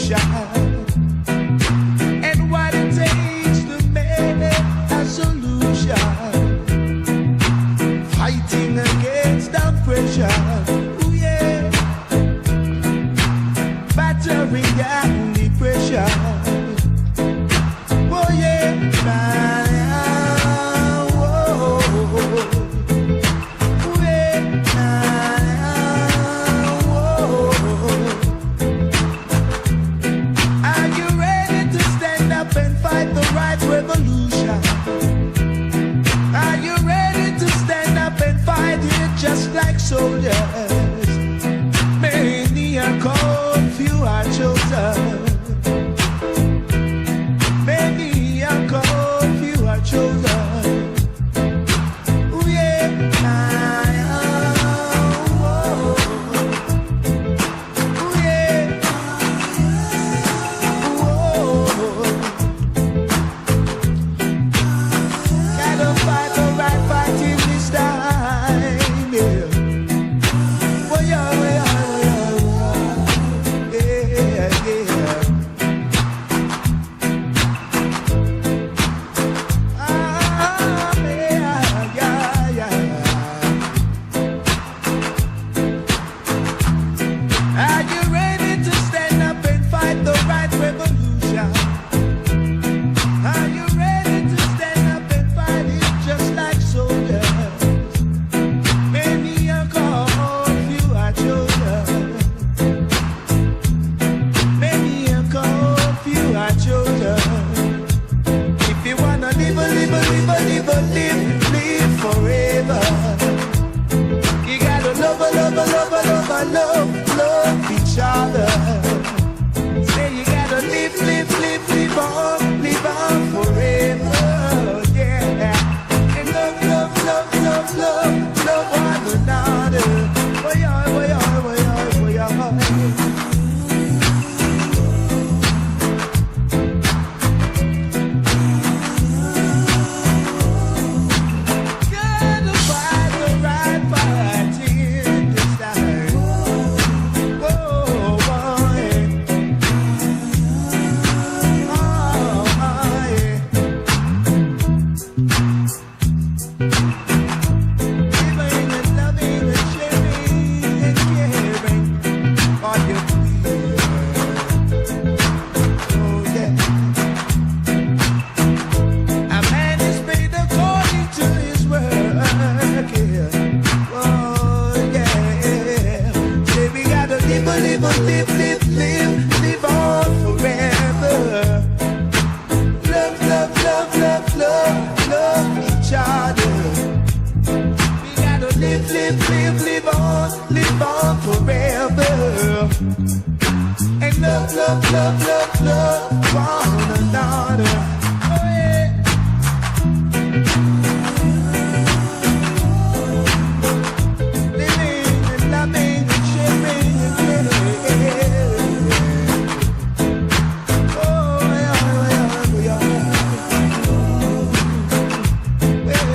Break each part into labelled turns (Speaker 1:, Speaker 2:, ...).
Speaker 1: revolution and what it takes to make a solution. Fighting against the pressure, ooh yeah, battering down the pressure, oh yeah, whoa, ooh yeah, whoa. Are you ready to stand up and fight the right revolution? Are you ready to stand up and fight it just like soldiers? Many are called, few are chosen. Many are called, few are chosen. Ooh yeah, whoa. Ooh yeah, whoa. Gotta fight the right fight in this time, yeah. Oh yeah, oh yeah, oh yeah, yeah, yeah. Ah, yeah, yeah, yeah. Are you ready to stand up and fight the right revolution? Are you ready to stand up and fight it just like soldiers? Many are called, few are chosen. Many are called, few are chosen. If you wanna live forever, you gotta love each other. Say you gotta live on forever, yeah. And love one another. Boy, boy, boy, boy, gotta fight the right fight in this time. Whoa, boy. Oh, yeah. Living and loving and sharing and caring all you feel. Oh, yeah. A man is made according to his work, yeah. Oh, yeah. Say we gotta live on forever. Love each other. We gotta live on forever. And love one another. Oh yeah. Living and loving and sharing and caring. Oh yeah, yeah, yeah. Well,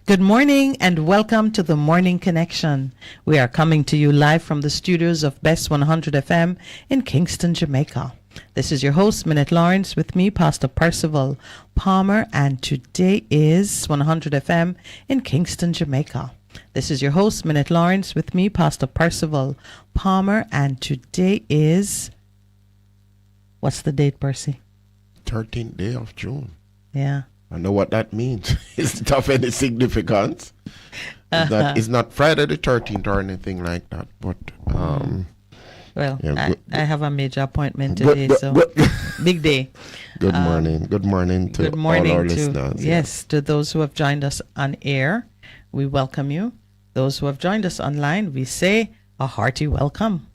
Speaker 2: Good morning and welcome to the Morning Connection. We are coming to you live from the studios of Bess 100 FM in Kingston, Jamaica. This is your host, Minett Lawrence, with me, Pastor Percival Palmer, and today is 100 FM in Kingston, Jamaica. This is your host, Minett Lawrence, with me, Pastor Percival Palmer, and today is, what's the date, Percy?
Speaker 3: 13th day of June.
Speaker 2: Yeah.
Speaker 3: I know what that means. Is it of any significance? It's not Friday the 13th or anything like that, but
Speaker 2: well,
Speaker 3: yeah,
Speaker 2: I have a major appointment today, so big day.
Speaker 3: Good morning. Good morning to all our listeners.
Speaker 2: Yes, to those who have joined us on air, we welcome you. Those who have joined us online, we say a hearty welcome.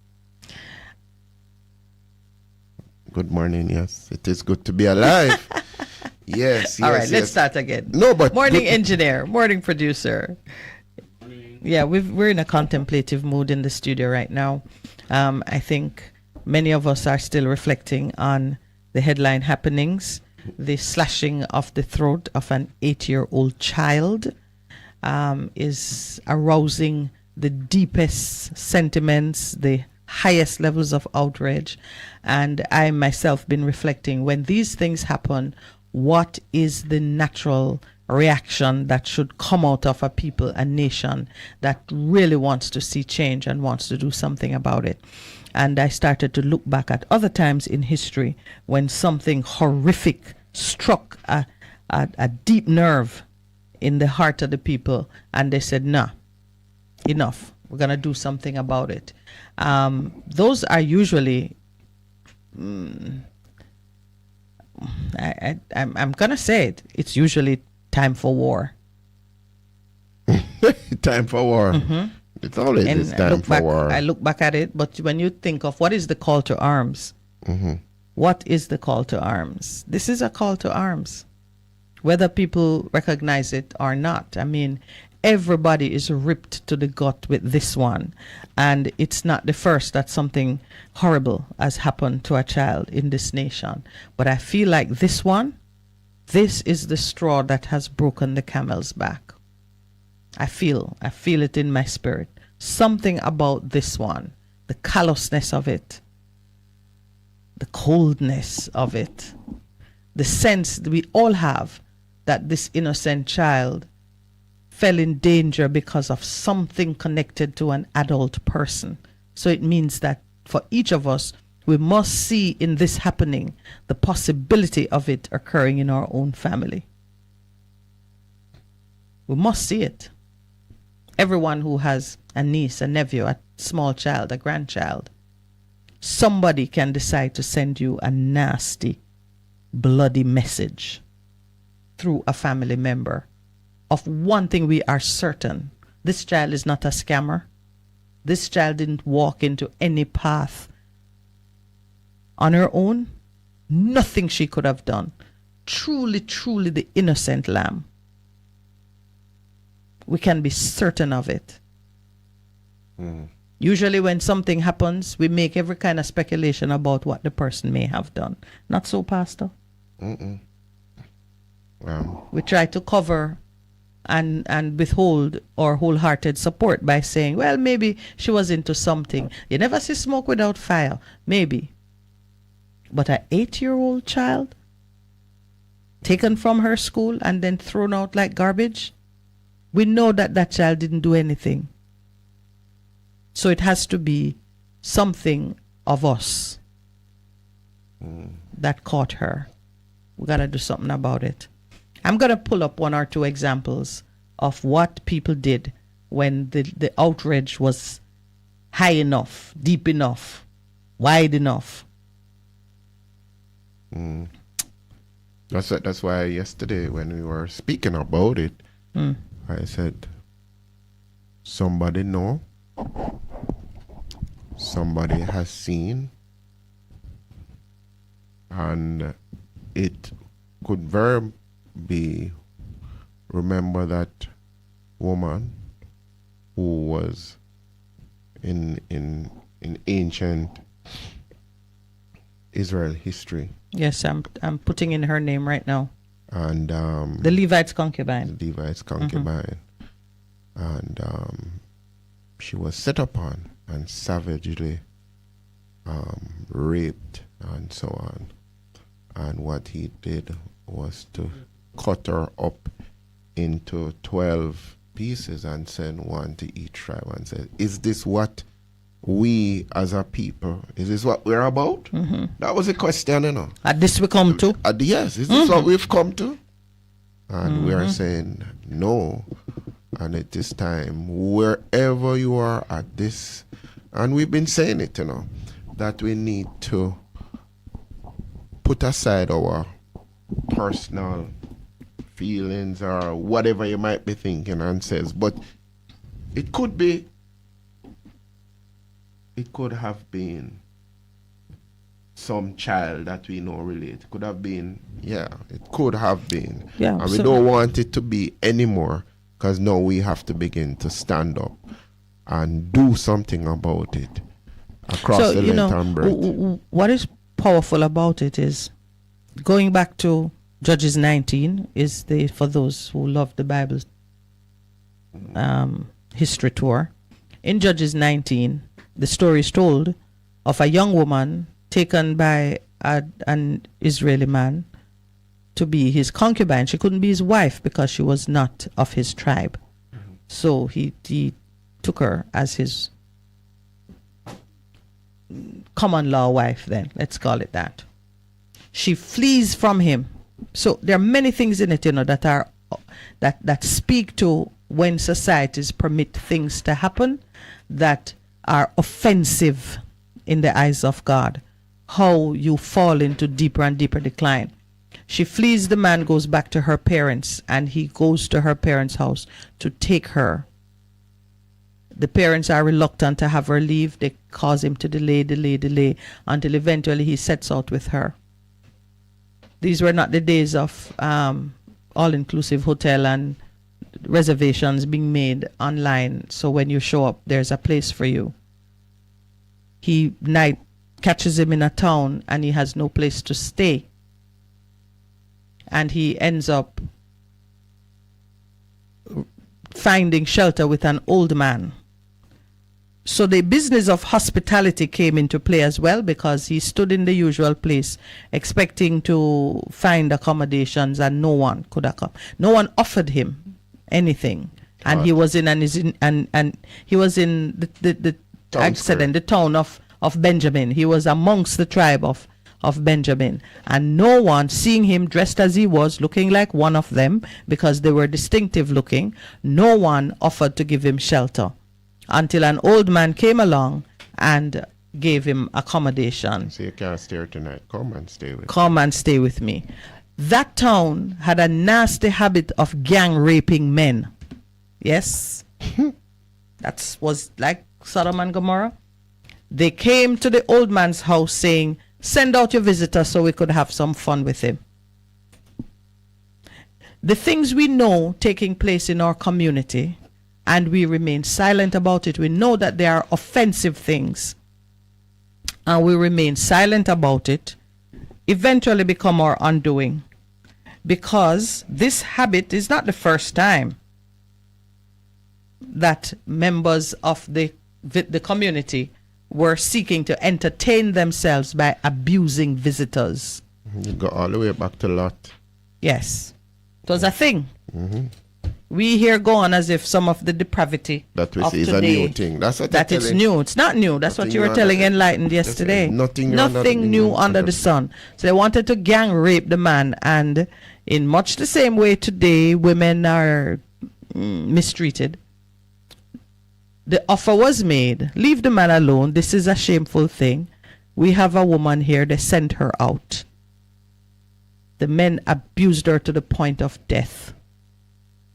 Speaker 3: Good morning. Yes, it is good to be alive. Yes.
Speaker 2: All right, let's start again.
Speaker 3: No, but
Speaker 2: morning engineer, morning producer. Morning. Yeah, we're in a contemplative mood in the studio right now. I think many of us are still reflecting on the headline happenings. The slashing of the throat of an 8-year-old child is arousing the deepest sentiments, the highest levels of outrage. And I myself been reflecting, when these things happen, what is the natural reaction that should come out of a people, a nation that really wants to see change and wants to do something about it? And I started to look back at other times in history when something horrific struck a deep nerve in the heart of the people, and they said, nah, enough, we're going to do something about it. Those are usually I'm going to say it. It's usually time for war.
Speaker 3: Time for war.
Speaker 2: Mm-hmm.
Speaker 3: It's always time for war.
Speaker 2: I look back at it, but when you think of what is the call to arms,
Speaker 3: mm-hmm.
Speaker 2: What is the call to arms? This is a call to arms. whether people recognize it or not. I mean, everybody is ripped to the gut with this one. And it's not the first that something horrible has happened to a child in this nation. But I feel like this one, this is the straw that has broken the camel's back. I feel it in my spirit. Something about this one, the callousness of it, the coldness of it, the sense that we all have that this innocent child fell in danger because of something connected to an adult person. So it means that for each of us, we must see in this happening the possibility of it occurring in our own family. We must see it. Everyone who has a niece, a nephew, a small child, a grandchild, somebody can decide to send you a nasty, bloody message through a family member. Of one thing we are certain, this child is not a scammer. This child didn't walk into any path on her own. Nothing she could have done. Truly, truly the innocent lamb. We can be certain of it. Usually when something happens, we make every kind of speculation about what the person may have done. Not so, Pastor. We try to cover and withhold our wholehearted support by saying, well, maybe she was into something. You never see smoke without fire. Maybe. But an 8-year-old child taken from her school and then thrown out like garbage, we know that that child didn't do anything. So it has to be something of us that caught her. We got to do something about it. I'm going to pull up 1 or 2 examples of what people did when the outrage was high enough, deep enough, wide enough.
Speaker 3: That's why yesterday when we were speaking about it, I said, somebody know, somebody has seen, and it could very be, remember that woman who was in ancient Israel history.
Speaker 2: Yes, I'm putting in her name right now.
Speaker 3: And
Speaker 2: the Levite's concubine.
Speaker 3: The Levite's concubine. And she was set upon and savagely raped and so on. And what he did was to cut her up into 12 pieces and send one to each tribe and said, is this what we as a people, is this what we're about? That was a question, you know.
Speaker 2: At this we come to?
Speaker 3: Yes, is this what we've come to? And we are saying no. And at this time, wherever you are at this, and we've been saying it, you know, that we need to put aside our personal feelings or whatever you might be thinking and says, but it could have been some child that we know relate. Could have been, it could have been.
Speaker 2: Yeah,
Speaker 3: and we don't want it to be anymore, because now we have to begin to stand up and do something about it across the length and breadth.
Speaker 2: What is powerful about it is, going back to Judges 19, is for those who love the Bible history tour. In Judges 19, the story is told of a young woman taken by an Israeli man to be his concubine. She couldn't be his wife because she was not of his tribe. So he took her as his common law wife then. Let's call it that. She flees from him. So there are many things in it, you know, that speak to when societies permit things to happen that are offensive in the eyes of God. How you fall into deeper and deeper decline. She flees, the man goes back to her parents, and he goes to her parents' house to take her. The parents are reluctant to have her leave. They cause him to delay, until eventually he sets out with her. These were not the days of all-inclusive hotel and reservations being made online, so when you show up there's a place for you. Night catches him in a town and he has no place to stay, and he ends up finding shelter with an old man. So the business of hospitality came into play as well, because he stood in the usual place expecting to find accommodations, and no one could no one offered him anything. And he was in he was in the accident, the town of Benjamin. He was amongst the tribe of Benjamin, and no one, seeing him dressed as he was, looking like one of them because they were distinctive looking, no one offered to give him shelter until an old man came along and gave him accommodation.
Speaker 3: So you can't stay here tonight. Come and stay with
Speaker 2: me. That town had a nasty habit of gang raping men. Yes. That was like Sodom and Gomorrah. They came to the old man's house saying, "Send out your visitor so we could have some fun with him." The things we know taking place in our community, and we remain silent about it. We know that there are offensive things, and we remain silent about it, eventually become our undoing. Because this habit is not the first time that members of the community were seeking to entertain themselves by abusing visitors.
Speaker 3: You go all the way back to Lot.
Speaker 2: Yes. It was a thing. We here go on as if some of the depravity
Speaker 3: that we
Speaker 2: of
Speaker 3: see is
Speaker 2: today,
Speaker 3: a new thing. That's what
Speaker 2: that it's new. It's not new. That's what you were telling Enlightened yesterday.
Speaker 3: Nothing
Speaker 2: new under the sun. So they wanted to gang rape the man, and in much the same way today, women are mistreated. The offer was made. Leave the man alone. This is a shameful thing. We have a woman here. They sent her out. The men abused her to the point of death.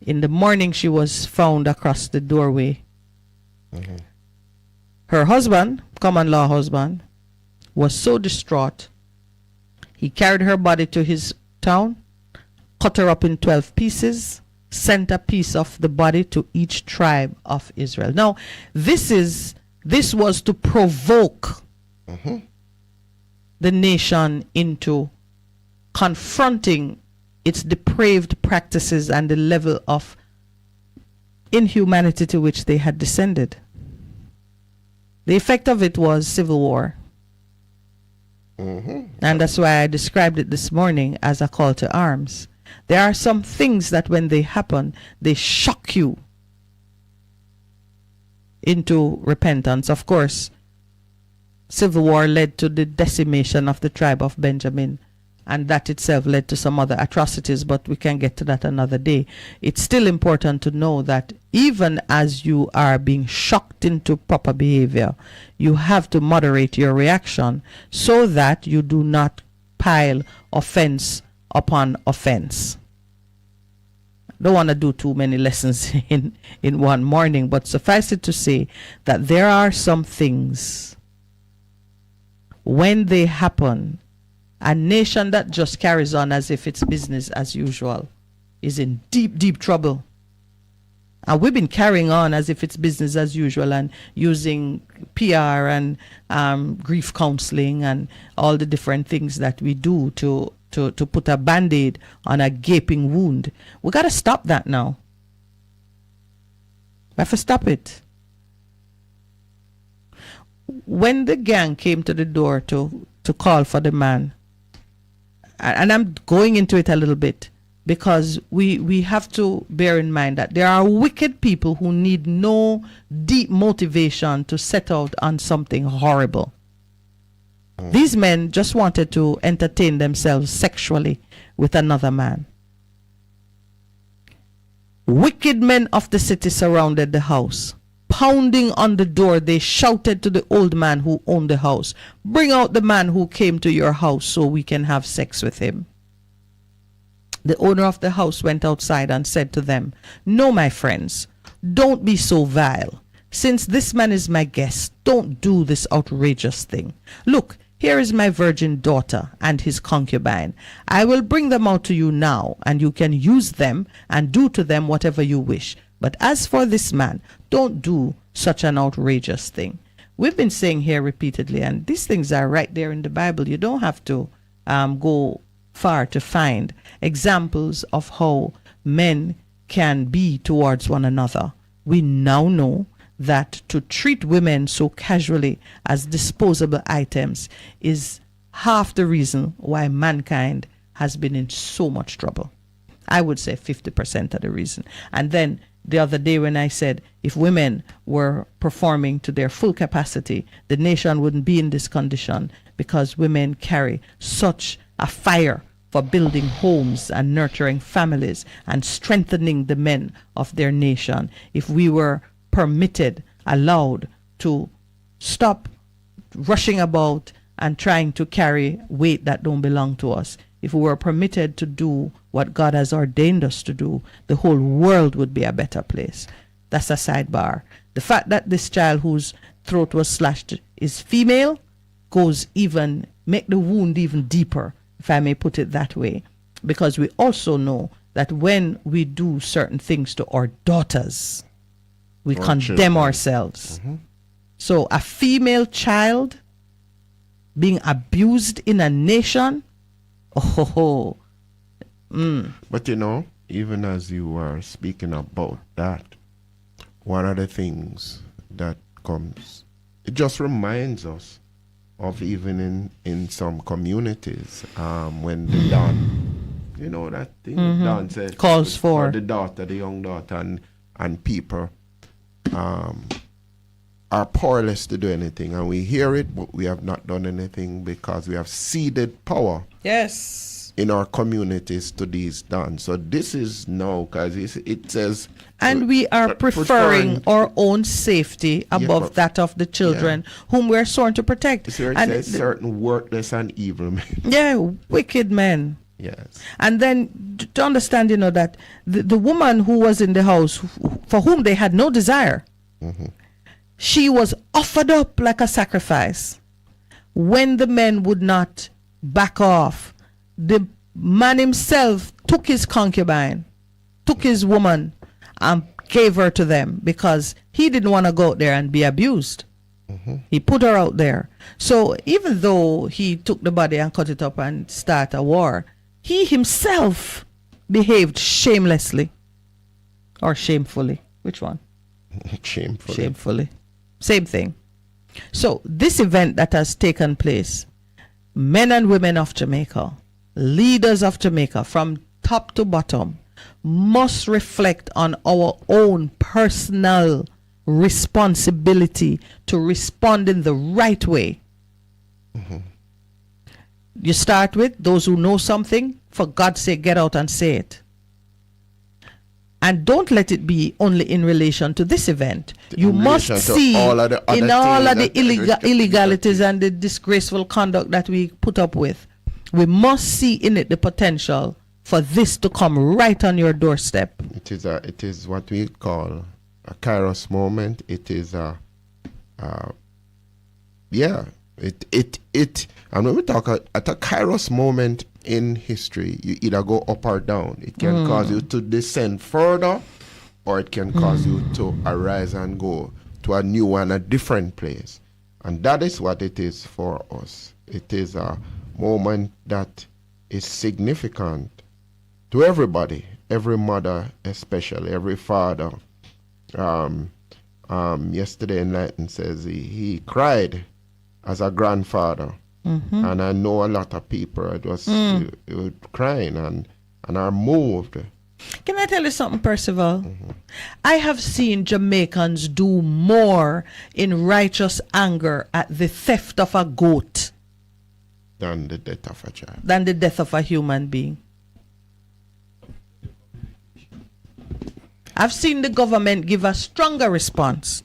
Speaker 2: In the morning, she was found across the doorway. Her husband, common law husband, was so distraught. He carried her body to his town, cut her up in 12 pieces, sent a piece of the body to each tribe of Israel. Now, this was to provoke the nation into confronting its depraved practices and the level of inhumanity to which they had descended. The effect of it was civil war. And that's why I described it this morning as a call to arms. There are some things that when they happen, they shock you into repentance. Of course, civil war led to the decimation of the tribe of Benjamin, and that itself led to some other atrocities, but we can get to that another day. It's still important to know that even as you are being shocked into proper behavior, you have to moderate your reaction so that you do not pile offense upon offense. Don't want to do too many lessons in one morning, but suffice it to say that there are some things, when they happen, a nation that just carries on as if it's business as usual is in deep, deep trouble. And we've been carrying on as if it's business as usual and using PR and grief counseling and all the different things that we do to put a Band-Aid on a gaping wound. We got to stop that now. We have to stop it. When the gang came to the door to call for the man, and I'm going into it a little bit because we have to bear in mind that there are wicked people who need no deep motivation to set out on something horrible. These men just wanted to entertain themselves sexually with another man. Wicked men of the city surrounded the house. Pounding on the door, they shouted to the old man who owned the house, "Bring out the man who came to your house so we can have sex with him." The owner of the house went outside and said to them, "No, my friends, don't be so vile. Since this man is my guest, don't do this outrageous thing. Look, Here is my virgin daughter and his concubine. I will bring them out to you now, and you can use them and do to them whatever you wish. But as for this man, don't do such an outrageous thing. We've been saying here repeatedly, and these things are right there in the Bible. You don't have to go far to find examples of how men can be towards one another. We now know that to treat women so casually as disposable items is half the reason why mankind has been in so much trouble. I would say 50% of the reason. And then the other day when I said if women were performing to their full capacity, the nation wouldn't be in this condition, because women carry such a fire for building homes and nurturing families and strengthening the men of their nation. If we were permitted, allowed to stop rushing about and trying to carry weight that don't belong to us, if we were permitted to do what God has ordained us to do, the whole world would be a better place. That's a sidebar. The fact that this child whose throat was slashed is female make the wound even deeper, if I may put it that way, because we also know that when we do certain things to our daughters, we condemn ourselves. So a female child being abused in a nation,
Speaker 3: But even as you were speaking about that, one of the things that comes, it just reminds us of even in some communities, when the Don, that thing Don said,
Speaker 2: calls for
Speaker 3: the daughter, the young daughter, and people are powerless to do anything, and we hear it, but we have not done anything because we have ceded power.
Speaker 2: Yes.
Speaker 3: In our communities to these dons. So this is now, because it says,
Speaker 2: and we are preferring our own safety above that of the children whom we are sworn to protect.
Speaker 3: So it says certain worthless and evil men.
Speaker 2: Yeah, wicked men.
Speaker 3: Yes.
Speaker 2: And then to understand, that the woman who was in the house, for whom they had no desire, she was offered up like a sacrifice. When the men would not back off, the man himself took his concubine, took his woman, and gave her to them, because he didn't want to go out there and be abused. He put her out there. So even though he took the body and cut it up and start a war, he himself behaved shamelessly. Or shamefully. Which one?
Speaker 3: Shamefully.
Speaker 2: Shamefully. Same thing. So this event that has taken place, men and women of Jamaica, leaders of Jamaica from top to bottom, must reflect on our own personal responsibility to respond in the right way. You start with those who know something, for God's sake, get out and say it. And don't let it be only in relation to this event. You must see in all of the illegalities and the disgraceful conduct that we put up with. We must see in it the potential for this to come right on your doorstep.
Speaker 3: It is what we call a Kairos moment. It is and when we talk at a Kairos moment in history, you either go up or down. It can cause you to descend further, or it can cause you to arise and go to a new and a different place. And that is what it is for us. It is a moment that is significant to everybody, every mother especially, every father. Yesterday Enlightened says he cried as a grandfather, and I know a lot of people were crying and are moved.
Speaker 2: Can I tell you something, Percival? I have seen Jamaicans do more in righteous anger at the theft of a goat
Speaker 3: than the death of a child,
Speaker 2: than the death of a human being. I've seen the government give a stronger response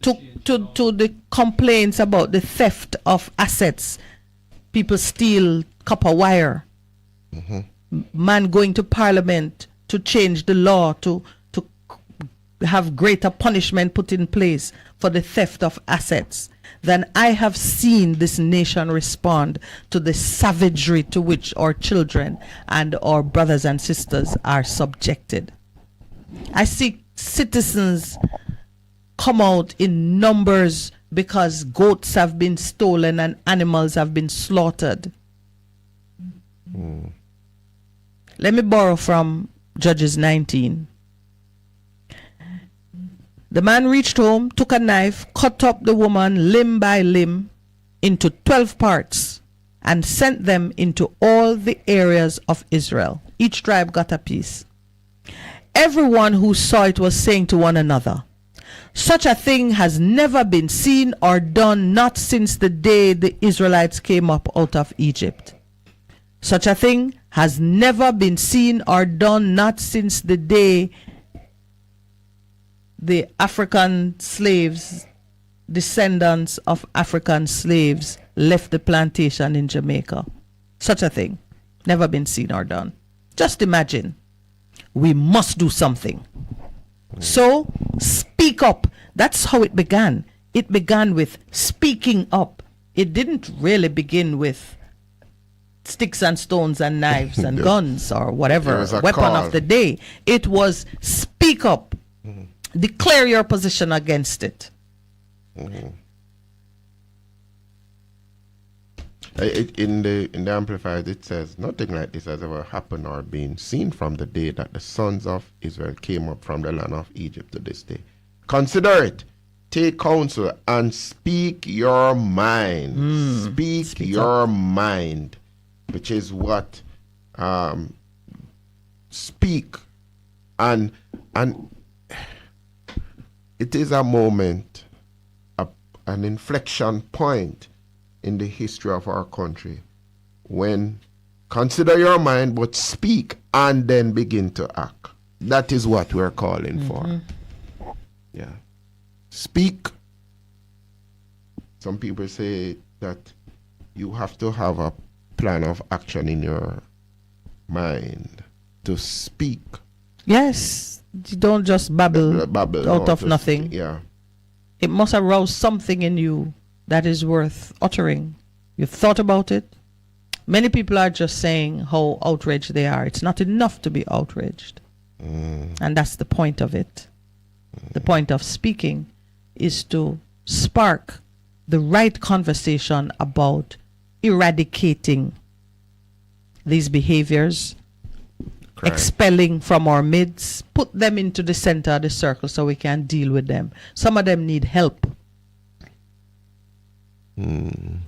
Speaker 2: to the complaints about the theft of assets. People steal copper wire. Man going to parliament to change the law to have greater punishment put in place for the theft of assets. than I have seen this nation respond to the savagery to which our children and our brothers and sisters are subjected. I see citizens come out in numbers because goats have been stolen and animals have been slaughtered. Let me borrow from Judges 19. The man reached home, took a knife, cut up the woman limb by limb into 12 parts, and sent them into all the areas of Israel. Each tribe got a piece. Everyone who saw it was saying to one another, "Such a thing has never been seen or done, not since the day the Israelites came up out of Egypt. Such a thing has never been seen or done, not since the day the African slaves, descendants of African slaves, left the plantation in Jamaica. Such a thing, never been seen or done." Just imagine. We must do something. So, speak up. That's how it began. It began with speaking up. It didn't really begin with sticks and stones and knives and guns or whatever weapon
Speaker 3: call
Speaker 2: of the day. It was speak up. Declare your position against it.
Speaker 3: In the Amplified, it says, "Nothing like this has ever happened or been seen from the day that the sons of Israel came up from the land of Egypt to this day. Consider it, take counsel, and speak your mind." Speak your mind, which is what speak, and it is a moment, an inflection point in the history of our country when consider your mind, but speak and then begin to act. That is what we're calling for. Yeah. Speak. Some people say that you have to have a plan of action in your mind to speak.
Speaker 2: Yes. You don't just babble out of nothing.
Speaker 3: Yeah.
Speaker 2: It must arouse something in you that is worth uttering. You've thought about it. Many people are just saying how outraged they are. It's not enough to be outraged. And that's the point of it. The point of speaking is to spark the right conversation about eradicating these behaviors, expelling from our midst, put them into the center of the circle so we can deal with them. Some of them need help. And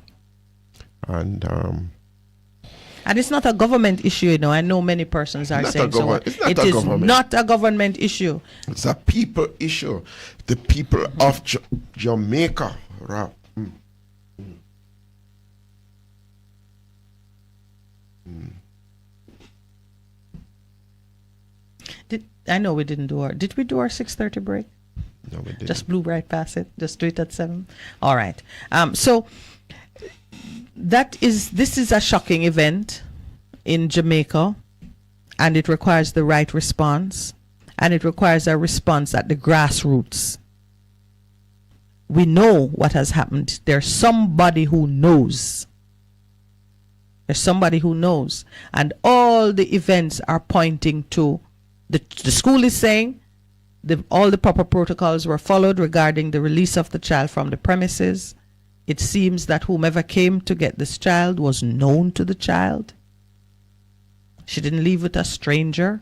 Speaker 2: it's not a government issue, you know. I know many persons are saying so. It is not a government issue.
Speaker 3: It's a people issue. The people of Jamaica.
Speaker 2: I know we didn't do our... Did we do our 6:30 break?
Speaker 3: No, we didn't.
Speaker 2: Just blew right past it. Just do it at 7. All right. So this is a shocking event in Jamaica, and it requires the right response, and it requires a response at the grassroots. We know what has happened. There's somebody who knows. There's somebody who knows. And all the events are pointing to the school is saying all the proper protocols were followed regarding the release of the child from the premises. It seems that whomever came to get this child was known to the child. She didn't leave with a stranger.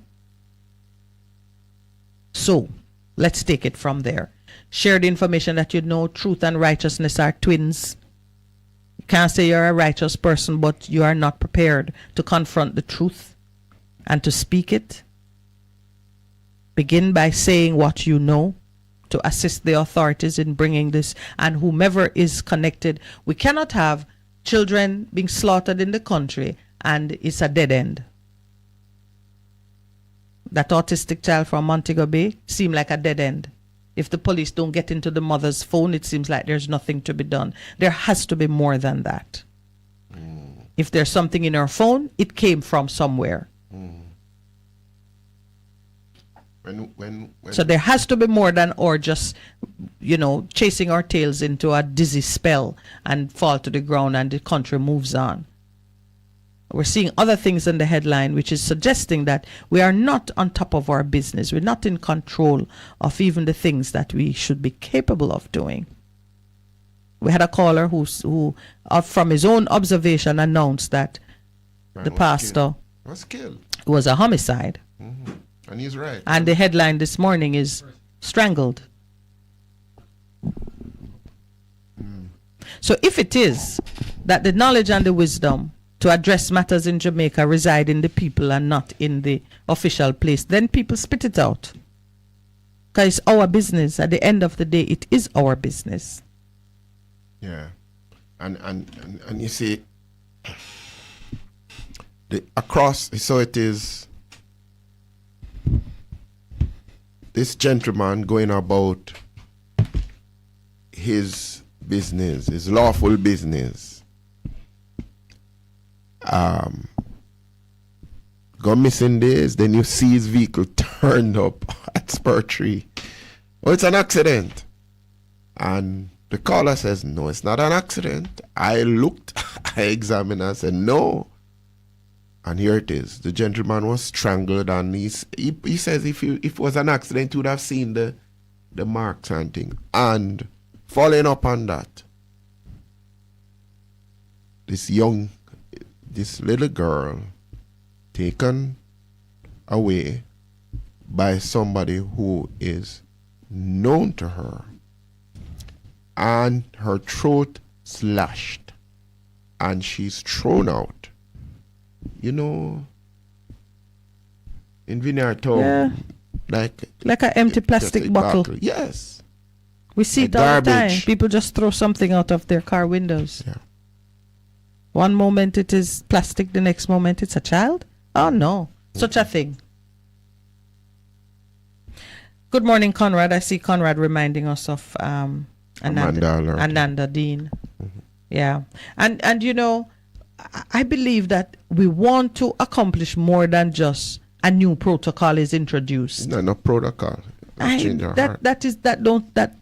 Speaker 2: So, let's take it from there. Share the information that you know truth and righteousness are twins. You can't say you're a righteous person, but you are not prepared to confront the truth and to speak it. Begin by saying what you know to assist the authorities in bringing this, and whomever is connected. We cannot have children being slaughtered in the country and it's a dead end. That autistic child from Montego Bay seemed like a dead end. If the police don't get into the mother's phone, it seems like there's nothing to be done. There has to be more than that. If there's something in her phone, it came from somewhere.
Speaker 3: When
Speaker 2: So there has to be more than or just, chasing our tails into a dizzy spell and fall to the ground and the country moves on. We're seeing other things in the headline, which is suggesting that we are not on top of our business. We're not in control of even the things that we should be capable of doing. We had a caller who from his own observation, announced that the pastor
Speaker 3: was killed.
Speaker 2: Was a homicide.
Speaker 3: Mm-hmm. And he's right.
Speaker 2: And the headline this morning is strangled. So if it is that the knowledge and the wisdom to address matters in Jamaica reside in the people and not in the official place, then people spit it out. Because it's our business. At the end of the day, it is our business.
Speaker 3: Yeah. And you see, so it is this gentleman going about his business, his lawful business. Go missing days, then you see his vehicle turned up at Spur 3. Oh, it's an accident. And the caller says, no, it's not an accident. I looked, I examined, I said, no. And here it is. The gentleman was strangled, and he says if it was an accident, he would have seen the marks and thing. And following up on that, this little girl taken away by somebody who is known to her, and her throat slashed, and she's thrown out. In Vineyard Town,
Speaker 2: Yeah. Like an empty plastic bottle.
Speaker 3: Yes.
Speaker 2: We see
Speaker 3: Like
Speaker 2: it all the time.
Speaker 3: garbage.
Speaker 2: People just throw something out of their car windows.
Speaker 3: Yeah.
Speaker 2: One moment it is plastic, the next moment it's a child. Oh no, such a thing. Good morning, Conrad. I see Conrad reminding us of Ananda Dean. Yeah. And I believe that we want to accomplish more than just a new protocol is introduced.
Speaker 3: No protocol.
Speaker 2: That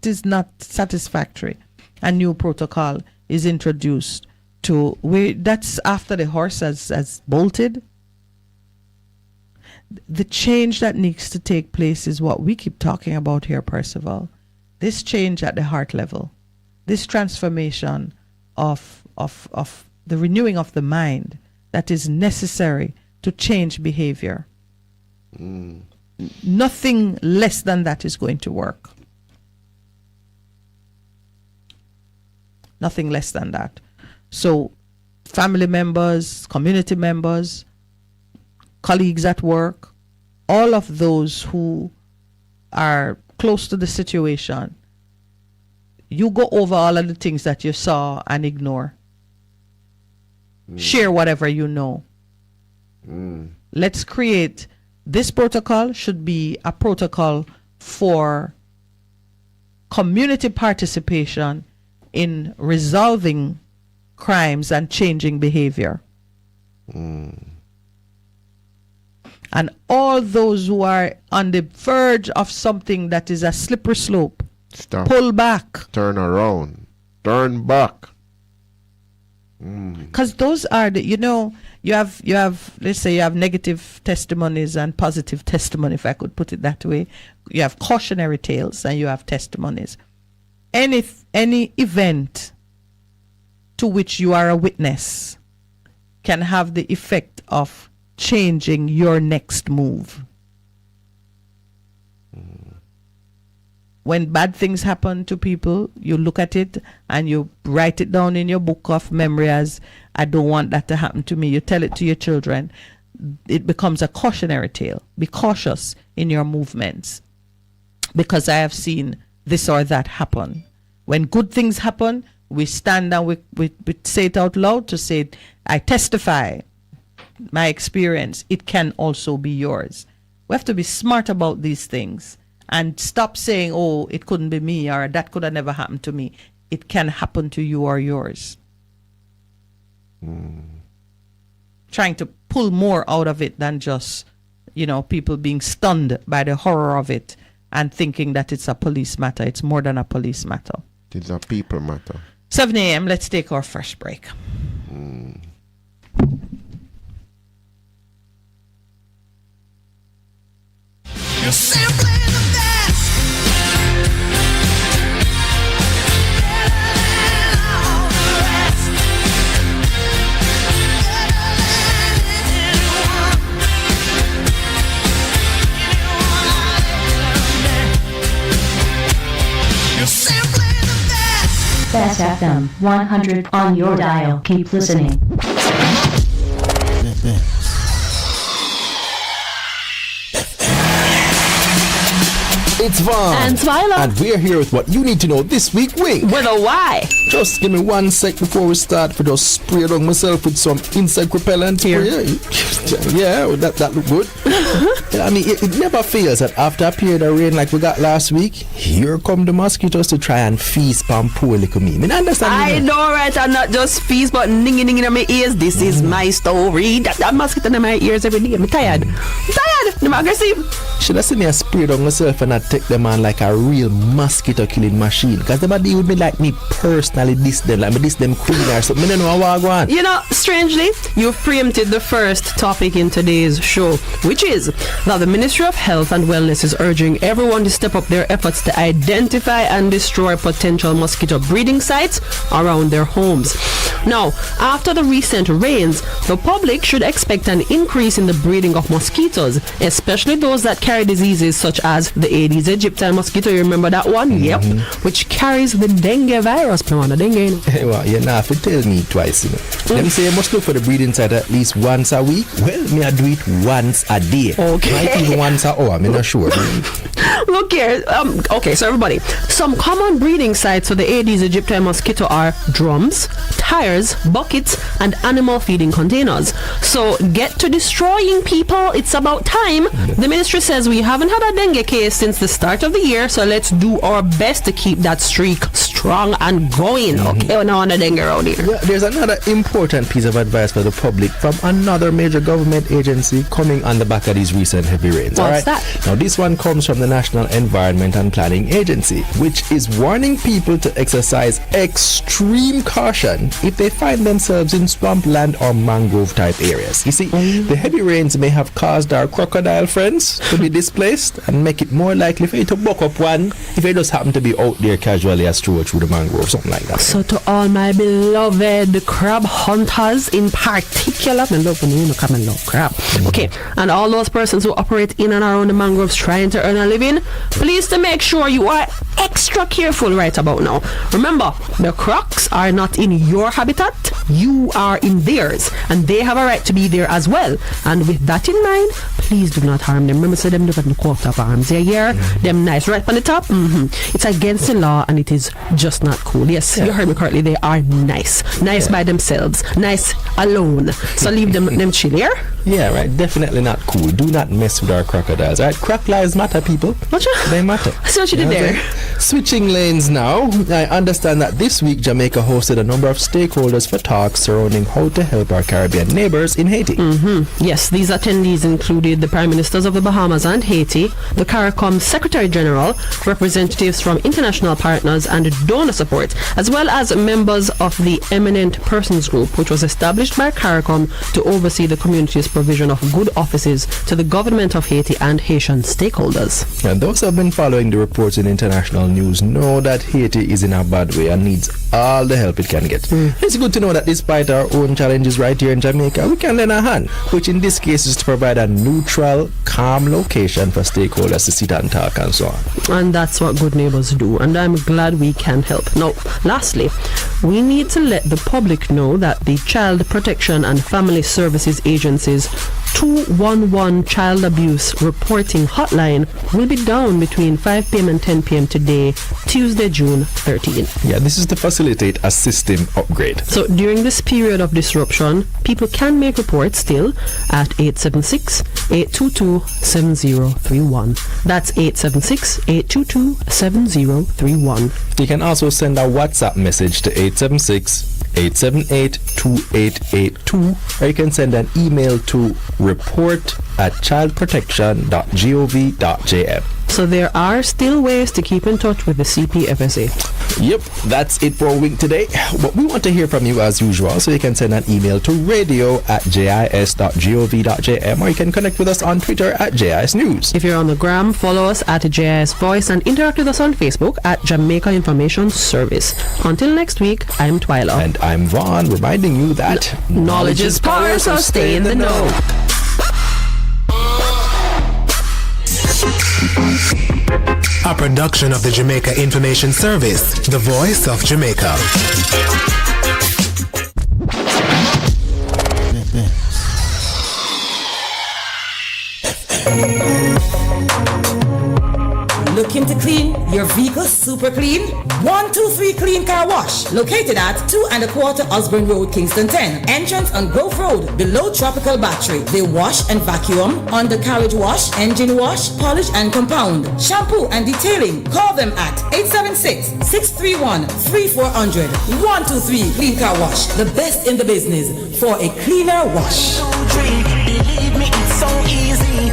Speaker 2: is not satisfactory. A new protocol is introduced that's after the horse has bolted. The change that needs to take place is what we keep talking about here, Percival. This change at the heart level, this transformation of the renewing of the mind that is necessary to change behavior. Nothing less than that is going to work. Nothing less than that. So family members, community members, colleagues at work, all of those who are close to the situation, you go over all of the things that you saw and ignore. Share whatever you know. Let's create, this protocol should be a protocol for community participation in resolving crimes and changing behavior. And all those who are on the verge of something that is a slippery slope,
Speaker 3: Stop.
Speaker 2: pull back.
Speaker 3: Turn around. Turn back.
Speaker 2: Because those are the, you have, let's say you have negative testimonies and positive testimony, if I could put it that way. You have cautionary tales and you have testimonies. Any event to which you are a witness can have the effect of changing your next move. When bad things happen to people, you look at it and you write it down in your book of memory as, I don't want that to happen to me. You tell it to your children. It becomes a cautionary tale. Be cautious in your movements, because I have seen this or that happen. When good things happen, we stand and we say it out loud to say, I testify my experience. It can also be yours. We have to be smart about these things and stop saying, oh, it couldn't be me, or that could have never happened to me. It can happen to you or yours. Trying to pull more out of it than just, people being stunned by the horror of it and thinking that it's a police matter. It's more than a police matter.
Speaker 3: It's a people matter.
Speaker 2: 7 a.m. Let's take our first break.
Speaker 1: You're simply the best. Better than all the rest. Better than anyone. You're simply the best.
Speaker 4: Best FM 100 on your dial. Keep listening.
Speaker 5: It's Vaughn.
Speaker 6: And Twyla.
Speaker 5: And we're here with what you need to know this week, Wink.
Speaker 6: With a Y.
Speaker 5: Just give me 1 sec before we start for just spray on myself with some insect repellent.
Speaker 6: Here.
Speaker 5: Yeah, that look good. I mean, it never fails that after a period of rain like we got last week, here come the mosquitoes to try and feast on poor little me. I understand.
Speaker 6: I know, right? I'm not just feast, but ninging in my ears. This is my story. That mosquito in my ears every day. I'm tired. I'm aggressive.
Speaker 5: Should I see me a spray on myself and I take them on like a real mosquito killing machine? Because they deal with me like me personally diss them, like me diss them queen or something. I don't know how I go on.
Speaker 6: You know, strangely, you've preempted the first topic in today's show, which is that the Ministry of Health and Wellness is urging everyone to step up their efforts to identify and destroy potential mosquito breeding sites around their homes. Now, after the recent rains, the public should expect an increase in the breeding of mosquitoes, especially those that carry diseases such as the Aedes aegypti mosquito. You remember that one? Yep. Which carries the dengue virus.
Speaker 5: Hey, well, you know, if you tell me twice, Let me say you must look for the breeding site at least once a week. Well, me I do it once a day.
Speaker 6: Okay.
Speaker 5: Might even once an hour, I'm not sure.
Speaker 6: Look here. Okay, so everybody, some common breeding sites for the Aedes aegypti mosquito are drums, tires, buckets, and animal feeding containers. So get to destroying, people. It's about time. The ministry says we haven't had a dengue case since the start of the year, so let's do our best to keep that streak strong and going. Okay, we're not on a dengue around here.
Speaker 5: Yeah, there's another important piece of advice for the public from another major government agency coming on the back of these recent heavy rains.
Speaker 6: What's that?
Speaker 5: Now, this one comes from the National Environment and Planning Agency, which is warning people to exercise extreme caution if they find themselves in swampland or mangrove type areas. You see, the heavy rains may have caused our crocodile friends to be displaced and make it more likely for you to buck up one if you just happen to be out there casually as stroll through the mangrove, something like that.
Speaker 6: So to all my beloved crab hunters in particular, I love when you come and love crab. Okay, and all those persons who operate in and around the mangroves trying to earn a living, please to make sure you are extra careful right about now. Remember, the crocs are not in your habitat, you are in theirs, and they have a right to be there as well. And with that in mind, please do not harm them. Remember, so them look at the quarter of arms. They hear them nice right on the top. It's against the law and it is just not cool. Yes, you heard me correctly. They are nice by themselves, nice alone. So leave them chill here.
Speaker 5: Yeah, right. Definitely not cool. Do not mess with our crocodiles. Right? Croc lives matter, people. They matter.
Speaker 6: So what you did there?
Speaker 5: Switching lanes now. I understand that this week Jamaica hosted a number of stakeholders for talks surrounding how to help our Caribbean neighbors in Haiti.
Speaker 6: Yes, these attendees included the Prime Ministers of the Bahamas and Haiti, the CARICOM Secretary General, representatives from international partners and donor support, as well as members of the Eminent Persons Group, which was established by CARICOM to oversee the community's provision of good offices to the government of Haiti and Haitian stakeholders.
Speaker 5: And those who have been following the reports in international news know that Haiti is in a bad way and needs all the help it can get. It's good to know that despite our own challenges right here in Jamaica, we can lend a hand, which in this case is to provide a neutral, calm location for stakeholders to sit and talk and so on.
Speaker 6: And that's what good neighbors do, and I'm glad we can help. Now, lastly, we need to let the public know that the Child Protection and Family Services Agency's 211 Child Abuse Reporting Hotline will be down between 5 p.m. and 10 p.m. today, Tuesday, June 13.
Speaker 5: Yeah, this is to facilitate a system upgrade.
Speaker 6: So during this period of disruption, people can make reports still at 876-822-7031. That's 876-822-7031.
Speaker 5: You can also send a WhatsApp message to 876 878-2882, or you can send an email to report@childprotection.gov.jm.
Speaker 6: So there are still ways to keep in touch with the CPFSA.
Speaker 5: Yep, that's it for a week today. But we want to hear from you as usual, so you can send an email to radio@jis.gov.jm, or you can connect with us on Twitter @JIS News.
Speaker 6: If you're on the gram, follow us at JIS Voice and interact with us on Facebook at Jamaica Information Service. Until next week, I'm Twyla.
Speaker 5: And I'm Vaughn, reminding you that
Speaker 6: knowledge is power, so stay in the know.
Speaker 7: A production of the Jamaica Information Service, the voice of Jamaica.
Speaker 8: Looking to clean your vehicle super clean? 123 Clean Car Wash, located at 2 1/4 Osborne Road, Kingston 10. Entrance on Grove Road, below Tropical Battery. They wash and vacuum, undercarriage wash, engine wash, polish and compound, shampoo and detailing. Call them at 876-631-3400. 123 Clean Car Wash, the best in the business for a cleaner wash.
Speaker 1: Believe me, it's so easy.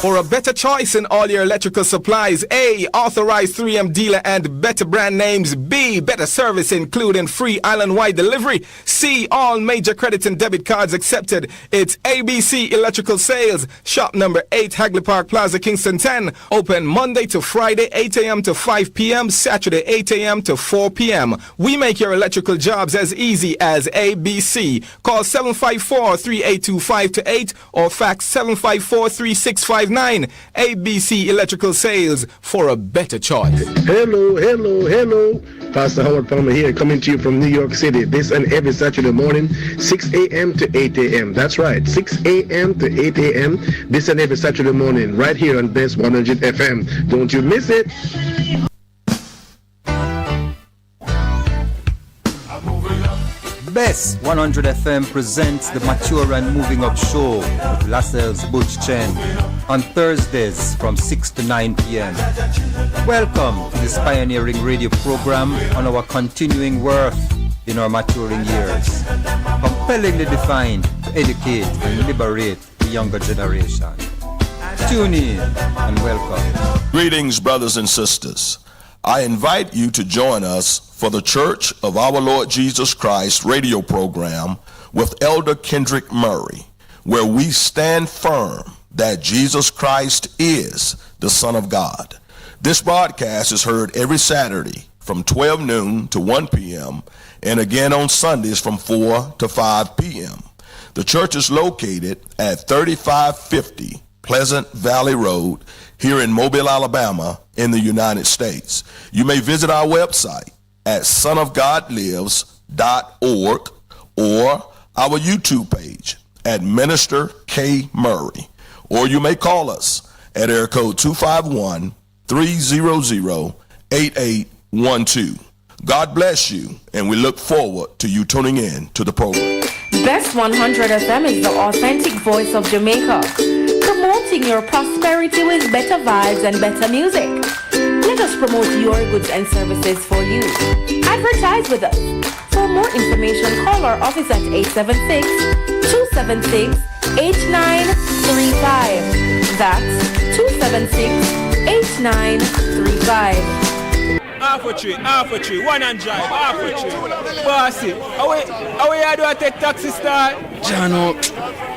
Speaker 9: For a better choice in all your electrical supplies, A, authorized 3M dealer and better brand names. B, better service including free island-wide delivery. C, all major credit and debit cards accepted. It's ABC Electrical Sales, shop number 8, Hagley Park Plaza, Kingston 10. Open Monday to Friday, 8 a.m. to 5 p.m., Saturday, 8 a.m. to 4 p.m. We make your electrical jobs as easy as ABC. Call 754-382-528 or fax 754-3659. ABC Electrical Sales, for a better choice.
Speaker 10: Hello. Pastor Howard Palmer here, coming to you from New York City this and every Saturday morning, 6 a.m. to 8 a.m. That's right, 6 a.m. to 8 a.m. this and every Saturday morning, right here on Bess 100 FM. Don't you miss it.
Speaker 11: Bess 100 FM presents the Mature and Moving Up Show with Lascelles Butch Chen on Thursdays from 6 to 9 p.m. Welcome to this pioneering radio program on our continuing worth in our maturing years, compellingly defined to educate and liberate the younger generation. Tune in and welcome.
Speaker 12: Greetings, brothers and sisters. I invite you to join us for the Church of Our Lord Jesus Christ radio program with Elder Kendrick Murray, where we stand firm that Jesus Christ is the Son of God. This broadcast is heard every Saturday from 12 noon to 1 p.m. and again on Sundays from 4 to 5 p.m. The church is located at 3550 Pleasant Valley Road here in Mobile, Alabama in the United States. You may visit our website at sonofgodlives.org or our YouTube page at Minister K. Murray. Or you may call us at area code 251-300-8812. God bless you, and we look forward to you tuning in to the program.
Speaker 13: Bess 100 FM is the authentic voice of Jamaica, promoting your prosperity with better vibes and better music. Let us promote your goods and services for you. Advertise with us. For more information, call our office at 876-276-8935. That's 276-8935.
Speaker 14: Half a tree, one and drive, half a tree. Bossy, how you do I take taxi star?
Speaker 15: Jano,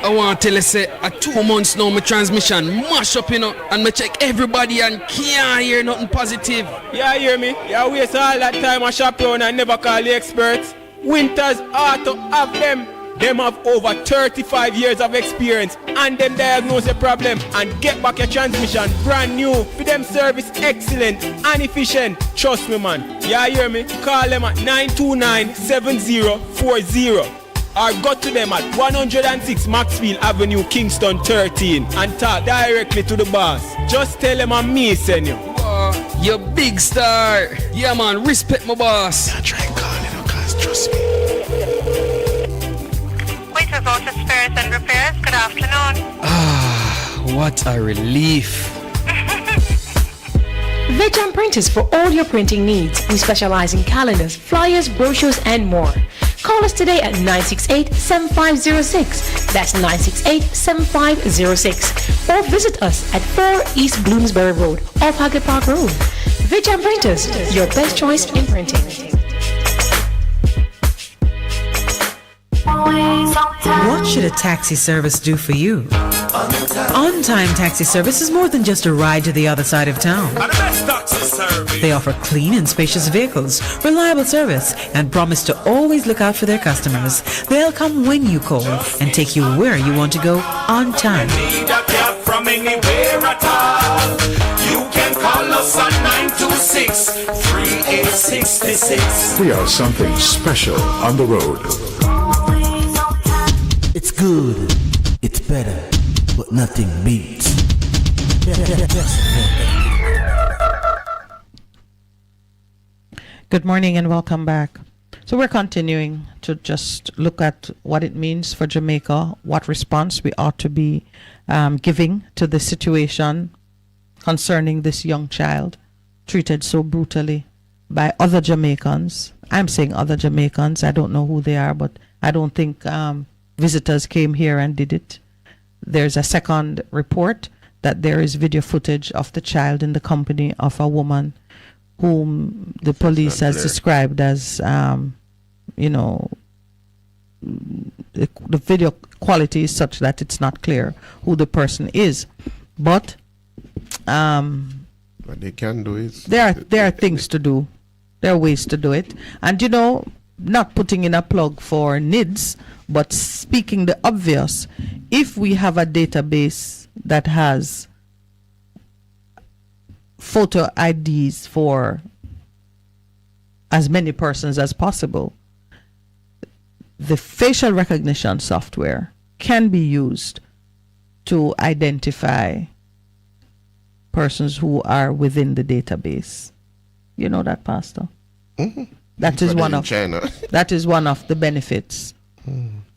Speaker 15: I want to tell you, say, at 2 months now, my transmission mash up, and I check everybody and can't hear nothing positive.
Speaker 14: Yeah, hear me? Yeah, waste all that time I shop around and never call the experts. Winters Auto have them. Them have over 35 years of experience and them diagnose the problem and get back your transmission brand new. For them service excellent and efficient. Trust me, man. Yeah, hear me? Call them at 929-7040 or go to them at 106 Maxfield Avenue, Kingston 13 and talk directly to the boss. Just tell them I'm me send you.
Speaker 15: You big star. Yeah, man. Respect my boss.
Speaker 7: I'll try and call it, cause trust me.
Speaker 16: Auto Spares and Repairs, good afternoon.
Speaker 15: What a relief.
Speaker 17: Veg Printers for all your printing needs. We specialize in calendars, flyers, brochures, and more. Call us today at 968-7506. That's 968-7506. Or visit us at 4 East Bloomsbury Road, off Haggard Park Road. Veg Printers, your best choice in printing.
Speaker 18: What should a taxi service do for you? On-time taxi service is more than just a ride to the other side of town. They offer clean and spacious vehicles, reliable service, and promise to always look out for their customers. They'll come when you call and take you where you want to go on time.
Speaker 1: From anywhere at all. You can call us on 926-3866.
Speaker 19: We are something special on the road.
Speaker 20: It's good, it's better, but nothing beats.
Speaker 2: Good morning and welcome back. So we're continuing to just look at what it means for Jamaica, what response we ought to be giving to the situation concerning this young child treated so brutally by other Jamaicans. I'm saying other Jamaicans. I don't know who they are, but I don't think visitors came here and did it. There's a second report that there is video footage of the child in the company of a woman whom the police has described as, the video quality is such that it's not clear who the person is. But
Speaker 3: what they can do is
Speaker 2: there are things to do. There are ways to do it. And not putting in a plug for NIDS, but speaking the obvious, if we have a database that has photo IDs for as many persons as possible, the facial recognition software can be used to identify persons who are within the database. You know that, Pastor?
Speaker 3: Mm-hmm.
Speaker 2: That is one of that is one of the benefits.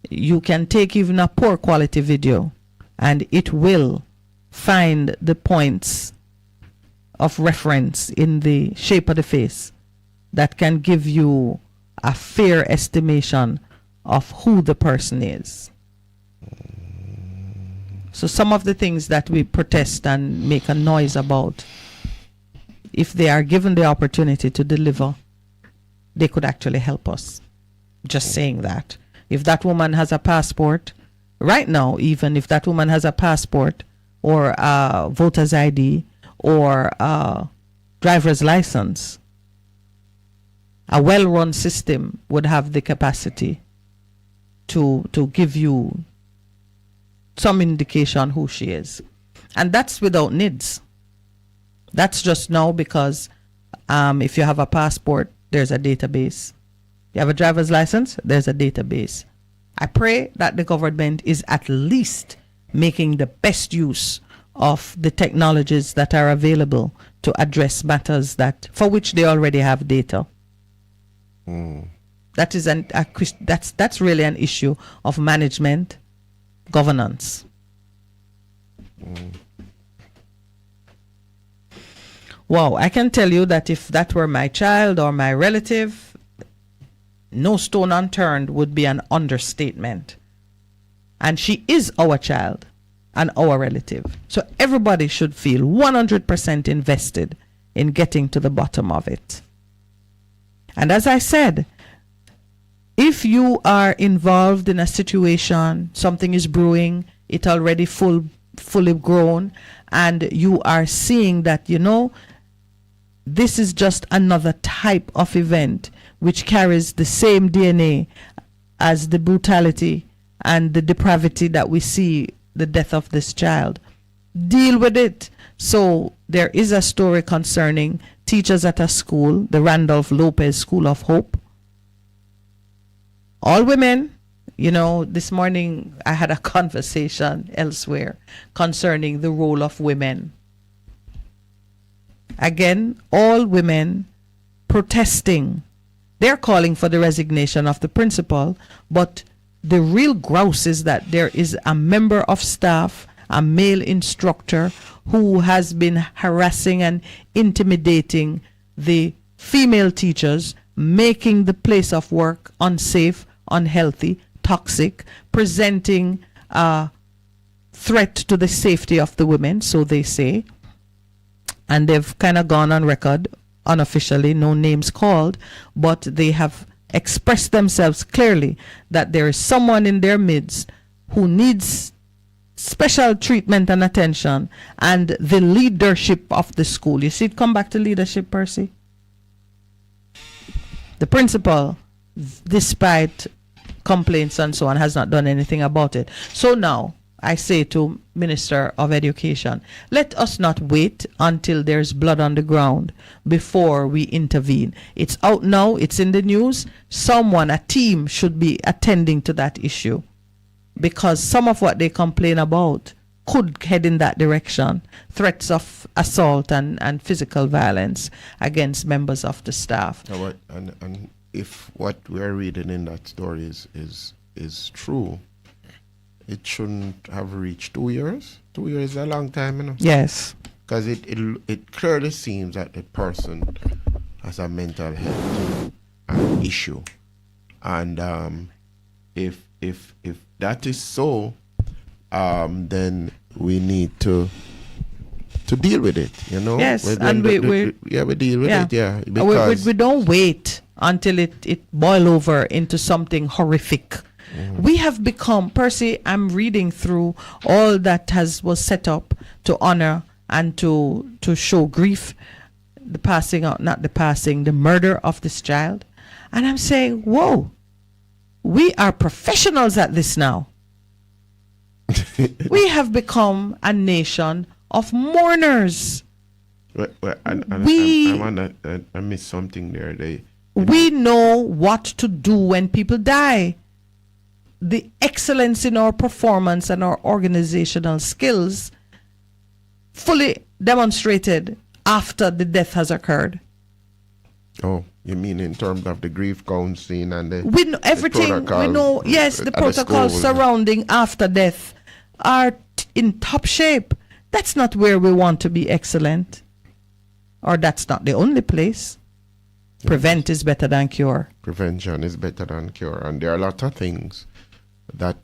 Speaker 2: You can take even a poor quality video and it will find the points of reference in the shape of the face that can give you a fair estimation of who the person is. So some of the things that we protest and make a noise about, if they are given the opportunity to deliver, they could actually help us. Just saying that. If that woman has a passport, right now, even if that woman has a passport or a voter's ID or a driver's license, a well-run system would have the capacity to give you some indication who she is. And that's without NIDS. That's just now because if you have a passport, there's a database. You have a driver's license, there's a database. I pray that the government is at least making the best use of the technologies that are available to address matters that for which they already have data. That is that's really an issue of management, governance. Wow, I can tell you that if that were my child or my relative, no stone unturned would be an understatement. And she is our child and our relative. So everybody should feel 100% invested in getting to the bottom of it. And as I said, if you are involved in a situation, something is brewing, it already fully grown, and you are seeing that, this is just another type of event which carries the same DNA as the brutality and the depravity that we see the death of this child. Deal with it. So there is a story concerning teachers at a school, the Randolph Lopez School of Hope. All women, this morning I had a conversation elsewhere concerning the role of women. Again, all women protesting. They're calling for the resignation of the principal, but the real grouse is that there is a member of staff a male instructor who has been harassing and intimidating the female teachers, making the place of work unsafe, unhealthy, toxic, presenting a threat to the safety of the women, so they say. And they've kind of gone on record, unofficially, no names called, but they have expressed themselves clearly that there is someone in their midst who needs special treatment and attention, and the leadership of the school. You see it come back to leadership, Percy? The principal, despite complaints and so on, has not done anything about it. So now, I say to Minister of Education, let us not wait until there's blood on the ground before we intervene. It's out now, it's in the news. Someone, a team, should be attending to that issue, because some of what they complain about could head in that direction. Threats of assault and physical violence against members of the staff.
Speaker 3: And if what we're reading in that story is true, it shouldn't have reached 2 years. 2 years is a long time, you know.
Speaker 2: Yes.
Speaker 3: Because it clearly seems that the person has a mental health issue. And if that is so, then we need to deal with it, you know.
Speaker 2: Yes,
Speaker 3: we deal with it, yeah.
Speaker 2: Because we don't wait until it boil over into something horrific. We have become, Percy, I'm reading through all that was set up to honor and to show grief, the murder of this child. And I'm saying, whoa, we are professionals at this now. We have become a nation of mourners.
Speaker 3: I missed something there.
Speaker 2: We know what to do when people die. The excellence in our performance and our organizational skills fully demonstrated after the death has occurred.
Speaker 3: Oh, you mean in terms of the grief counseling and the
Speaker 2: we know everything. We know, yes, the protocols surrounding after death are in top shape. That's not where we want to be excellent, or that's not the only place. Prevent is better than cure.
Speaker 3: Prevention is better than cure, and there are a lot of things that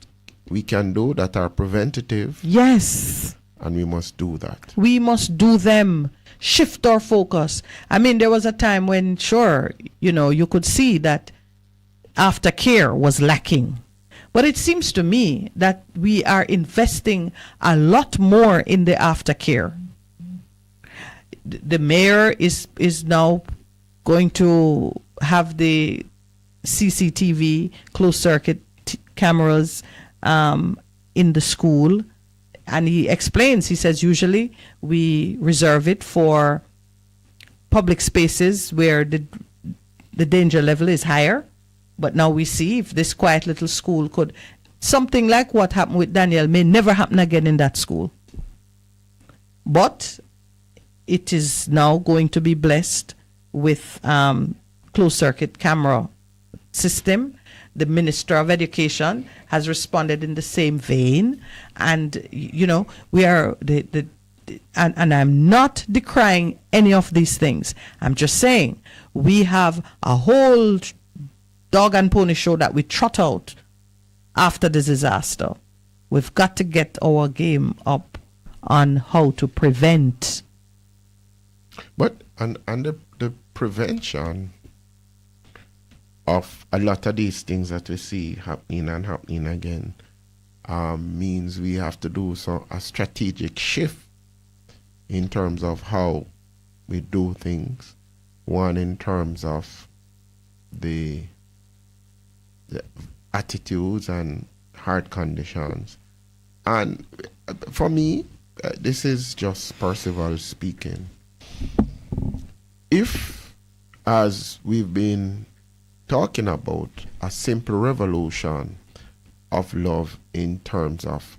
Speaker 3: we can do that are preventative.
Speaker 2: Yes.
Speaker 3: And we must do that.
Speaker 2: We must do them. Shift our focus. I mean, there was a time when, sure, you could see that aftercare was lacking. But it seems to me that we are investing a lot more in the aftercare. The mayor is now going to have the CCTV, closed circuit cameras in the school, and he explains, he says usually we reserve it for public spaces where the danger level is higher, but now we see if this quiet little school could, something like what happened with Daniel may never happen again in that school, but it is now going to be blessed with closed circuit camera system. The Minister of Education has responded in the same vein, and we are and I'm not decrying any of these things. I'm just saying we have a whole dog and pony show that we trot out after the disaster. We've got to get our game up on how to prevent.
Speaker 3: But and the prevention of a lot of these things that we see happening again means we have to do a strategic shift in terms of how we do things. One, in terms of the attitudes and heart conditions. And for me, this is just Percival speaking. If, as we've been talking about, a simple revolution of love in terms of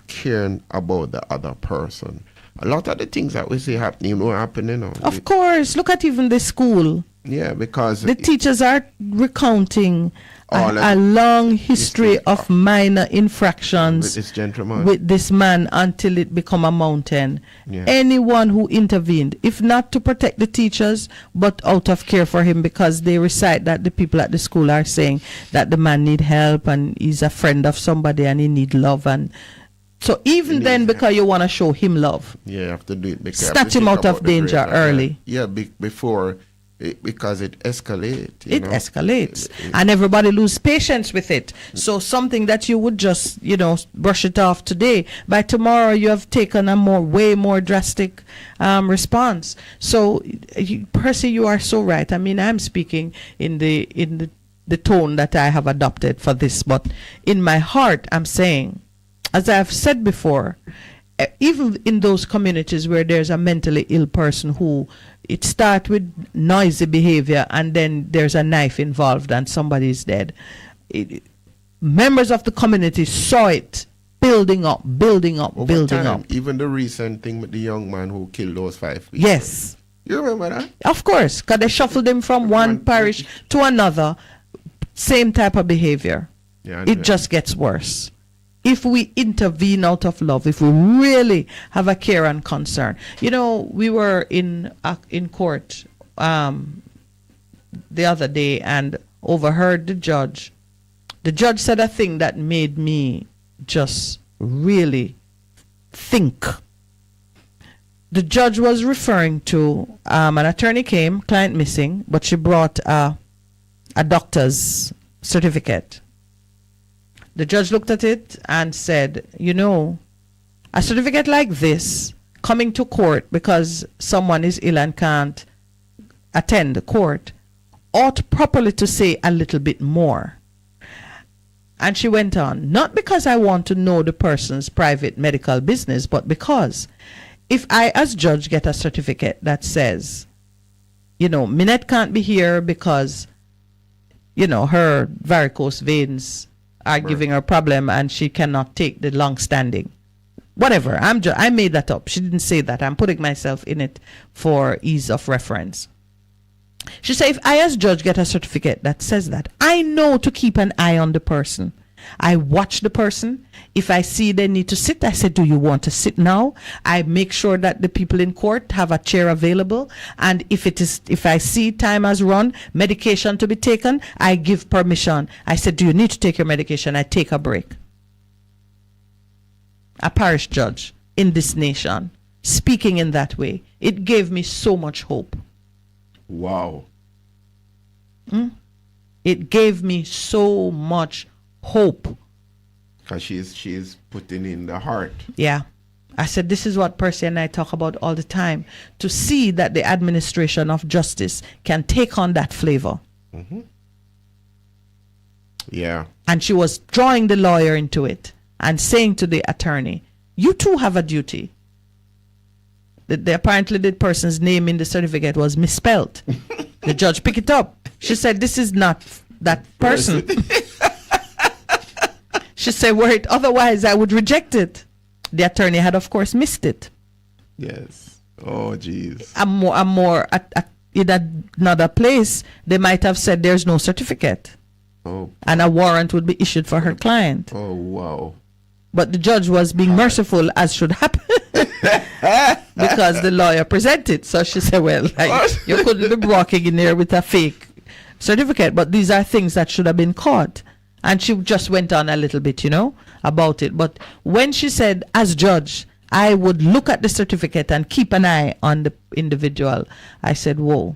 Speaker 3: caring about the other person, a lot of the things that we see happening will happen,
Speaker 2: Of course, look at even the school.
Speaker 3: Yeah, because
Speaker 2: the teachers are recounting
Speaker 3: All
Speaker 2: a long history of minor infractions
Speaker 3: with this gentleman,
Speaker 2: with this man until it become a mountain.
Speaker 3: Yeah.
Speaker 2: Anyone who intervened, if not to protect the teachers, but out of care for him, because they recite that the people at the school are saying that the man need help and he's a friend of somebody and he need love, and so even then, because you want to show him love,
Speaker 3: yeah, you have to do it. Because you have
Speaker 2: snatch
Speaker 3: to
Speaker 2: him
Speaker 3: think
Speaker 2: out of
Speaker 3: about the
Speaker 2: danger
Speaker 3: greater-
Speaker 2: early.
Speaker 3: Yeah, before, because it escalates.
Speaker 2: It escalates, and everybody lose patience with it. So something that you would just, brush it off today, by tomorrow you have taken a way more drastic response. So, Percy, you are so right. I mean, I'm speaking in the tone that I have adopted for this, but in my heart, I'm saying, as I've said before, even in those communities where there's a mentally ill person who it starts with noisy behavior and then there's a knife involved and somebody is dead, members of the community saw it building up.
Speaker 3: Over time, even the recent thing with the young man who killed those 5 people.
Speaker 2: Yes.
Speaker 3: You remember that?
Speaker 2: Of course, because they shuffled him from one parish to another, same type of behavior.
Speaker 3: Yeah,
Speaker 2: it just gets worse. If we intervene out of love, if we really have a care and concern. We were in court the other day and overheard the judge. The judge said a thing that made me just really think. The judge was referring to an attorney came, client missing, but she brought a doctor's certificate. The judge looked at it and said, a certificate like this coming to court because someone is ill and can't attend the court ought properly to say a little bit more. And she went on, not because I want to know the person's private medical business, but because if I as judge get a certificate that says, Minett can't be here because, her varicose veins are giving her problem and she cannot take the long standing. Whatever. I made that up. She didn't say that. I'm putting myself in it for ease of reference. She said, if I as judge get a certificate that says that, I know to keep an eye on the person. I watch the person. If I see they need to sit, I say, do you want to sit now? I make sure that the people in court have a chair available. And if I see time has run, medication to be taken, I give permission. I said, do you need to take your medication? I take a break. A parish judge in this nation speaking in that way. It gave me so much hope.
Speaker 3: Wow.
Speaker 2: It gave me so much hope.
Speaker 3: Because she's putting in the heart.
Speaker 2: Yeah. I said, this is what Percy and I talk about all the time. To see that the administration of justice can take on that flavor.
Speaker 3: Mm-hmm. Yeah.
Speaker 2: And she was drawing the lawyer into it and saying to the attorney, you too have a duty. Apparently the person's name in the certificate was misspelled. The judge picked it up. She said, this is not that person. She said, were it otherwise, I would reject it. The attorney had, of course, missed it.
Speaker 3: Yes. Oh, jeez.
Speaker 2: In another place, they might have said there's no certificate.
Speaker 3: Oh.
Speaker 2: And a warrant would be issued for her client.
Speaker 3: Oh, wow.
Speaker 2: But the judge was being merciful, as should happen, because the lawyer presented. So she said, well, you couldn't be walking in there with a fake certificate, but these are things that should have been caught. And she just went on a little bit, about it. But when she said, as judge, I would look at the certificate and keep an eye on the individual, I said, whoa,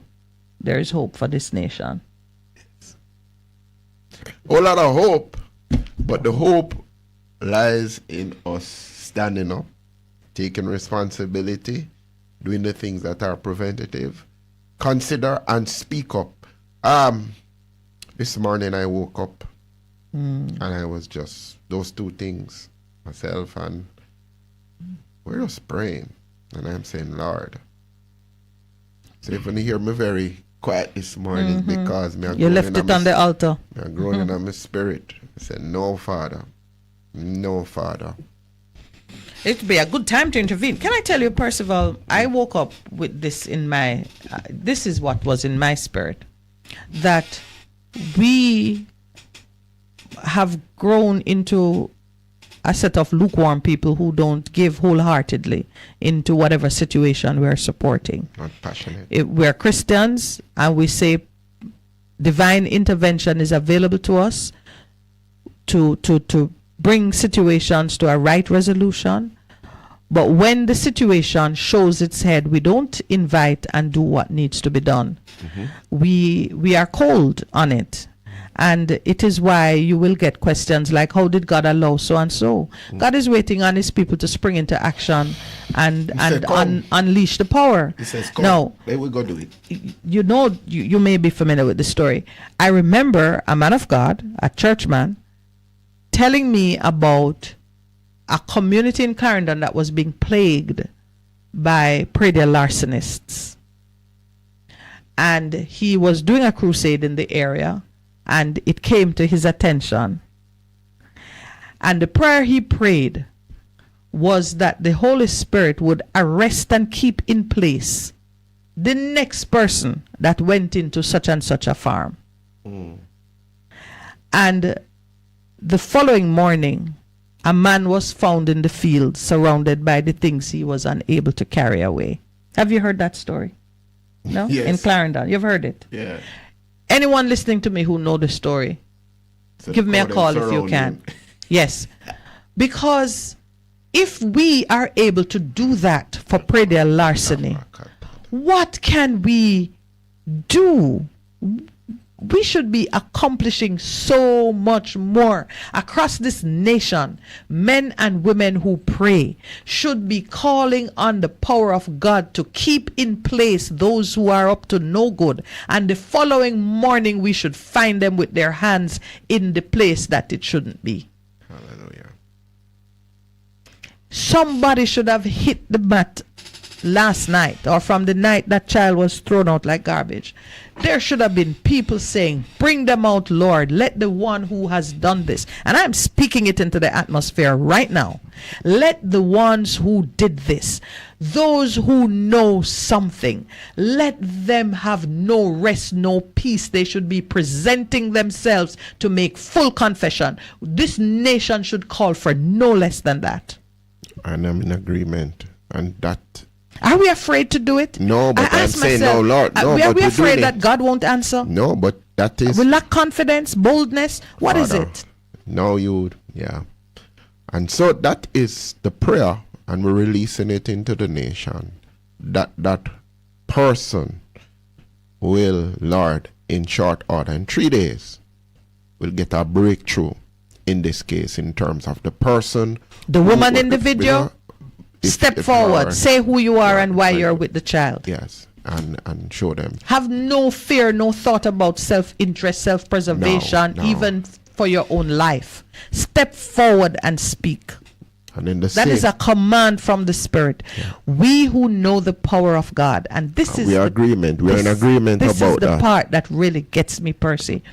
Speaker 2: there is hope for this nation.
Speaker 3: A lot of hope, but the hope lies in us standing up, taking responsibility, doing the things that are preventative. Consider and speak up. This morning I woke up and I was just those two things, myself, and we're just praying. And I'm saying, Lord. So if you hear me very quiet this morning, because
Speaker 2: you left it on the altar.
Speaker 3: I'm growing in my spirit. I said, no, Father. No, Father.
Speaker 2: It'd be a good time to intervene. Can I tell you, Percival, I woke up with this in my, this is what was in my spirit, that we have grown into a set of lukewarm people who don't give wholeheartedly into whatever situation we're supporting.
Speaker 3: Not passionate.
Speaker 2: We're Christians and we say divine intervention is available to us to bring situations to a right resolution. But when the situation shows its head, we don't invite and do what needs to be done. We are cold on it. And it is why you will get questions like, how did God allow so and so? God is waiting on his people to spring into action and unleash the power.
Speaker 3: He says, come.
Speaker 2: Now,
Speaker 3: They will go do it.
Speaker 2: you know, you may be familiar with the story. I remember a man of God, a churchman, telling me about a community in Clarendon that was being plagued by predial larcenists. And he was doing a crusade in the area, and it came to his attention. And the prayer he prayed was that the Holy Spirit would arrest and keep in place the next person that went into such and such a farm. And the following morning, a man was found in the field surrounded by the things he was unable to carry away. Have you heard that story? No?
Speaker 3: Yes.
Speaker 2: In Clarendon. You've heard it?
Speaker 3: Yeah.
Speaker 2: Anyone listening to me who know the story,
Speaker 3: So
Speaker 2: give me a
Speaker 3: them
Speaker 2: call if you
Speaker 3: surround
Speaker 2: can.
Speaker 3: him.
Speaker 2: Yes. Because if we are able to do that for predial larceny, what can we do? We should be accomplishing so much more across this nation. Men and women who pray should be calling on the power of God to keep in place those who are up to no good. And the following morning, we should find them with their hands in the place that it shouldn't be.
Speaker 3: Hallelujah.
Speaker 2: Somebody should have hit the mat last night or from the night that child was thrown out like garbage. There should have been people saying, bring them out, Lord. Let the one who has done this, and I'm speaking it into the atmosphere right now, let the ones who did this, those who know something, let them have no rest, no peace. They should be presenting themselves to make full confession. This nation should call for no less than that.
Speaker 3: And I'm in agreement. And that.
Speaker 2: Are we afraid to do it?
Speaker 3: No, but I'm saying, no, Lord. No,
Speaker 2: are
Speaker 3: but
Speaker 2: we
Speaker 3: we're
Speaker 2: afraid
Speaker 3: doing
Speaker 2: that
Speaker 3: it.
Speaker 2: God won't answer?
Speaker 3: No, but that is.
Speaker 2: We lack confidence, boldness. What is
Speaker 3: Father,
Speaker 2: it?
Speaker 3: No, yeah. And so that is the prayer, and we're releasing it into the nation. That person will, Lord, in short order, in 3 days, will get a breakthrough in this case in terms of the person.
Speaker 2: The woman in the
Speaker 3: with
Speaker 2: video, step
Speaker 3: if
Speaker 2: forward,
Speaker 3: her-
Speaker 2: say who you are and why you're with the child.
Speaker 3: Yes, and show them.
Speaker 2: Have no fear, no thought about self-interest, self-preservation,
Speaker 3: No.
Speaker 2: even for your own life. Step forward and speak.
Speaker 3: And in the
Speaker 2: That is a command from the Spirit. We who know the power of God, and this is
Speaker 3: we are
Speaker 2: the-
Speaker 3: agreement. We are in
Speaker 2: this-
Speaker 3: agreement
Speaker 2: this
Speaker 3: about
Speaker 2: is the
Speaker 3: that.
Speaker 2: part that really gets me, Percy.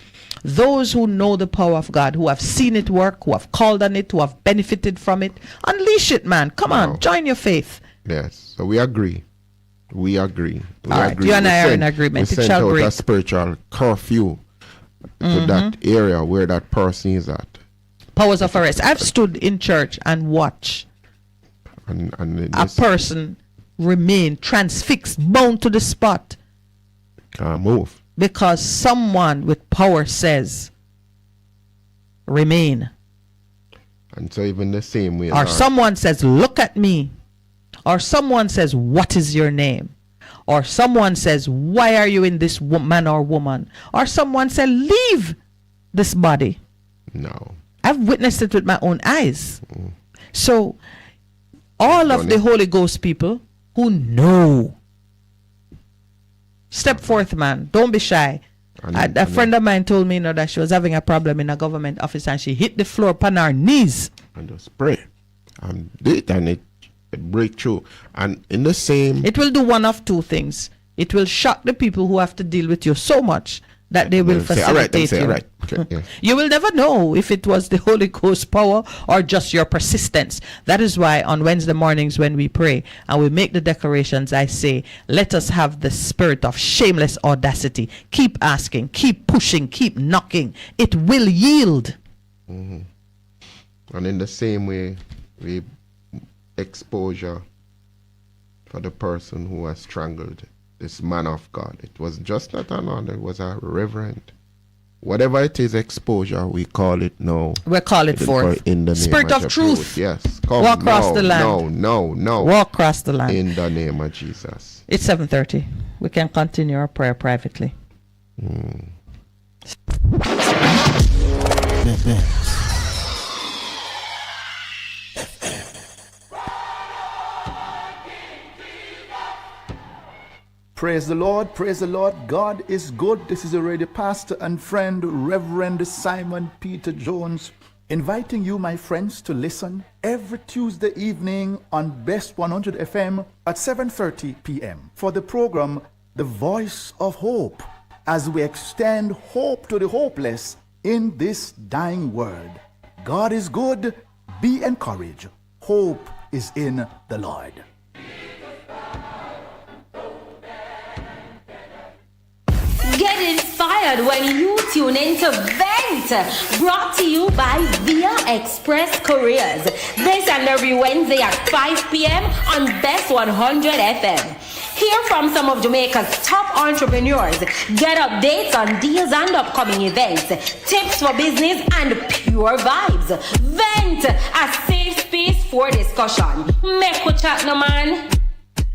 Speaker 2: Those who know the power of God, who have seen it work, who have called on it, who have benefited from it, unleash it, man. Come on, join your faith.
Speaker 3: Yes, so we agree. We agree. We
Speaker 2: All right,
Speaker 3: agree.
Speaker 2: you and
Speaker 3: We
Speaker 2: I are in
Speaker 3: sent-
Speaker 2: agreement.
Speaker 3: We
Speaker 2: It
Speaker 3: sent
Speaker 2: shall
Speaker 3: out
Speaker 2: break.
Speaker 3: a spiritual curfew to that area where that person is at.
Speaker 2: Powers of arrest. I've stood in church and watched
Speaker 3: And
Speaker 2: a person remain transfixed, bound to the spot,
Speaker 3: can't move.
Speaker 2: because someone with power says, remain.
Speaker 3: And so even the same way.
Speaker 2: Or
Speaker 3: Lord,
Speaker 2: someone says, look at me. Or someone says, what is your name? Or someone says, why are you in this man or woman? Or someone said, leave this body.
Speaker 3: No.
Speaker 2: I've witnessed it with my own eyes. So all of
Speaker 3: Done
Speaker 2: the
Speaker 3: it.
Speaker 2: Holy Ghost people who know, step forth, man. Don't be shy. A friend of mine told me, that she was having a problem in a government office and she hit the floor upon her knees.
Speaker 3: And just pray. And do it, and it break through. And in the same.
Speaker 2: It will do one of two things. It will shock the people who have to deal with you so much that they will facilitate you.
Speaker 3: All right. Okay, yeah.
Speaker 2: You will never know if it was the Holy Ghost power or just your persistence. That is why on Wednesday mornings when we pray and we make the declarations, I say, let us have the spirit of shameless audacity. Keep asking, keep pushing, keep knocking. It will yield.
Speaker 3: Mm-hmm. And in the same way, we exposure for the person who has strangled this man of God. It was just not an honor, it was a reverend. Whatever it is, exposure, we call it now.
Speaker 2: We call it forth.
Speaker 3: In the
Speaker 2: Spirit
Speaker 3: name
Speaker 2: of truth.
Speaker 3: Yes. Come,
Speaker 2: walk across the land.
Speaker 3: No.
Speaker 2: Walk across the land.
Speaker 3: In the name of Jesus.
Speaker 2: It's 7:30. We can continue our prayer privately.
Speaker 21: Praise the Lord, praise the Lord. God is good. This is a radio pastor and friend, Reverend Simon Peter Jones, inviting you, my friends, to listen every Tuesday evening on Best 100 FM at 7:30 p.m. for the program The Voice of Hope, as we extend hope to the hopeless in this dying world. God is good. Be encouraged. Hope is in the Lord.
Speaker 13: Get inspired when you tune into Vent, brought to you by Via Express Couriers. This and every Wednesday at 5 p.m. on Best 100 FM. Hear from some of Jamaica's top entrepreneurs. Get updates on deals and upcoming events, tips for business, and pure vibes. Vent, a safe space for discussion. Make we chat, no man.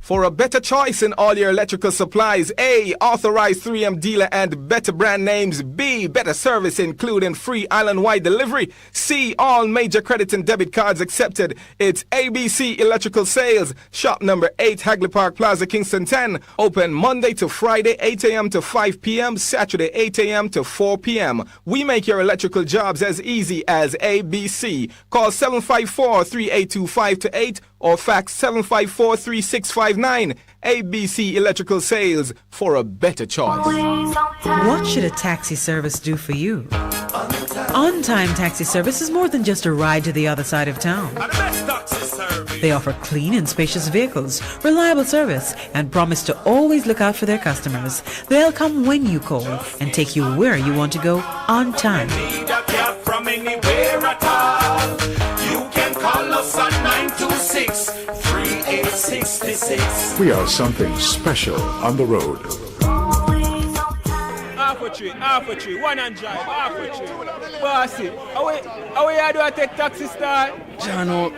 Speaker 9: For a better choice in all your electrical supplies, A, authorized 3M dealer and better brand names. B, better service including free island-wide delivery. C, all major credit and debit cards accepted. It's ABC Electrical Sales, shop number 8, Hagley Park Plaza, Kingston 10. Open Monday to Friday, 8 a.m. to 5 p.m., Saturday, 8 a.m. to 4 p.m. We make your electrical jobs as easy as ABC. Call 754-382-528 or fax 754-3659. ABC Electrical Sales, for a better choice.
Speaker 18: What should a taxi service do for you? On-time taxi service is more than just a ride to the other side of town. They offer clean and spacious vehicles, reliable service, and promise to always look out for their customers. They'll come when you call and take you where you want to go on time.
Speaker 19: Call us on 926-3866. We are something special on the road.
Speaker 14: Half a tree, one and drive, half a tree. Bossy, how you do I take taxi star?
Speaker 15: Jano,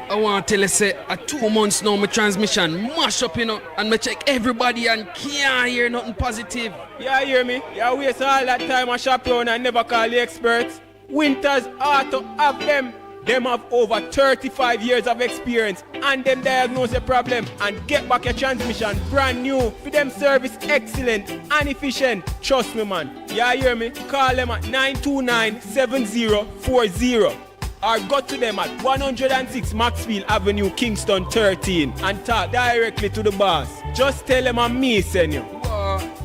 Speaker 15: I want to tell you, say, 2 months now, my transmission mash up, and I check everybody and can't hear nothing positive.
Speaker 14: Yeah, hear me? Yeah, waste all that time I shop around and never call the experts. Winters Auto have them. Them have over 35 years of experience and them diagnose the problem and get back your transmission brand new. For them service excellent and efficient. Trust me, man. Yeah, hear me? Call them at 929-7040 or go to them at 106 Maxfield Avenue, Kingston 13 and talk directly to the boss. Just tell them I'm me, send you.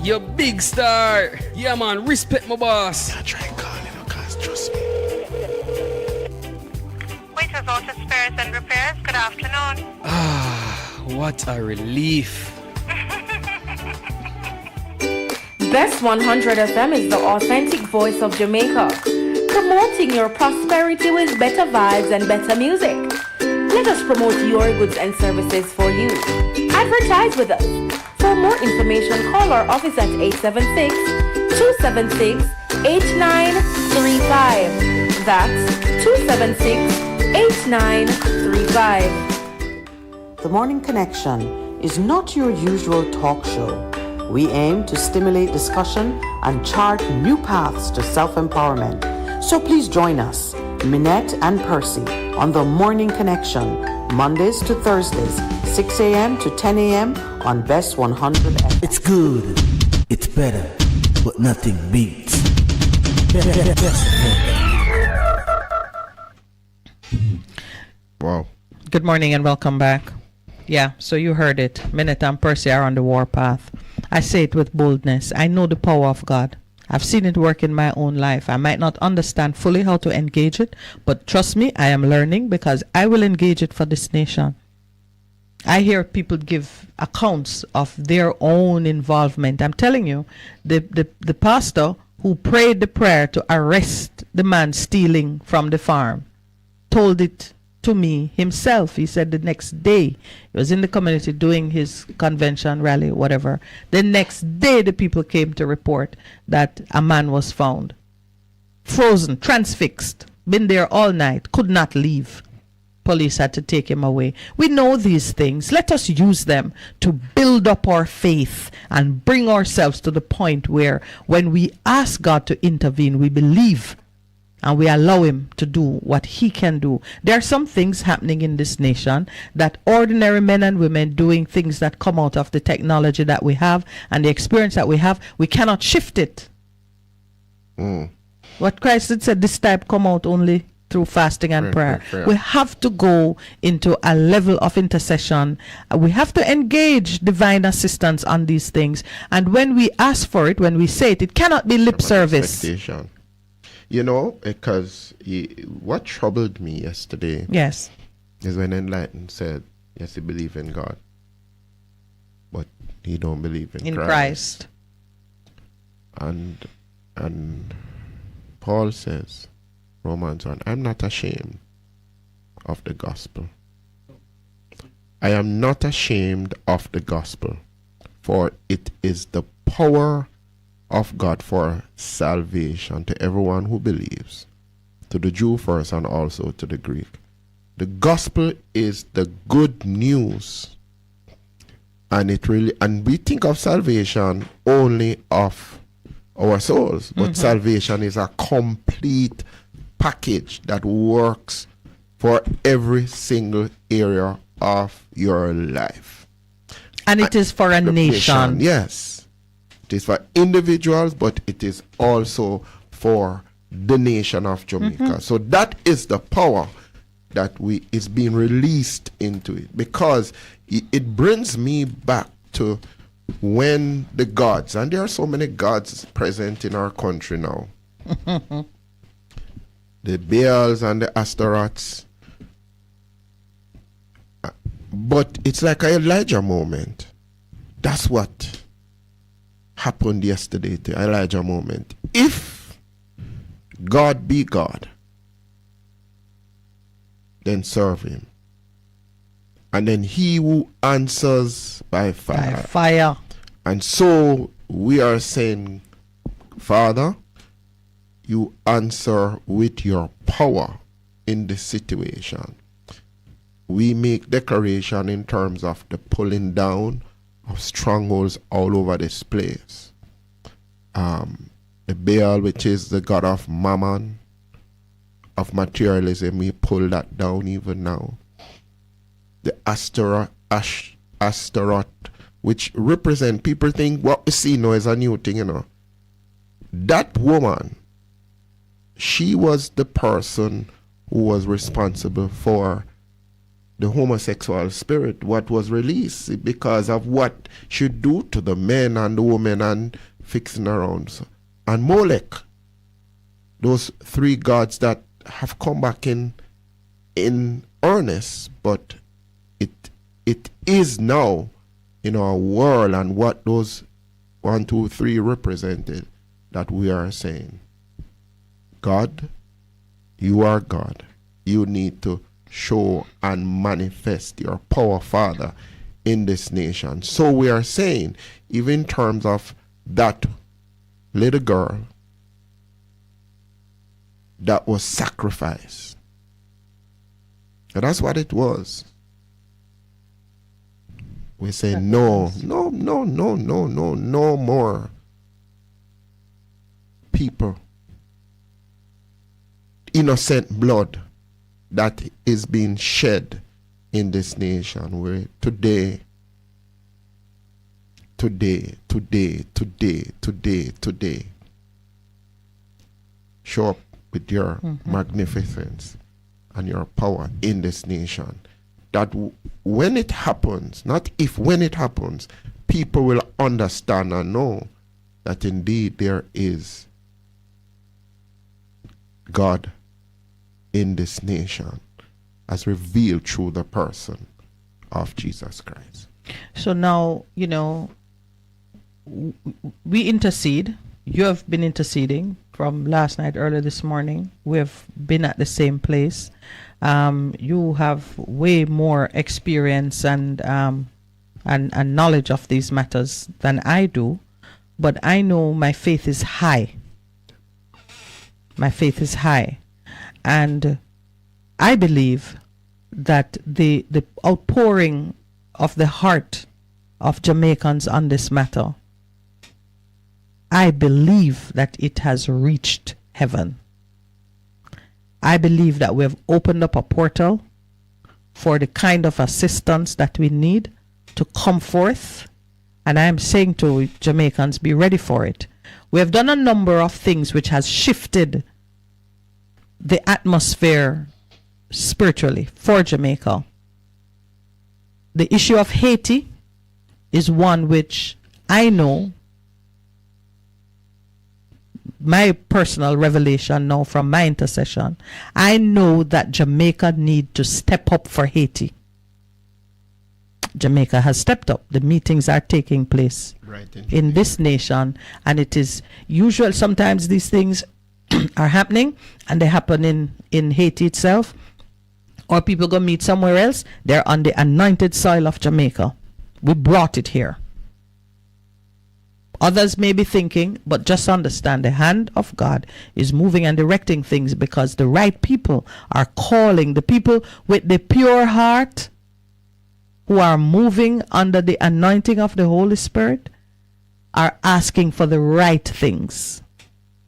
Speaker 15: You big star. Yeah, man. Respect my boss.
Speaker 19: I try and call you, cause trust me.
Speaker 16: Auto Spares and Repairs, good afternoon.
Speaker 15: What a relief.
Speaker 13: Best 100 FM is the authentic voice of Jamaica, promoting your prosperity with better vibes and better music. Let us promote your goods and services for you. Advertise with us. For more information, call our office at 876-276-8935. That's 276-8935.
Speaker 22: The Morning Connection is not your usual talk show. We aim to stimulate discussion and chart new paths to self-empowerment. So please join us, Minett and Percy, on The Morning Connection, Mondays to Thursdays, 6 a.m. to 10 a.m. on Best 100 FM.
Speaker 20: It's good, it's better, but nothing beats.
Speaker 3: Wow.
Speaker 2: Good morning and welcome back. Yeah, so you heard it. Minett and Percy are on the warpath. I say it with boldness. I know the power of God. I've seen it work in my own life. I might not understand fully how to engage it, but trust me, I am learning because I will engage it for this nation. I hear people give accounts of their own involvement. I'm telling you, the pastor who prayed the prayer to arrest the man stealing from the farm told it to me himself. He said the next day, he was in the community doing his convention, rally, whatever. The next day, the people came to report that a man was found, frozen, transfixed, been there all night, could not leave. Police had to take him away. We know these things. Let us use them to build up our faith and bring ourselves to the point where when we ask God to intervene, we believe and we allow him to do what he can do. There are some things happening in this nation that ordinary men and women doing things that come out of the technology that we have and the experience that we have, we cannot shift it. What Christ had said, this type come out only through fasting and prayer. We have to go into a level of intercession. We have to engage divine assistance on these things. And when we ask for it, when we say it, it cannot be lip service.
Speaker 3: You know, because what troubled me yesterday
Speaker 2: is
Speaker 3: when Enlightened said, yes, he believes in God, but he don't believe in Christ. And Paul says, Romans 1, I'm not ashamed of the gospel. I am not ashamed of the gospel, for it is the power of God for salvation to everyone who believes, to the Jew first and also to the Greek. The gospel is the good news, and we think of salvation only of our souls, but salvation is a complete package that works for every single area of your life.
Speaker 2: And it is for a nation.
Speaker 3: Yes. It is for individuals, but it is also for the nation of Jamaica. So that is the power that is being released into it, because it brings me back to when the gods, and there are so many gods present in our country now, the Baals and the Astaroths, but it's like an Elijah moment. That's what happened yesterday, the Elijah moment. If God be God, then serve him. And then he who answers by fire. And so we are saying, Father, you answer with your power in this situation. We make declaration in terms of the pulling down of strongholds all over this place. The Baal, which is the god of mammon, of materialism, we pull that down even now. The Astaroth, which represent, people think what we see now is a new thing, you know. That woman, she was the person who was responsible for the homosexual spirit, what was released because of what she do to the men and the women and fixing around. So, and Molech, those three gods that have come back in earnest, but it is now in our world, and what those 1, 2, 3 represented, that we are saying, God, you are God. You need to show and manifest your power, Father, in this nation. So we are saying, even in terms of that little girl that was sacrificed, and that's what it was. We say no more people, innocent blood that is being shed in this nation. Where today, show up with your magnificence and your power in this nation. That when it happens, not if, when it happens, people will understand and know that indeed there is God in this nation as revealed through the person of Jesus Christ.
Speaker 2: So now, we intercede. You have been interceding from last night, early this morning. We've been at the same place. You have way more experience and knowledge of these matters than I do, but I know my faith is high. My faith is high, and I believe that the outpouring of the heart of Jamaicans on this matter, I believe that it has reached heaven. I believe that we have opened up a portal for the kind of assistance that we need to come forth. And I am saying to Jamaicans, be ready for it. We have done a number of things which has shifted the atmosphere spiritually for Jamaica. The issue of Haiti is one which I know, my personal revelation now from my intercession, I know that Jamaica need to step up for Haiti. Jamaica has stepped up. The meetings are taking place in this nation, and it is usual. Sometimes these things are happening and they happen in Haiti itself, or people go meet somewhere else. They're on the anointed soil of Jamaica. We brought it here. Others may be thinking, but just understand the hand of God is moving and directing things, because the right people are calling. The people with the pure heart who are moving under the anointing of the Holy Spirit are asking for the right things,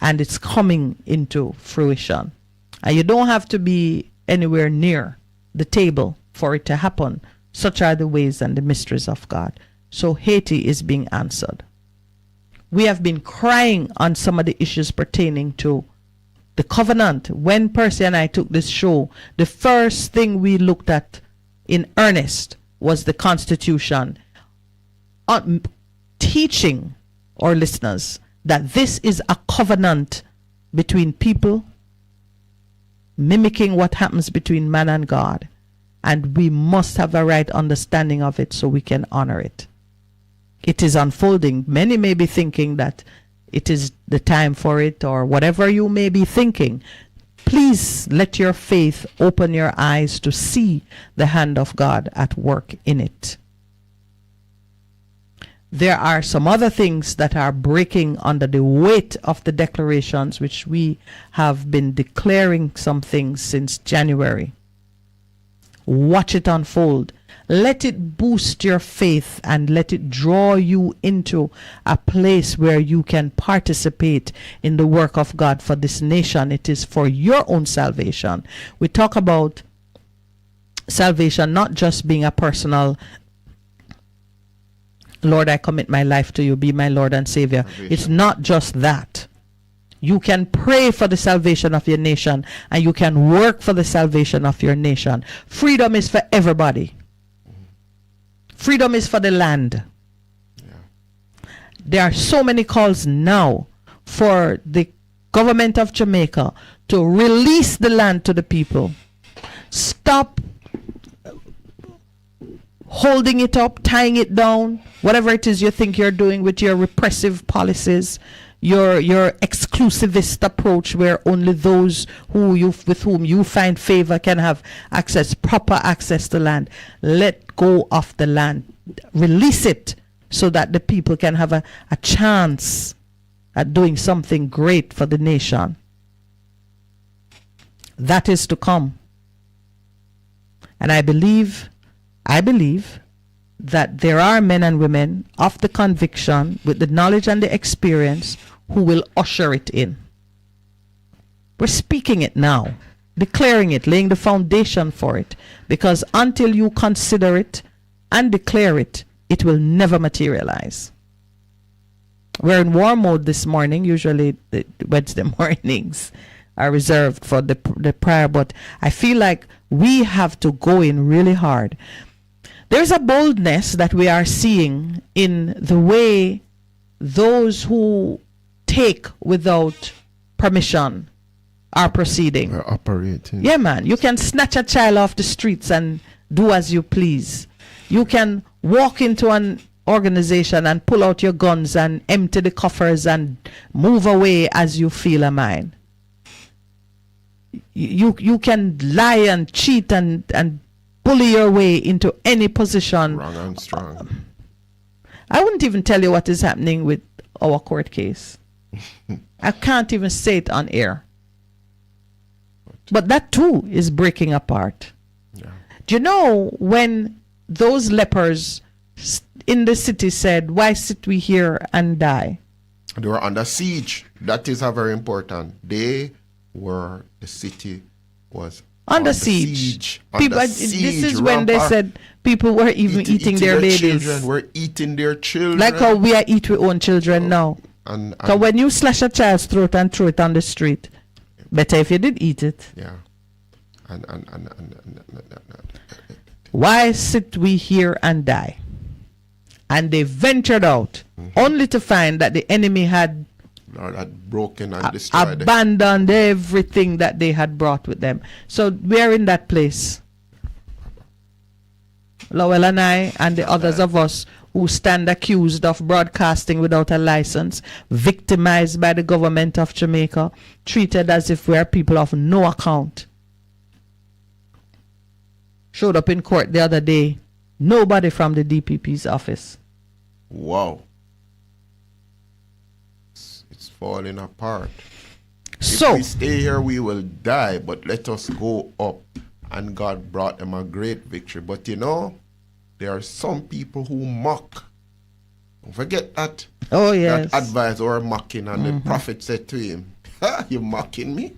Speaker 2: and it's coming into fruition. And you don't have to be anywhere near the table for it to happen. Such are the ways and the mysteries of God. So Haiti is being answered. We have been crying on some of the issues pertaining to the covenant. When Percy and I took this show, the first thing we looked at in earnest was the Constitution, teaching our listeners that this is a covenant between people, mimicking what happens between man and God, and we must have a right understanding of it so we can honor it. It is unfolding. Many may be thinking that it is the time for it, or whatever you may be thinking. Please let your faith open your eyes to see the hand of God at work in it. There are some other things that are breaking under the weight of the declarations, which we have been declaring some things since January. Watch it unfold. Let it boost your faith and let it draw you into a place where you can participate in the work of God for this nation. It is for your own salvation. We talk about salvation not just being a personal, Lord, I commit my life to you, be my Lord and Savior. It's not just that. You can pray for the salvation of your nation, and you can work for the salvation of your nation. Freedom is for everybody. Freedom is for the land. There are so many calls now for the government of Jamaica to release the land to the people. Stop holding it up, tying it down, whatever it is you think you're doing with your repressive policies, your exclusivist approach where only those with whom you find favor can have access, proper access to land. Let go of the land. Release it so that the people can have a chance at doing something great for the nation. That is to come. And I believe that there are men and women of the conviction with the knowledge and the experience who will usher it in. We're speaking it now, declaring it, laying the foundation for it, because until you consider it and declare it, it will never materialize. We're in war mode this morning. Usually the Wednesday mornings are reserved for the prayer, but I feel like we have to go in really hard. There's a boldness that we are seeing in the way those who take without permission are proceeding.
Speaker 3: We're operating.
Speaker 2: Yeah, man. You can snatch a child off the streets and do as you please. You can walk into an organization and pull out your guns and empty the coffers and move away as you feel a mind. You can lie and cheat and bully your way into any position.
Speaker 3: Wrong and strong.
Speaker 2: I wouldn't even tell you what is happening with our court case. I can't even say it on air. But that too is breaking apart.
Speaker 3: Yeah.
Speaker 2: Do you know when those lepers in the city said, "Why sit we here and die?"
Speaker 3: They were under siege. That is a very important. The city was
Speaker 2: under siege.
Speaker 3: Under
Speaker 2: People,
Speaker 3: siege.
Speaker 2: This is when they said people were even eating their babies.
Speaker 3: Children were eating their children.
Speaker 2: Like how we are eat our own children now. So when you slash a child's throat and throw it on the street, better if you did eat it.
Speaker 3: Yeah.
Speaker 2: Why sit we here and die? And they ventured out, only to find that the enemy had
Speaker 3: broken and destroyed
Speaker 2: abandoned everything that they had brought with them. So we are in that place. Lowell and I and the others of us who stand accused of broadcasting without a license, victimized by the government of Jamaica, treated as if we are people of no account. Showed up in court the other day. Nobody from the DPP's office.
Speaker 3: Wow. It's falling apart.
Speaker 2: So,
Speaker 3: if we stay here, we will die, but let us go up. And God brought them a great victory. But you know, there are some people who mock. Don't forget that.
Speaker 2: Oh, yes.
Speaker 3: That advisor were mocking, and the prophet said to him, "You mocking me?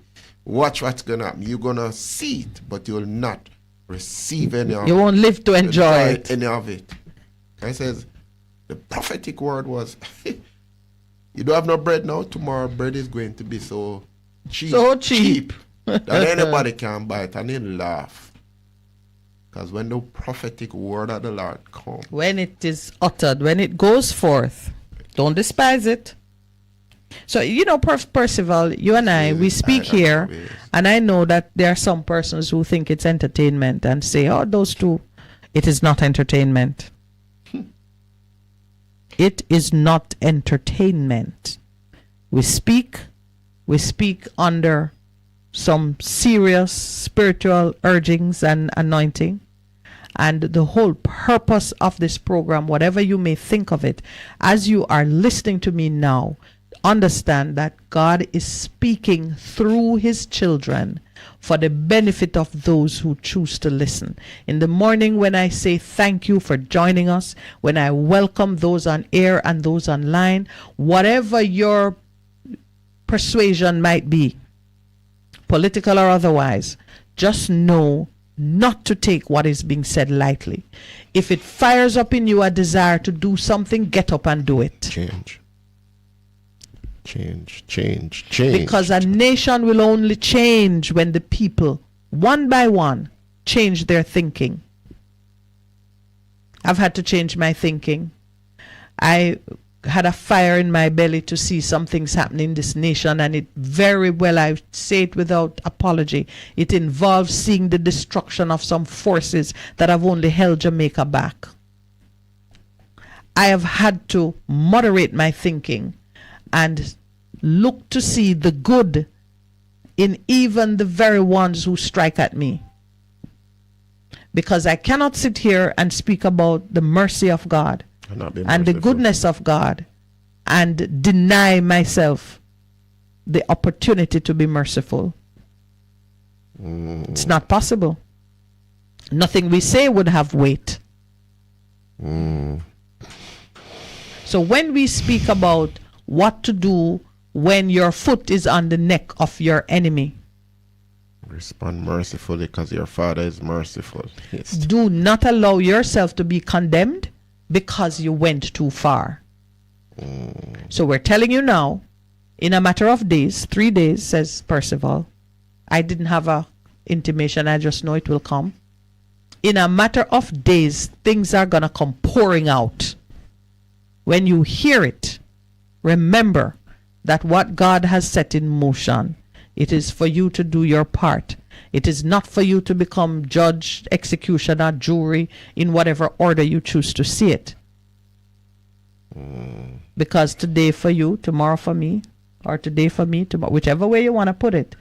Speaker 3: Watch what's going to happen. You're going to see it, but you'll not receive any of it.
Speaker 2: You won't live to enjoy it.
Speaker 3: Any of it." I says, the prophetic word was, you don't have no bread now. Tomorrow bread is going to be so cheap.
Speaker 2: So cheap.
Speaker 3: That anybody can buy it. And he laugh. Because when the prophetic word of the Lord comes,
Speaker 2: when it is uttered, when it goes forth, don't despise it. So, you know, Percival, you and I, we speak here, and I know that there are some persons who think it's entertainment and say, "Oh, those two." It is not entertainment. It is not entertainment. We speak under some serious spiritual urgings and anointing. And the whole purpose of this program, whatever you may think of it, as you are listening to me now, understand that God is speaking through his children for the benefit of those who choose to listen. In the morning, when I say thank you for joining us, when I welcome those on air and those online, whatever your persuasion might be, political or otherwise, just know not to take what is being said lightly. If it fires up in you a desire to do something, get up and do it.
Speaker 3: Change.
Speaker 2: Because a nation will only change when the people, one by one, change their thinking. I've had to change my thinking. I had a fire in my belly to see some things happening in this nation, and it very well, I say it without apology, it involves seeing the destruction of some forces that have only held Jamaica back. I have had to moderate my thinking and look to see the good in even the very ones who strike at me. Because I cannot sit here and speak about the mercy of God and the goodness of God and deny myself the opportunity to be merciful. It's not possible. Nothing we say would have weight. So when we speak about what to do when your foot is on the neck of your enemy,
Speaker 3: respond mercifully because your Father is merciful. Yes.
Speaker 2: Do not allow yourself to be condemned because you went too far. So we're telling you now, in a matter of days, 3 days, says Percival. I didn't have a intimation, I just know it will come. In a matter of days, things are going to come pouring out. When you hear it, remember that what God has set in motion, it is for you to do your part. It is not for you to become judge, executioner, jury, in whatever order you choose to see it. Because today for you, tomorrow for me, or today for me, tomorrow, whichever way you want to put it,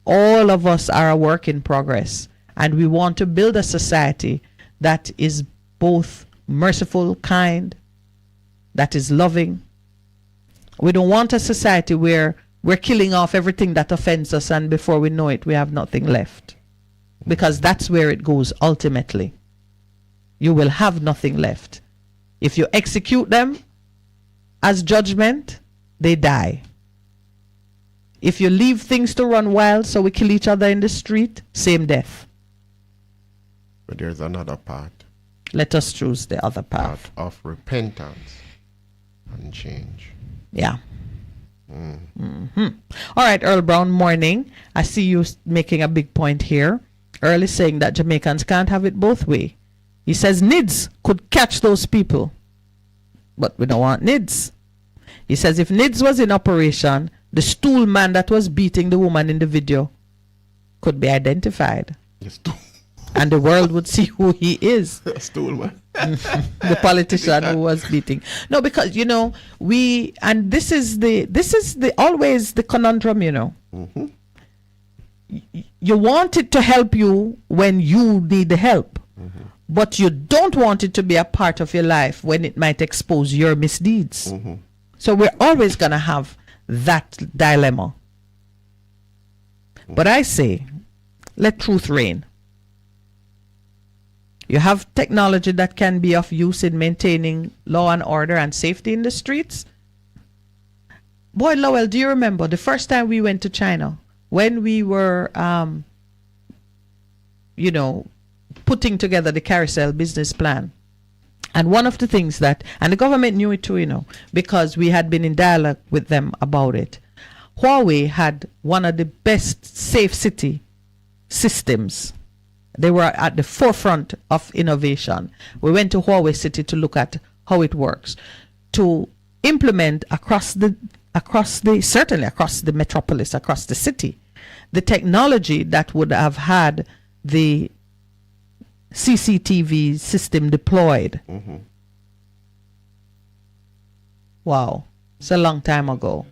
Speaker 2: all of us are a work in progress. And we want to build a society that is both merciful, kind, that is loving. We don't want a society where we're killing off everything that offends us, and before we know it, we have nothing left. Because that's where it goes ultimately. You will have nothing left. If you execute them as judgment, they die. If you leave things to run wild, so we kill each other in the street, same death.
Speaker 3: But there's another part.
Speaker 2: Let us choose the other path.
Speaker 3: Of repentance and change.
Speaker 2: Yeah. All right, Earl Brown, morning. I see you making a big point here. Earl is saying that Jamaicans can't have it both ways. He says NIDS could catch those people, but we don't want NIDS. He says if NIDS was in operation, the stool man that was beating the woman in the video could be identified. And the world would see who he is.
Speaker 3: Stool man.
Speaker 2: The politician who was beating. No, because this is the always the conundrum,
Speaker 3: Mm-hmm.
Speaker 2: You want it to help you when you need the help.
Speaker 3: Mm-hmm.
Speaker 2: But you don't want it to be a part of your life when it might expose your misdeeds.
Speaker 3: Mm-hmm.
Speaker 2: So we're always going to have that dilemma. But I say, let truth reign. You have technology that can be of use in maintaining law and order and safety in the streets. Boy, Lowell, do you remember the first time we went to China when we were, putting together the carousel business plan? And one of the things and the government knew it too, because we had been in dialogue with them about it. Huawei had one of the best safe city systems. They were at the forefront of innovation. We went to Huawei City to look at how it works, to implement certainly across the metropolis, across the city, the technology that would have had the CCTV system deployed.
Speaker 3: Mm-hmm.
Speaker 2: Wow, it's a long time ago.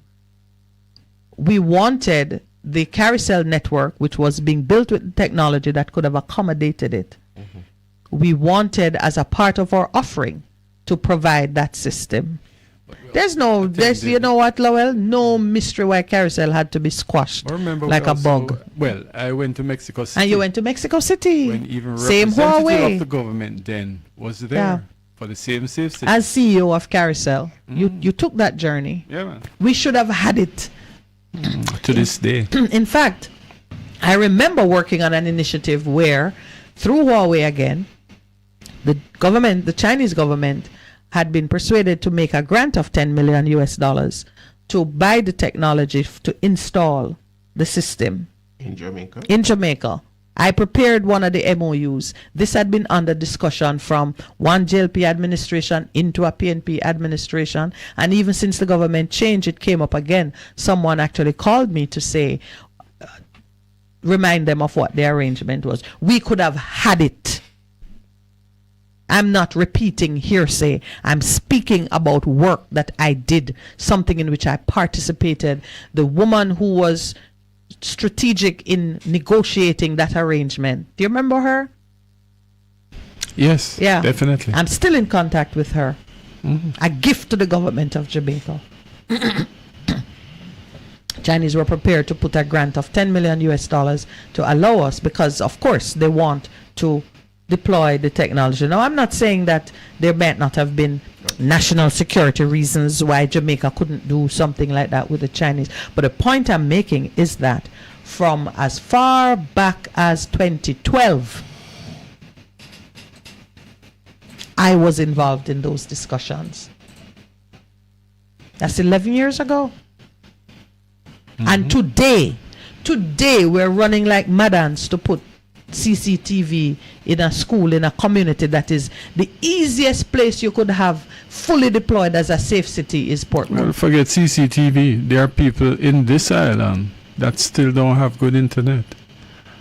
Speaker 2: We wanted the carousel network, which was being built with technology that could have accommodated it.
Speaker 3: Mm-hmm.
Speaker 2: We wanted, as a part of our offering, to provide that system. There's you know what, Lowell? No mystery why carousel had to be squashed like a bug.
Speaker 4: Well, I went to Mexico City.
Speaker 2: And you went to Mexico City.
Speaker 4: When even
Speaker 2: same
Speaker 4: representative
Speaker 2: Huawei
Speaker 4: of the government then was there for the same safe city.
Speaker 2: As CEO of Carousel, you took that journey.
Speaker 4: Yeah, man.
Speaker 2: We should have had it.
Speaker 4: To this day.
Speaker 2: In fact, I remember working on an initiative where, through Huawei again, the Chinese government had been persuaded to make a grant of $10 million to buy the technology to install the system.
Speaker 3: In Jamaica?
Speaker 2: In Jamaica. I prepared one of the MOUs. This had been under discussion from one JLP administration into a PNP administration. And even since the government changed, it came up again. Someone actually called me to say, remind them of what the arrangement was. We could have had it. I'm not repeating hearsay. I'm speaking about work that I did, something in which I participated. The woman who was strategic in negotiating that arrangement. Do you remember her?
Speaker 4: Yes,
Speaker 2: yeah,
Speaker 4: definitely.
Speaker 2: I'm still in contact with her. A gift to the government of Jamaica. Chinese were prepared to put a grant of $10 million to allow us, because of course they want to deploy the technology. Now, I'm not saying that there might not have been national security reasons why Jamaica couldn't do something like that with the Chinese. But the point I'm making is that from as far back as 2012, I was involved in those discussions. That's 11 years ago. And today we're running like mad ants to put CCTV in a school, in a community that is the easiest place you could have fully deployed as a safe city is Portmore.
Speaker 4: Well, forget CCTV. There are people in this island that still don't have good internet.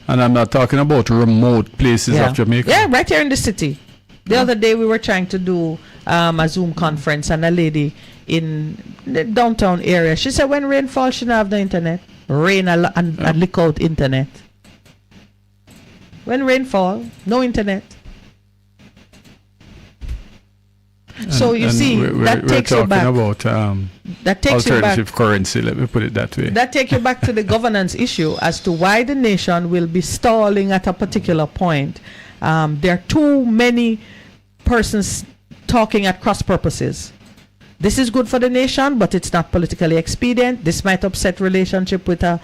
Speaker 4: And I'm not talking about remote places of Jamaica.
Speaker 2: Yeah, right here in the city. The other day we were trying to do a Zoom conference, and a lady in the downtown area, she said when rain falls, she don't have no internet. Rain and lick out internet. When rain fall, no internet. So you see, that takes you back.
Speaker 4: We're talking about
Speaker 2: that takes
Speaker 4: alternative
Speaker 2: you back,
Speaker 4: currency, let me put it that way.
Speaker 2: That takes you back to the governance issue as to why the nation will be stalling at a particular point. There are too many persons talking at cross purposes. This is good for the nation, but it's not politically expedient. This might upset relationship with a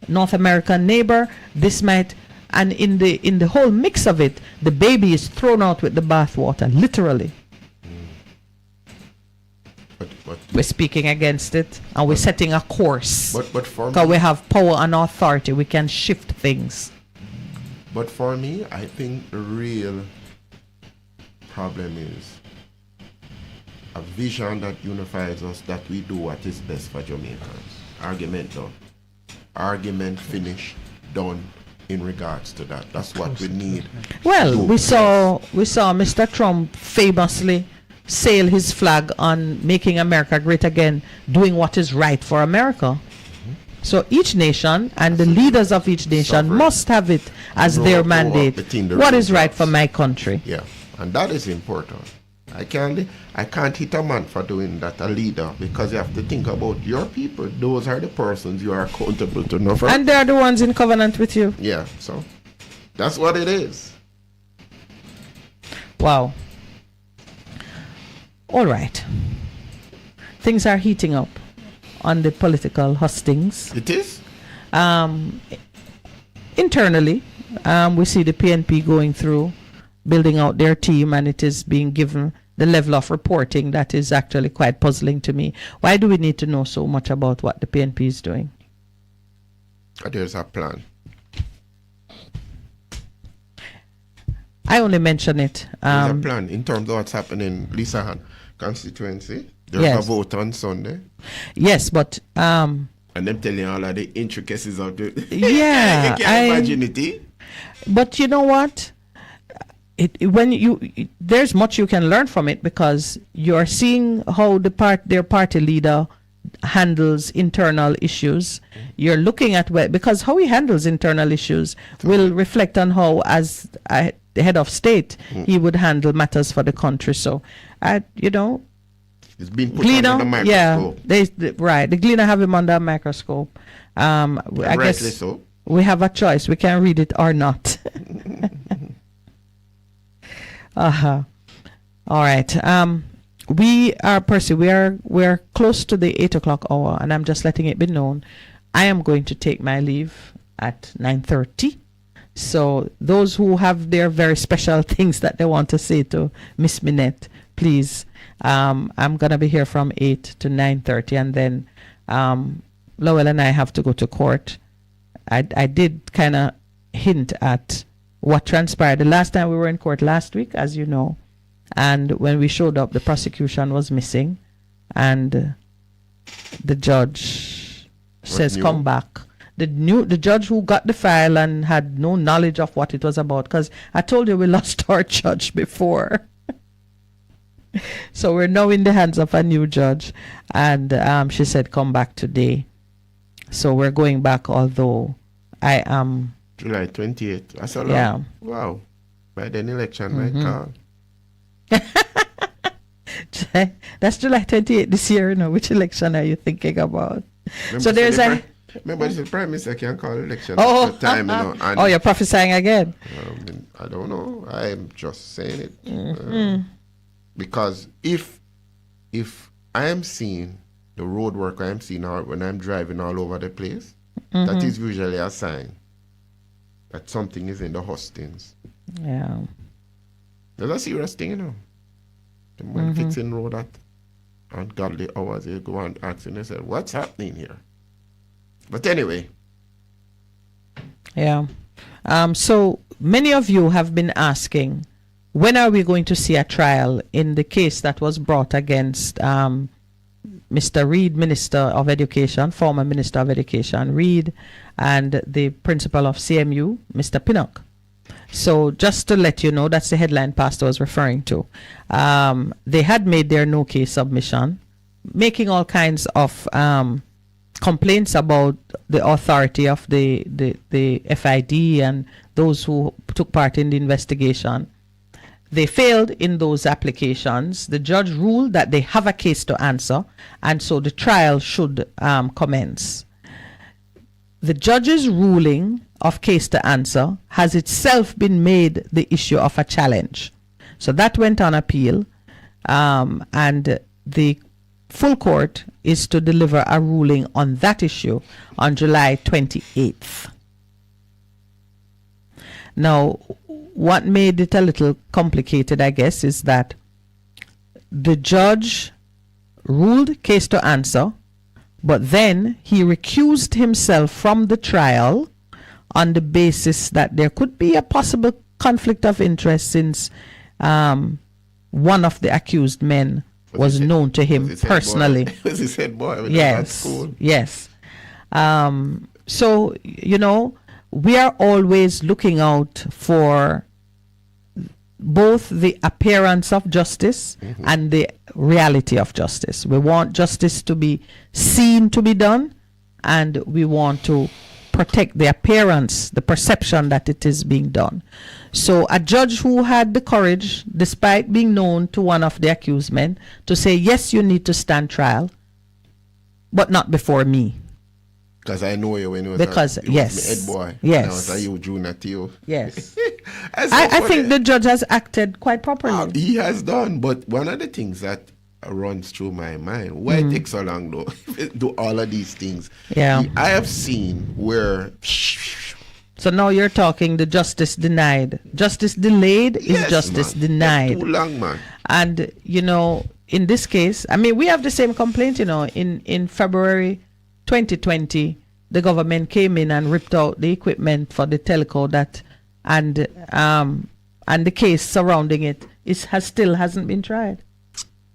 Speaker 2: North American neighbor. This might, and in the whole mix of it, the baby is thrown out with the bathwater, literally.
Speaker 3: But
Speaker 2: we're speaking against it, and we're setting a course.
Speaker 3: But for me,
Speaker 2: because we have power and authority, we can shift things.
Speaker 3: But for me, I think the real problem is a vision that unifies us, that we do what is best for Jamaicans. Argument done. Argument finished, done in regards to that. That's what we need.
Speaker 2: Well, we saw Mr. Trump famously sail his flag on making America great again, doing what is right for America. So each nation and the leaders of each nation must have it as their mandate. What is right for my country?
Speaker 3: Yeah, and that is important. I can't hit a man for doing that, a leader, because you have to think about your people. Those are the persons you are accountable to. No,
Speaker 2: and they're the ones in covenant with you.
Speaker 3: Yeah, so that's what it is.
Speaker 2: Wow. All right. Things are heating up on the political hustings.
Speaker 3: It is?
Speaker 2: Internally, we see the PNP going through, building out their team, and it is being given the level of reporting that is actually quite puzzling to me. Why do we need to know so much about what the PNP is doing?
Speaker 3: There's a plan.
Speaker 2: I only mention it.
Speaker 3: There's a plan in terms of what's happening in Lisahan constituency. There's a vote on Sunday.
Speaker 2: Yes, but
Speaker 3: and them telling all of the intricacies of the
Speaker 2: yeah,
Speaker 3: you can't imagine it.
Speaker 2: But you know what? There's much you can learn from it, because you're seeing how their party leader handles internal issues. You're looking at because how he handles internal issues will reflect on how, as the head of state, he would handle matters for the country. So,
Speaker 3: it's been put under the microscope.
Speaker 2: Yeah, right. The Gleaner have him under a microscope. I guess
Speaker 3: so.
Speaker 2: We have a choice. We can read it or not. All right. We are, Percy, we're close to the 8 o'clock hour, and I'm just letting it be known I am going to take my leave at 9:30. So those who have their very special things that they want to say to Miss Minett, please, I'm gonna be here from 8 to 9:30, and then Lowell and I have to go to court. I did kind of hint at what transpired the last time we were in court last week, as you know, and when we showed up, the prosecution was missing, and the judge says, "Come back." The judge who got the file and had no knowledge of what it was about, because I told you we lost our judge before. So we're now in the hands of a new judge, and she said, "Come back today." So we're going back, although I am
Speaker 3: July 28th. That's a lot.
Speaker 2: Yeah.
Speaker 3: Wow. By then election might come.
Speaker 2: That's July 28th this year. Which election are you thinking about?
Speaker 3: Remember, this is Prime Minister can call election at the time, and
Speaker 2: you're prophesying again.
Speaker 3: I don't know. I'm just saying it. Because if I am seeing the road work I am seeing when I'm driving all over the place, that is usually a sign that something is in the hustings.
Speaker 2: Yeah.
Speaker 3: That's a serious thing, When fixing road at ungodly hours, they go and ask and they say, "What's happening here?" But anyway.
Speaker 2: Yeah. So many of you have been asking when are we going to see a trial in the case that was brought against Mr. Reed, Minister of Education, former Minister of Education, Reed, and the principal of CMU, Mr. Pinnock? So just to let you know, that's the headline Pastor was referring to. They had made their no-case submission, making all kinds of complaints about the authority of the FID and those who took part in the investigation. They failed in those applications. The judge ruled that they have a case to answer, and so the trial should commence. The judge's ruling of case to answer has itself been made the issue of a challenge. So that went on appeal, and the full court is to deliver a ruling on that issue on July 28th. Now, what made it a little complicated, I guess, is that the judge ruled case to answer, but then he recused himself from the trial on the basis that there could be a possible conflict of interest since one of the accused men was known to him personally.
Speaker 3: Was his head boy?
Speaker 2: Yes. Yes. So, you know, we are always looking out for both the appearance of justice and the reality of justice. We want justice to be seen to be done, and we want to protect the appearance, the perception that it is being done. So a judge who had the courage, despite being known to one of the accused men, to say, yes, you need to stand trial, but not before me.
Speaker 3: Because I know you when you was
Speaker 2: because yes,
Speaker 3: my head boy.
Speaker 2: Yes.
Speaker 3: And I was a you junior to you.
Speaker 2: Yes. I think the judge has acted quite properly.
Speaker 3: He has done, but one of the things that runs through my mind, why it takes so long though, do all of these things.
Speaker 2: Yeah.
Speaker 3: I have seen where...
Speaker 2: So now you're talking the justice denied. Justice delayed is justice denied.
Speaker 3: That's too long, man.
Speaker 2: And, you know, in this case, I mean, we have the same complaint, you know, in February 2020, the government came in and ripped out the equipment for the telco that, and the case surrounding it still hasn't been tried.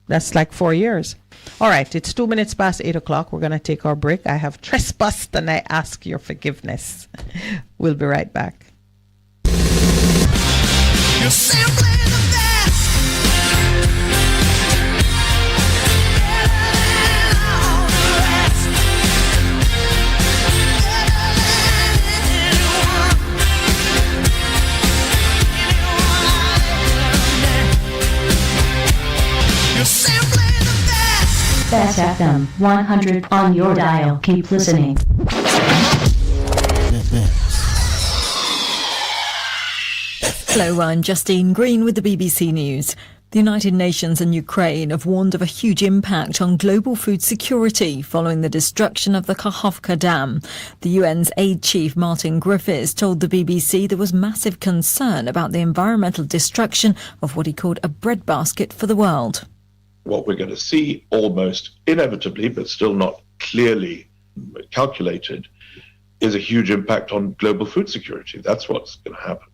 Speaker 2: That's like 4 years. All right, it's 2 minutes past 8 o'clock. We're going to take our break. I have trespassed and I ask your forgiveness. We'll be right back.
Speaker 1: You're simply the best.
Speaker 17: Best FM 100 on your dial. Keep listening.
Speaker 5: Hello, I'm Justine Green with the BBC News. The United Nations and Ukraine have warned of a huge impact on global food security following the destruction of the Kakhovka Dam. The UN's aid chief Martin Griffiths told the BBC there was massive concern about the environmental destruction of what he called a breadbasket for the world.
Speaker 6: What we're going to see almost inevitably, but still not clearly calculated, is a huge impact on global food security. That's what's going to happen.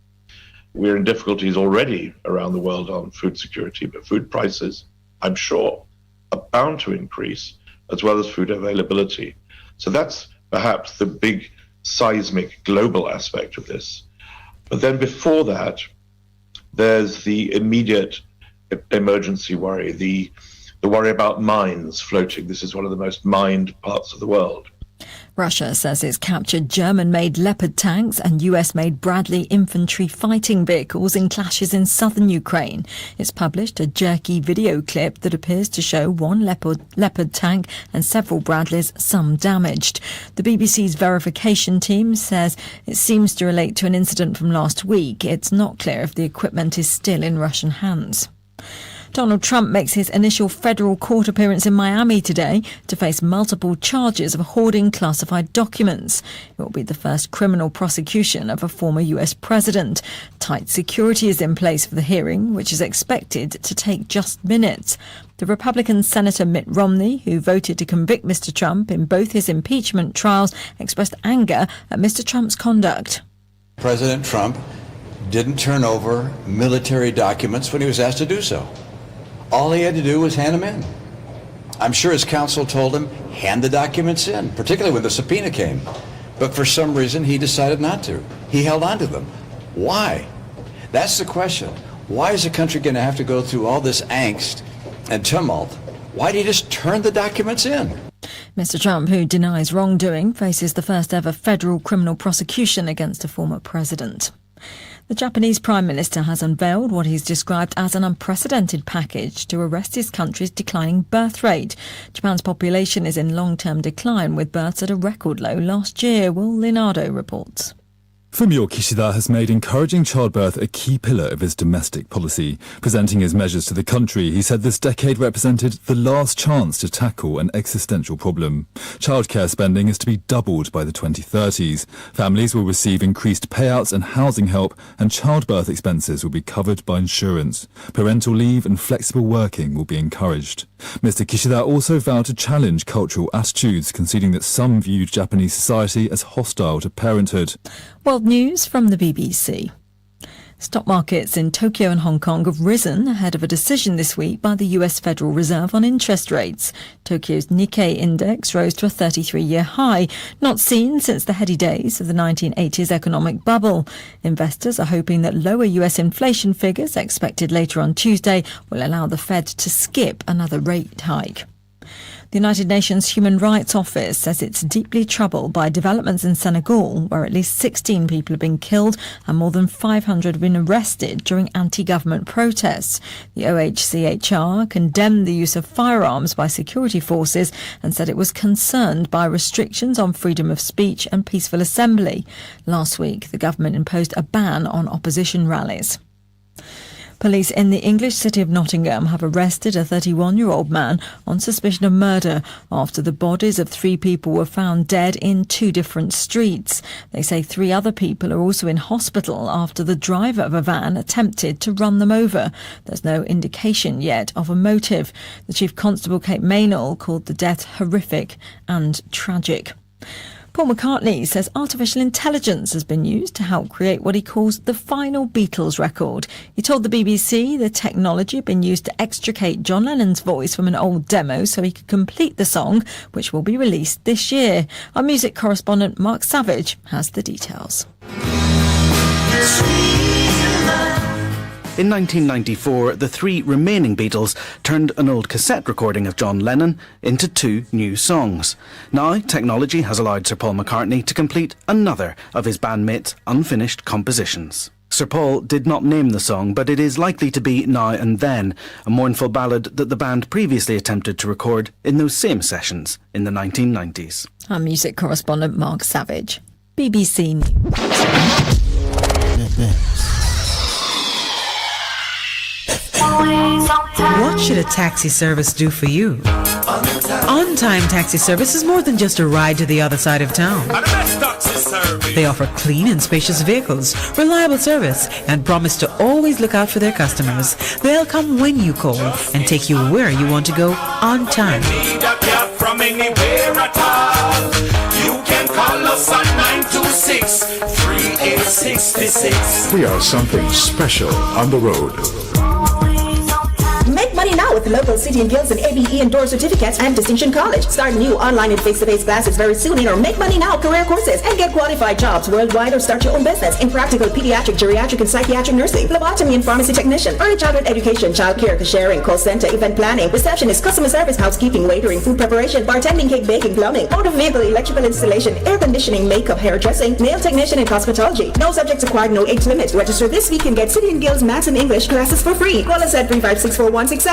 Speaker 6: We're in difficulties already around the world on food security, but food prices, I'm sure, are bound to increase, as well as food availability. So that's perhaps the big seismic global aspect of this. But then before that, there's the immediate emergency worry, the worry about mines floating. This is one of the most mined parts of the world.
Speaker 5: Russia says it's captured German-made Leopard tanks and US-made Bradley infantry fighting vehicles in clashes in southern Ukraine. It's published a jerky video clip that appears to show one Leopard tank and several Bradleys, some damaged. The BBC's verification team says it seems to relate to an incident from last week. It's not clear if the equipment is still in Russian hands. Donald Trump makes his initial federal court appearance in Miami today to face multiple charges of hoarding classified documents. It will be the first criminal prosecution of a former US president. Tight security is in place for the hearing, which is expected to take just minutes. The Republican Senator Mitt Romney, who voted to convict Mr. Trump in both his impeachment trials, expressed anger at Mr. Trump's conduct.
Speaker 23: President Trump
Speaker 8: didn't turn over military documents when he was asked to do so. All he had to do was hand them in. I'm sure his counsel told him, hand the documents in, particularly when the subpoena came. But for some reason, he decided not to. He held on to them. Why? That's the question. Why is the country going to have to go through all this angst and tumult? Why did he just turn the documents in?
Speaker 5: Mr. Trump, who denies wrongdoing, faces the first ever federal criminal prosecution against a former president. The Japanese Prime Minister has unveiled what he's described as an unprecedented package to arrest his country's declining birth rate. Japan's population is in long-term decline, with births at a record low last year. Will Leonardo reports.
Speaker 10: Fumio Kishida has made encouraging childbirth a key pillar of his domestic policy. Presenting his measures to the country, he said this decade represented the last chance to tackle an existential problem. Childcare spending is to be doubled by the 2030s. Families will receive increased payouts and housing help, and childbirth expenses will be covered by insurance. Parental leave and flexible working will be encouraged. Mr. Kishida also vowed to challenge cultural attitudes, conceding that some viewed Japanese society as hostile to parenthood.
Speaker 5: World news from the BBC. Stock markets in Tokyo and Hong Kong have risen ahead of a decision this week by the US Federal Reserve on interest rates. Tokyo's Nikkei index rose to a 33-year high, not seen since the heady days of the 1980s economic bubble. Investors are hoping that lower US inflation figures expected later on Tuesday will allow the Fed to skip another rate hike. The United Nations Human Rights Office says it's deeply troubled by developments in Senegal, where at least 16 people have been killed and more than 500 have been arrested during anti-government protests. The OHCHR condemned the use of firearms by security forces and said it was concerned by restrictions on freedom of speech and peaceful assembly. Last week, the government imposed a ban on opposition rallies. Police in the English city of Nottingham have arrested a 31-year-old man on suspicion of murder after the bodies of 3 people were found dead in 2 different streets. They say 3 other people are also in hospital after the driver of a van attempted to run them over. There's no indication yet of a motive. The Chief Constable, Kate Maynell, called the death horrific and tragic. Paul McCartney says artificial intelligence has been used to help create what he calls the final Beatles record. He told the BBC the technology had been used to extricate John Lennon's voice from an old demo so he could complete the song, which will be released this year. Our music correspondent Mark Savage has the details.
Speaker 23: In 1994, the 3 remaining Beatles turned an old cassette recording of John Lennon into 2 new songs. Now, technology has allowed Sir Paul McCartney to complete another of his bandmates' unfinished compositions. Sir Paul did not name the song, but it is likely to be Now and Then, a mournful ballad that the band previously attempted to record in those same sessions in the 1990s.
Speaker 5: Our music correspondent Mark Savage, BBC News.
Speaker 18: What should a taxi service do for you? On-time taxi service is more than just a ride to the other side of town. They offer clean and spacious vehicles, reliable service, and promise to always look out for their customers. They'll come when you call and take you where you want to go on time.
Speaker 1: From anywhere at all. You can call us on 926-3866.
Speaker 19: We are something special on the road.
Speaker 24: Make money now with local City and Guilds and ABE endorsed certificates and Distinction College. Start new online and face-to-face classes very soon in our Make Money Now career courses and get qualified jobs worldwide or start your own business in practical pediatric, geriatric, and psychiatric nursing, phlebotomy and pharmacy technician, early childhood education, child care, cashiering, call center, event planning, receptionist, customer service, housekeeping, waitering, food preparation, bartending, cake baking, plumbing, motor vehicle, electrical installation, air conditioning, makeup, hairdressing, nail technician, and cosmetology. No subjects required, no age limit. Register this week and get City and Guilds Maths and English classes for free. Call us at 3564167.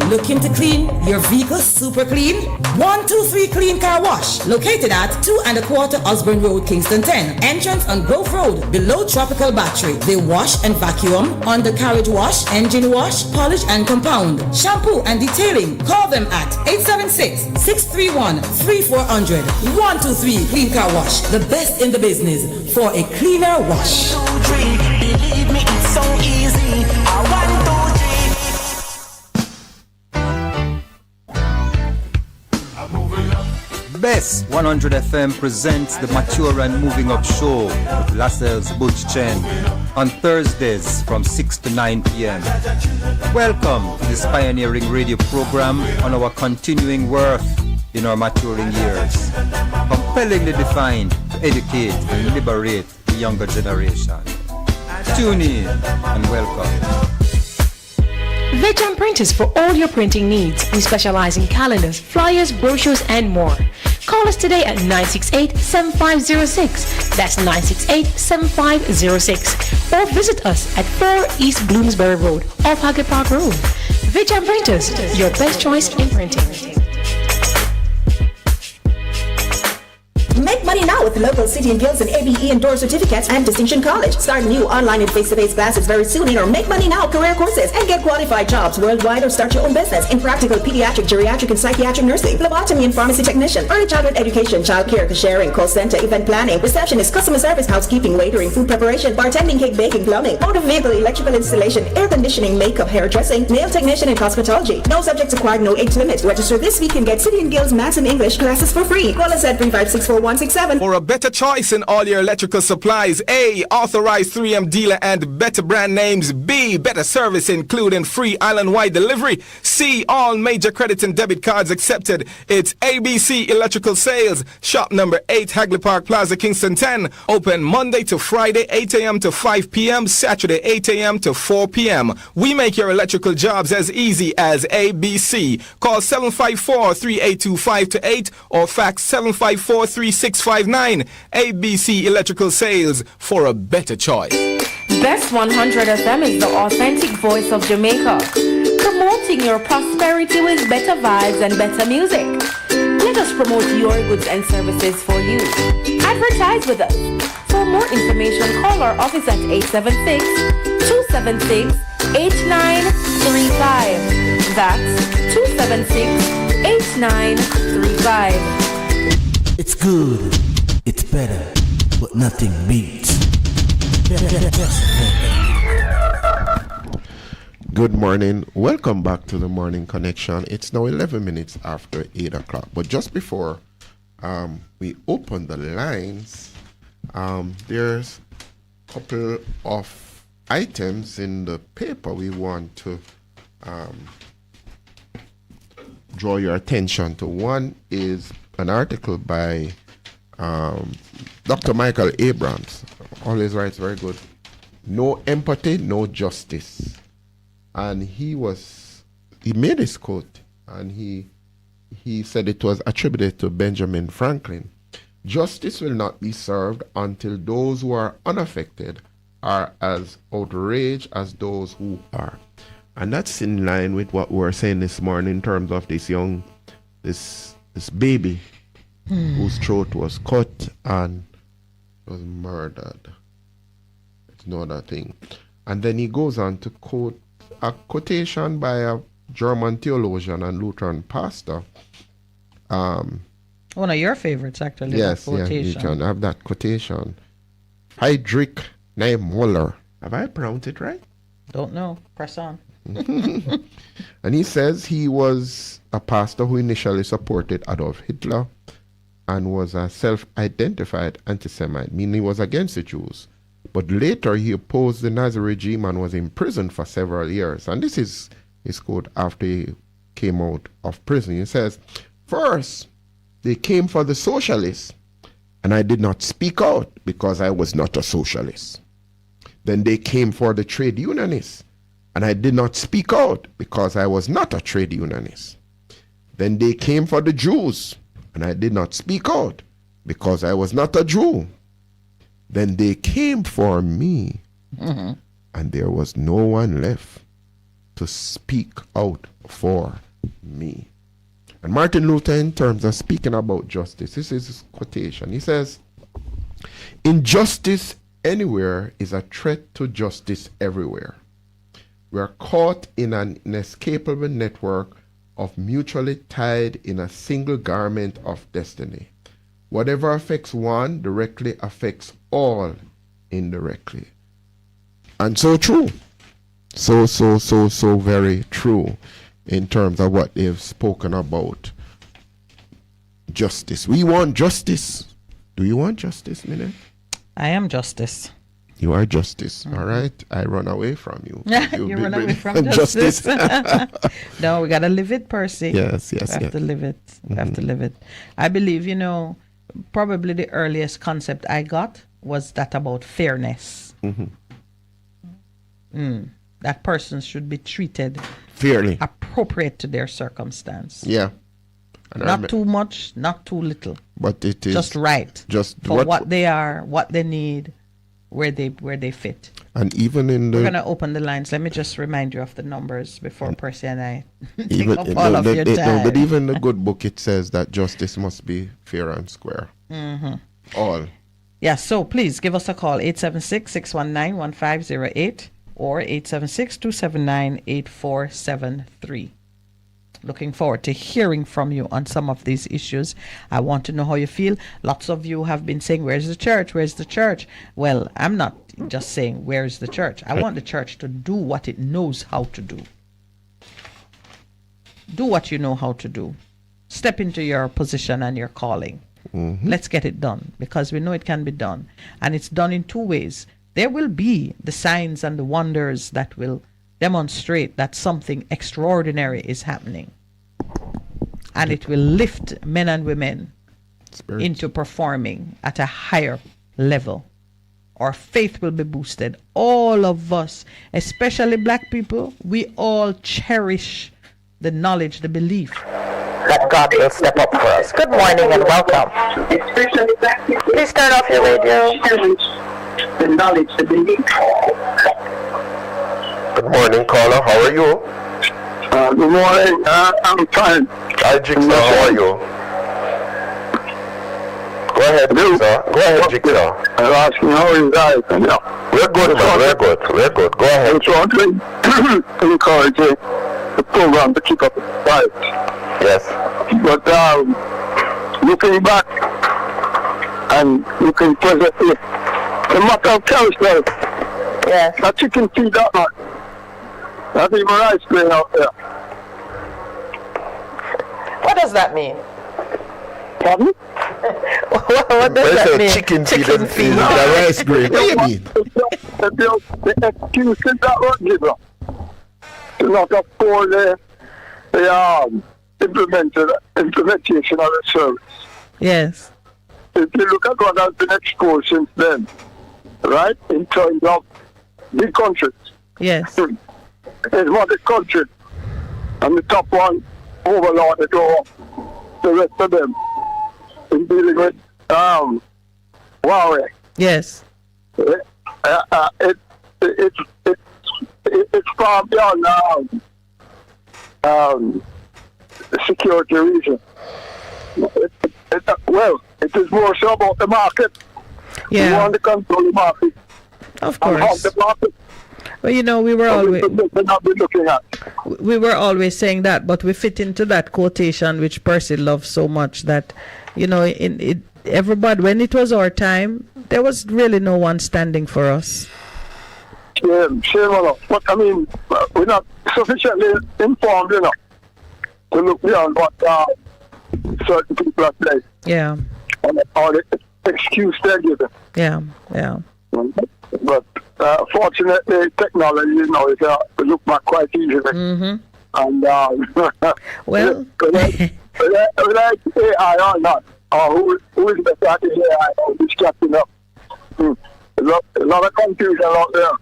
Speaker 25: Looking to clean your vehicle super clean? 123 Clean Car Wash, located at 2 1/4 Osborne Road, Kingston 10. Entrance on Grove Road, below Tropical Battery. They wash and vacuum, undercarriage wash, engine wash, polish and compound, shampoo and detailing. Call them at 876-631-3400. 123 Clean Car Wash, the best in the business for a cleaner wash.
Speaker 1: 1, 2, 3, believe me, it's so easy. 1, 2, 3.
Speaker 7: Bess 100 FM presents the Mature and Moving Up Show with Lascelles Butch Chen on Thursdays from 6 to 9 p.m. Welcome to this pioneering radio program on our continuing worth in our maturing years, compellingly defined to educate and liberate the younger generation. Tune in and welcome.
Speaker 17: Veg Printers for all your printing needs. We specialize in calendars, flyers, brochures, and more. Call us today at 968-7506. That's 968-7506. Or visit us at 4 East Bloomsbury Road, off Haggard Park Road. Veg Printers, your best choice in printing.
Speaker 24: Make money now with local City and Guilds and ABE endorsed certificates and Distinction College. Start new online and face-to-face classes very soon in our Make Money Now career courses and get qualified jobs worldwide or start your own business in practical pediatric, geriatric, and psychiatric nursing, phlebotomy and pharmacy technician, early childhood education, child care, cashiering, call center, event planning, receptionist, customer service, housekeeping, waitering, food preparation, bartending, cake baking, plumbing, motor vehicle, electrical installation, air conditioning, makeup, hairdressing, nail technician, and cosmetology. No subjects required, no age limit. Register this week and get City and Guilds Maths and English classes for free. Call us at 3564167.
Speaker 9: For a better choice in all your electrical supplies, A, authorized 3M dealer and better brand names. B, better service including free island-wide delivery. C, all major credit and debit cards accepted. It's ABC Electrical Sales, shop number 8, Hagley Park Plaza, Kingston 10. Open Monday to Friday, 8 a.m. to 5 p.m., Saturday, 8 a.m. to 4 p.m. We make your electrical jobs as easy as ABC. Call 754-382-528 or fax 754-3659. ABC Electrical Sales, for a better choice.
Speaker 13: Best 100 FM is the authentic voice of Jamaica, promoting your prosperity with better vibes and better music. Let us promote your goods and services for you. Advertise with us. For more information, call our office at 876-276-8935. That's 276-8935.
Speaker 20: It's good, it's better, but nothing beats.
Speaker 3: Good morning. Welcome back to the Morning Connection. It's now 11 minutes after 8 o'clock. But just before we open the lines, there's a couple of items in the paper we want to draw your attention to. One is an article by Dr. Michael Abrams. Always writes very good. No empathy, no justice. And he made this quote, and he said it was attributed to Benjamin Franklin. Justice will not be served until those who are unaffected are as outraged as those who are. And that's in line with what we were saying this morning in terms of this baby whose throat was cut and was murdered. It's no other thing. And then he goes on to quote a quotation by a German theologian and Lutheran pastor.
Speaker 2: One of your favorites, actually.
Speaker 3: Yes, you can have that quotation. Friedrich Niemöller. Have I pronounced it right?
Speaker 2: Don't know. Press on.
Speaker 3: And he says he was a pastor who initially supported Adolf Hitler and was a self-identified anti-Semite, meaning he was against the Jews. But later he opposed the Nazi regime and was imprisoned for several years. And this is his quote after he came out of prison. He says, "First, they came for the socialists, and I did not speak out because I was not a socialist. Then they came for the trade unionists, and I did not speak out because I was not a trade unionist. Then they came for the Jews, and I did not speak out because I was not a Jew. Then they came for me, and there was no one left to speak out for me." And Martin Luther, in terms of speaking about justice, this is his quotation. He says, "Injustice anywhere is a threat to justice everywhere. We are caught in an inescapable network of mutually tied in a single garment of destiny. Whatever affects one directly affects all indirectly." And so true. So very true in terms of what they've spoken about justice. We want justice. Do you want justice, Minett?
Speaker 2: I am justice.
Speaker 3: You are justice. All right. I run away from you.
Speaker 2: You run away from justice. No, we gotta live it, Percy.
Speaker 3: Yes.
Speaker 2: We have to live it. We have to live it. I believe, probably the earliest concept I got was that about fairness. That persons should be treated
Speaker 3: fairly,
Speaker 2: appropriate to their circumstance.
Speaker 3: Yeah. And
Speaker 2: not too much, not too little.
Speaker 3: But it is
Speaker 2: just right.
Speaker 3: Just
Speaker 2: for what they are, what they need, where they fit.
Speaker 3: And even
Speaker 2: we're gonna open the lines. Let me just remind you of the numbers before Percy and I take up
Speaker 3: your
Speaker 2: time.
Speaker 3: But even the good book, it says that justice must be fair and square. All.
Speaker 2: Yeah, so please give us a call, 876-619-1508 or 876-279-8473. Looking forward to hearing from you on some of these issues. I want to know how you feel. Lots of you have been saying, where's the church? Where's the church? Well, I'm not just saying, where's the church? I want the church to do what it knows how to do. Do what you know how to do. Step into your position and your calling. Let's get it done, because we know it can be done. And it's done in two ways. There will be the signs and the wonders that will demonstrate that something extraordinary is happening. And it will lift men and women into performing at a higher level. Our faith will be boosted. All of us, especially black people, we all cherish the knowledge, the belief that God will step up for us. Good morning and welcome. Please turn off your radio.
Speaker 11: The knowledge, the belief.
Speaker 3: Good morning, caller. How are you?
Speaker 11: Good morning. I'm fine.
Speaker 3: Hi, Jigsaw. How are you? Go ahead, Jigsaw. Go ahead, Jigsaw.
Speaker 11: I'm asking how is that?
Speaker 3: We're good, man. We're good. Go ahead.
Speaker 11: I just want to encourage the program to keep up the fight.
Speaker 3: Yes.
Speaker 11: But looking back and looking presently, the matter of carousel.
Speaker 2: Yes.
Speaker 11: That chicken feed that man. Not even rice grain out there.
Speaker 2: What does that mean?
Speaker 11: Pardon?
Speaker 2: What does that mean?
Speaker 3: Chicken feed the rice grain. What do you mean?
Speaker 11: The excuse is that what giver. To not afford the implementation of the service.
Speaker 2: Yes.
Speaker 11: If you look at what has been exposed since then, right, in terms of the countries.
Speaker 2: Yes.
Speaker 11: It's not the country. And the top one overlorded over the rest of them in dealing with Huawei.
Speaker 2: Yes.
Speaker 11: It's far beyond security reason. It is more so about the market.
Speaker 2: Yeah.
Speaker 11: We want to control the market.
Speaker 2: Of course.
Speaker 11: The market.
Speaker 2: Well, we were always
Speaker 11: looking at.
Speaker 2: We were always saying that, but we fit into that quotation which Percy loves so much that, everybody, when it was our time, there was really no one standing for us.
Speaker 11: Yeah, shame on us. But I mean, we're not sufficiently informed enough to look beyond what certain people are saying.
Speaker 2: Yeah.
Speaker 11: Or the excuse they're giving.
Speaker 2: Yeah.
Speaker 11: But fortunately, technology, is look back quite easily. And
Speaker 2: well,
Speaker 11: whether it's AI or not, or who is better at AI or who's catching up. A lot of confusion out there.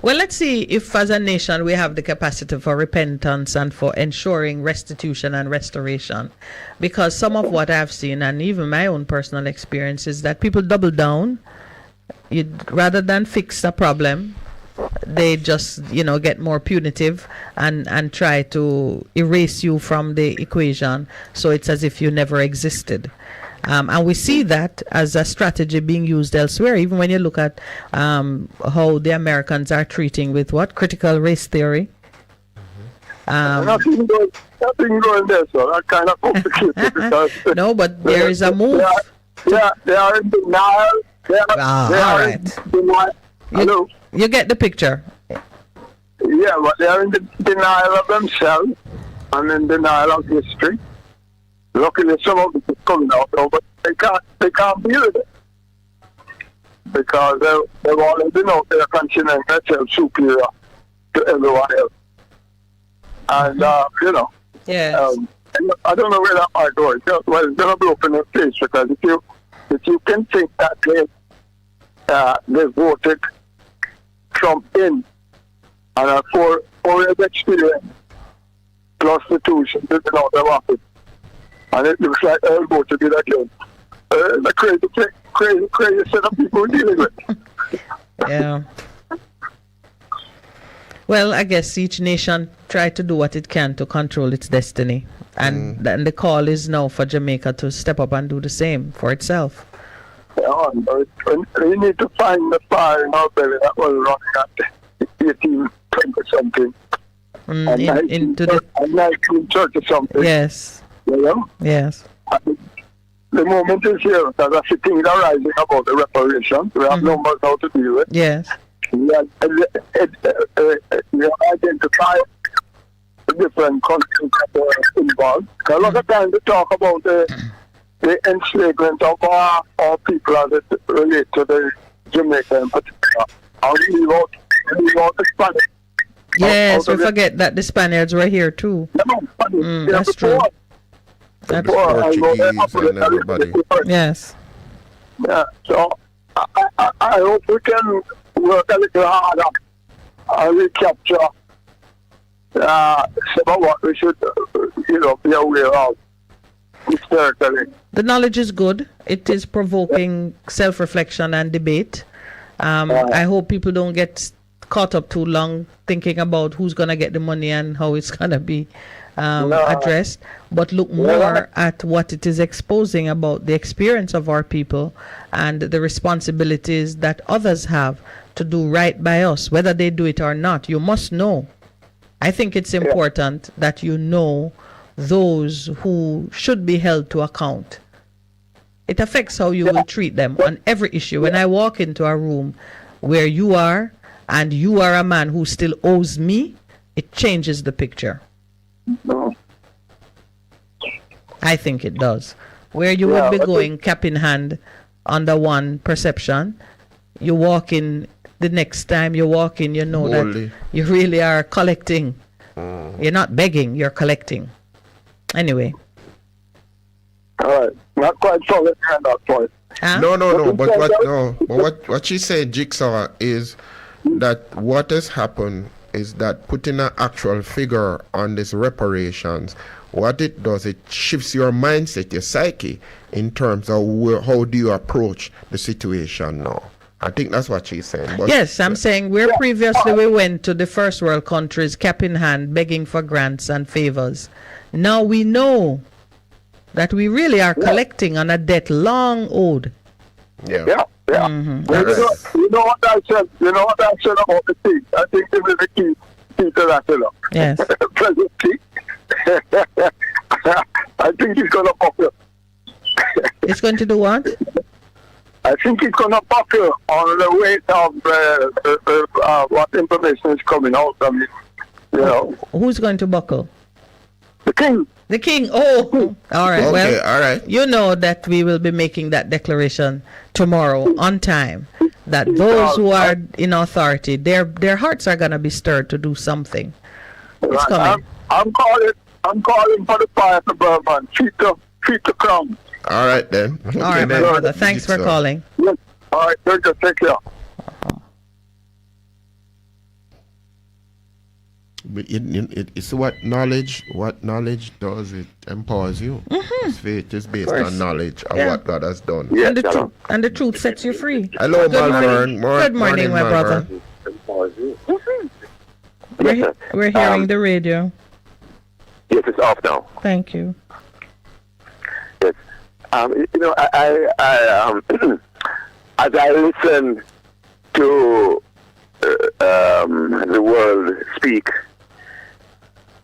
Speaker 2: Well, let's see if as a nation we have the capacity for repentance and for ensuring restitution and restoration. Because some of what I've seen, and even my own personal experience, is that people double down. Rather than fix a problem, they just, get more punitive and try to erase you from the equation. So it's as if you never existed. And we see that as a strategy being used elsewhere, even when you look at how the Americans are treating with critical race theory.
Speaker 11: Nothing going there, so that kind of complicated. Because
Speaker 2: no, but there is a move.
Speaker 11: They are in denial.
Speaker 2: All right.
Speaker 11: Hello?
Speaker 2: You get the picture.
Speaker 11: Yeah, but they are in denial of themselves and in denial of history. Luckily, some of the coming out now, but they can't deal with it. Because they've already been out there considering themselves superior to everyone else. And, you know,
Speaker 2: yes.
Speaker 11: I don't know where that might go. It's going to be open in place, because if you can think that they voted Trump in, and a 4 years experience plus the tuition to out of office, and it looks like they'll vote to it again. The crazy set of people dealing with.
Speaker 2: Yeah. Well, I guess each nation tried to do what it can to control its destiny. And the call is now for Jamaica to step up and do the same for itself.
Speaker 11: Yeah, we need to find the fire in our belly that was running at 18, 20 something.
Speaker 2: Into the
Speaker 11: 1930 something.
Speaker 2: Yes.
Speaker 11: Yeah.
Speaker 2: Yes.
Speaker 11: The moment is here, because I see things are rising about the reparations. We have numbers now to deal with.
Speaker 2: Yes.
Speaker 11: We identify the different countries that are involved. Because a lot of times we talk about the enslavement of our people as it relates to the Jamaica in particular. And we leave out the Spanish.
Speaker 2: Yes, we forget that the Spaniards were here too. That's true.
Speaker 3: The Portuguese and everybody.
Speaker 2: Yes.
Speaker 11: Yeah, so I hope we can work a little harder and recapture some of what we should, be aware of historically.
Speaker 2: The knowledge is good. It is provoking self-reflection and debate. I hope people don't get caught up too long thinking about who's going to get the money and how it's going to be addressed, but look more at what it is exposing about the experience of our people and the responsibilities that others have to do right by us, whether they do it or not. You must know. I think it's important that you know those who should be held to account. It affects how you will treat them on every issue. When I walk into a room where you are and you are a man who still owes me, it changes the picture.
Speaker 11: No.
Speaker 2: I think it does. Where you would be going cap in hand under one perception, you walk in, the next time you walk in, you know that you really are collecting. You're not begging, you're collecting. Anyway.
Speaker 11: All right. Not quite solid on that point.
Speaker 2: Huh?
Speaker 3: No. But what she said, Jigsaw, is that what has happened is that putting an actual figure on this reparations, what it does, it shifts your mindset, your psyche, in terms of how do you approach the situation now. I think that's what she's saying. But
Speaker 2: yes, I'm saying where previously we went to the first world countries, cap in hand, begging for grants and favors. Now we know that we really are collecting on a debt long owed.
Speaker 11: Yeah. You know what I said? You know what I said about the tea? I think this is the key to that,
Speaker 2: Yes.
Speaker 11: Present tea. I think it's going to buckle.
Speaker 2: It's going to do what?
Speaker 11: I think it's going to buckle on the weight of what information is coming out. I mean,
Speaker 2: Who's going to buckle?
Speaker 11: The king.
Speaker 2: The king. Oh, all right.
Speaker 3: Okay, all right.
Speaker 2: You know that we will be making that declaration tomorrow on time. That those who are in authority, their hearts are going to be stirred to do something. It's coming.
Speaker 11: I'm calling for the fire to Burman. Feet to crown.
Speaker 3: All right then.
Speaker 2: All right, my brother. Thanks for calling.
Speaker 11: Yes. All right. Take care.
Speaker 3: But it's what knowledge does. It empowers you. Faith is based on knowledge of what God has done.
Speaker 2: And the truth sets you free.
Speaker 3: Hello,
Speaker 2: Malvern. Good morning, my brother. We're hearing the radio.
Speaker 12: Yes, it's off now.
Speaker 2: Thank you.
Speaker 12: Yes. I as I listen to the world speak,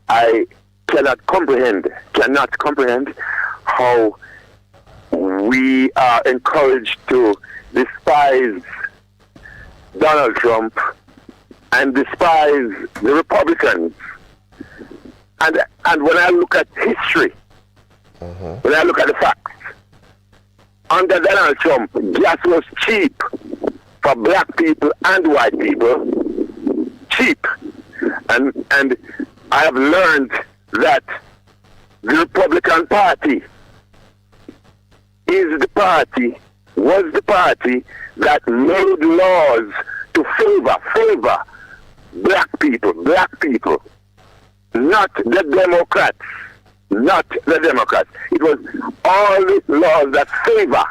Speaker 12: I cannot comprehend how we are encouraged to despise Donald Trump and despise the Republicans. And when I look at history, when I look at the facts, under Donald Trump, gas was cheap for black people and white people. Cheap. And I have learned that the Republican Party was the party that made laws to favor black people, not the Democrats. It was all the laws that favor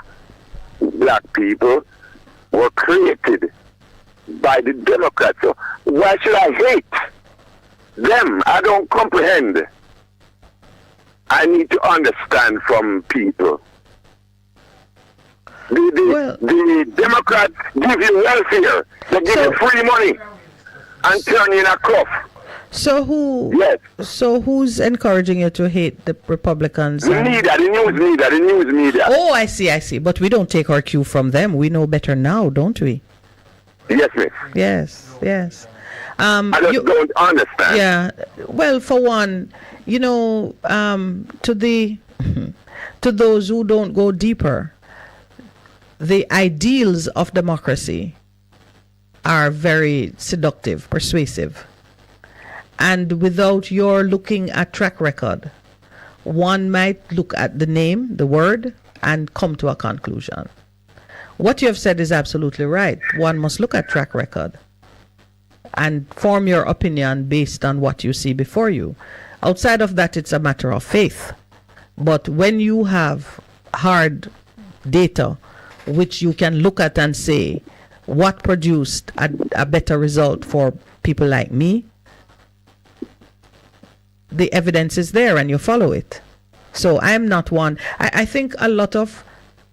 Speaker 12: black people were created by the Democrats. So why should I hate them? I don't comprehend. I need to understand from people. The Democrats give you welfare. They give you free money and turn you in a cuff.
Speaker 2: So who's encouraging you to hate the Republicans?
Speaker 12: The news media.
Speaker 2: Oh, I see. But we don't take our cue from them. We know better now, don't we?
Speaker 12: Yes, miss.
Speaker 2: Yes.
Speaker 12: I just don't understand.
Speaker 2: Yeah. Well, for one, to those who don't go deeper, the ideals of democracy are very seductive, persuasive. And without your looking at track record, one might look at the name, the word, and come to a conclusion. What you have said is absolutely right. One must look at track record and form your opinion based on what you see before you. Outside of that, it's a matter of faith. But when you have hard data, which you can look at and say, what produced a better result for people like me, the evidence is there and you follow it. So I'm not one. I think a lot of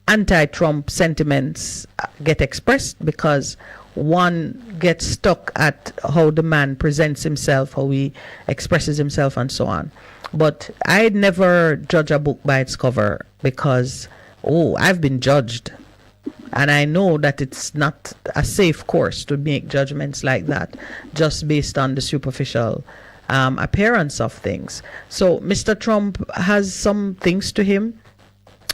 Speaker 2: anti-Trump sentiments get expressed because one gets stuck at how the man presents himself, how he expresses himself, and so on. But I never judge a book by its cover because, I've been judged. And I know that it's not a safe course to make judgments like that just based on the superficial appearance of things. So Mr. Trump has some things to him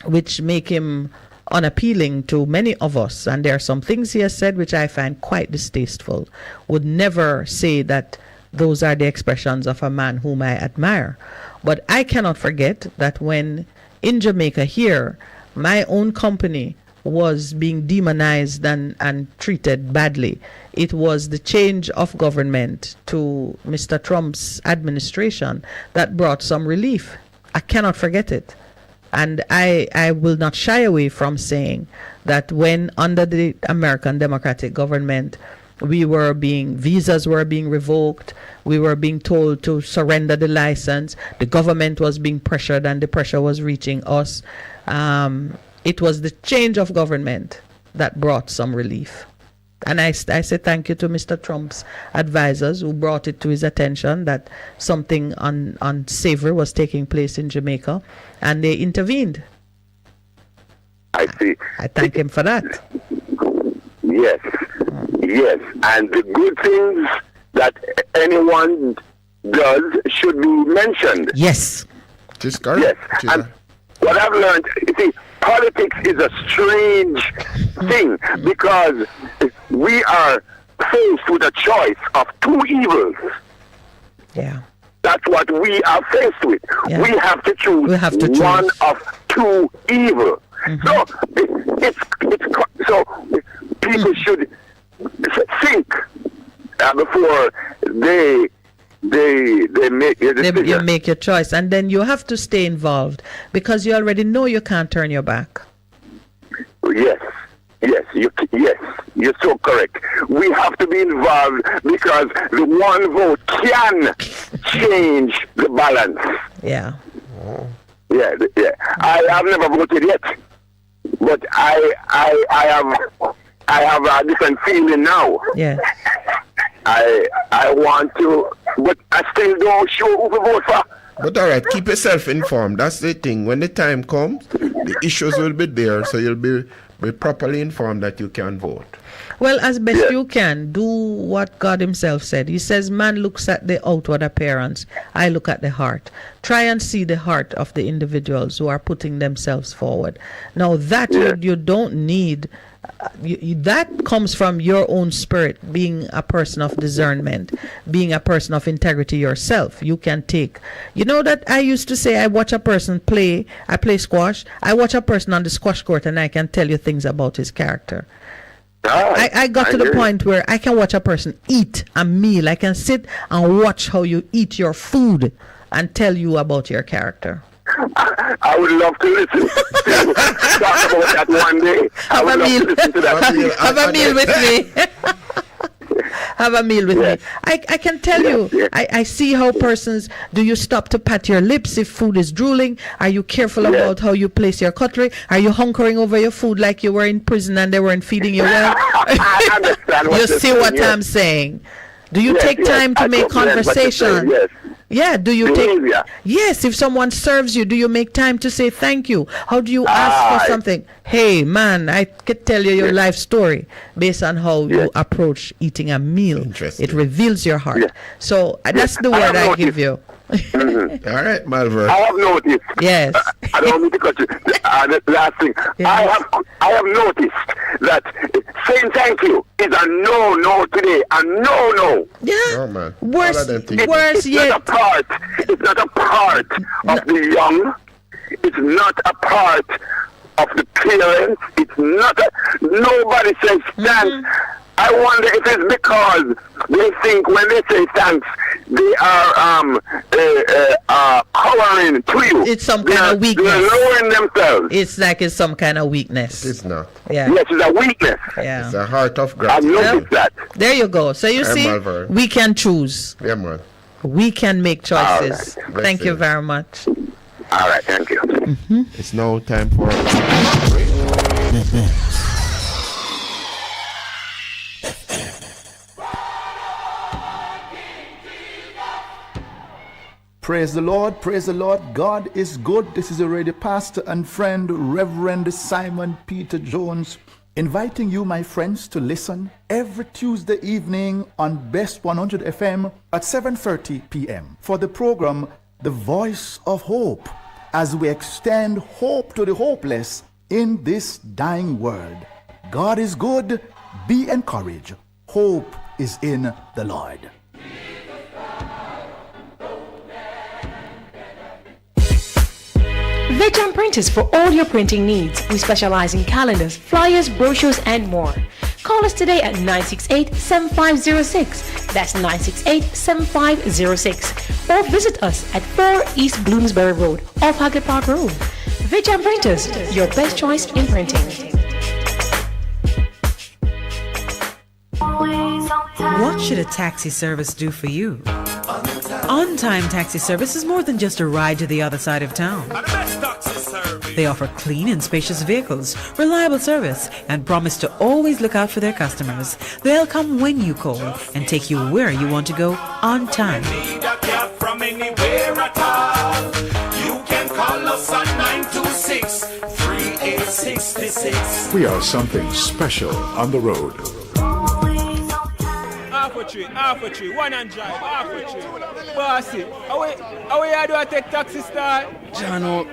Speaker 2: which make him unappealing to many of us. And there are some things he has said which I find quite distasteful. Would never say that those are the expressions of a man whom I admire. But I cannot forget that when in Jamaica here, my own company was being demonized and treated badly. It was the change of government to Mr. Trump's administration that brought some relief. I cannot forget it. And I will not shy away from saying that when under the American Democratic government, visas were being revoked, we were being told to surrender the license, the government was being pressured and the pressure was reaching us. It was the change of government that brought some relief. And I say thank you to Mr. Trump's advisors who brought it to his attention that something unsavory was taking place in Jamaica, and they intervened.
Speaker 12: I see.
Speaker 2: I thank him for that.
Speaker 12: Yes. And the good things that anyone does should be mentioned.
Speaker 2: Yes.
Speaker 3: Just correct.
Speaker 12: Yes. And what I've learned, you see, politics is a strange thing because we are faced with a choice of two evils.
Speaker 2: Yeah.
Speaker 12: That's what we are faced with.
Speaker 2: Yeah.
Speaker 12: We have to choose one of two evils. So so people should think before they make a decision.
Speaker 2: You make your choice, and then you have to stay involved because you already know you can't turn your back.
Speaker 12: Yes, you're so correct. We have to be involved because the one vote can change the balance.
Speaker 2: Yeah.
Speaker 12: Yeah. I have never voted yet, but I have a different feeling now.
Speaker 2: Yeah.
Speaker 12: I want to, but I still don't sure who to vote for.
Speaker 3: But all right, keep yourself informed. That's the thing. When the time comes, the issues will be there, so you'll be properly informed that you can vote.
Speaker 2: Well, as best you can, do what God himself said. He says, man looks at the outward appearance. I look at the heart. Try and see the heart of the individuals who are putting themselves forward. Now, that you don't need. That comes from your own spirit, being a person of discernment, being a person of integrity yourself. You can take, that I used to say, I watch a person play, I play squash, I watch a person on the squash court and I can tell you things about his character. I got to the point where I can watch a person eat a meal. I can sit and watch how you eat your food and tell you about your character.
Speaker 12: I would love to listen to talk about that one day.
Speaker 2: Have a meal. Listen to that. Have a meal with me. Have a meal with me. I can tell you, I see how persons, do you stop to pat your lips if food is drooling? Are you careful about how you place your cutlery? Are you hunkering over your food like you were in prison and they weren't feeding you well?
Speaker 12: I understand what
Speaker 2: you see what I'm saying? Do you take time to make conversation? Yeah, do you take... Yes, if someone serves you, do you make time to say thank you? How do you ask for something? Hey, man, I could tell you your life story based on how you approach eating a meal. It reveals your heart. So that's the word I give you.
Speaker 3: All right, Malver.
Speaker 12: I have noticed.
Speaker 2: Yes.
Speaker 12: I don't mean to cut you. The last thing. Yes. I have noticed that saying thank you is a no today. A no.
Speaker 2: Yeah.
Speaker 3: Oh, man.
Speaker 2: Worse yet.
Speaker 12: It's not a part of the young. It's not a part of the parents. It's not nobody says thanks. I wonder if it's because they think when they say thanks, they are cowering to you.
Speaker 2: It's some kind of weakness.
Speaker 12: They're lowering themselves.
Speaker 2: It's like it's some kind of weakness.
Speaker 3: It's not.
Speaker 2: Yeah.
Speaker 12: Yes, it's a weakness.
Speaker 2: Yeah.
Speaker 3: It's a heart of gratitude.
Speaker 12: I've noticed that.
Speaker 2: There you go. So you see, we can choose.
Speaker 3: Yeah, man.
Speaker 2: We can make choices.
Speaker 12: Right.
Speaker 2: Thank you very much.
Speaker 12: All right, thank you.
Speaker 3: It's now time for
Speaker 14: Praise the Lord, praise the Lord. God is good. This is your radio pastor and friend, Reverend Simon Peter Jones, inviting you, my friends, to listen every Tuesday evening on Best 100 FM at 7:30 p.m. for the program The Voice of Hope, as we extend hope to the hopeless in this dying world. God is good. Be encouraged. Hope is in the Lord.
Speaker 17: Veteran Printers for all your printing needs. We specialize in calendars, flyers, brochures, and more. Call us today at 968-7506. That's 968-7506. Or visit us at 4 East Bloomsbury Road, off Haggard Park Road. Veteran Printers, your best choice in printing.
Speaker 18: What should a taxi service do for you? On-time taxi service is more than just a ride to the other side of town. They offer clean and spacious vehicles, reliable service, and promise to always look out for their customers. They'll come when you call and take you where you want to go on time.
Speaker 1: From anywhere at all. You can call us at 926-3866.
Speaker 19: We are something special on the road.
Speaker 9: Half a tree, one and drive, half a tree. Bossy, how you do I take taxi star?
Speaker 15: Jano,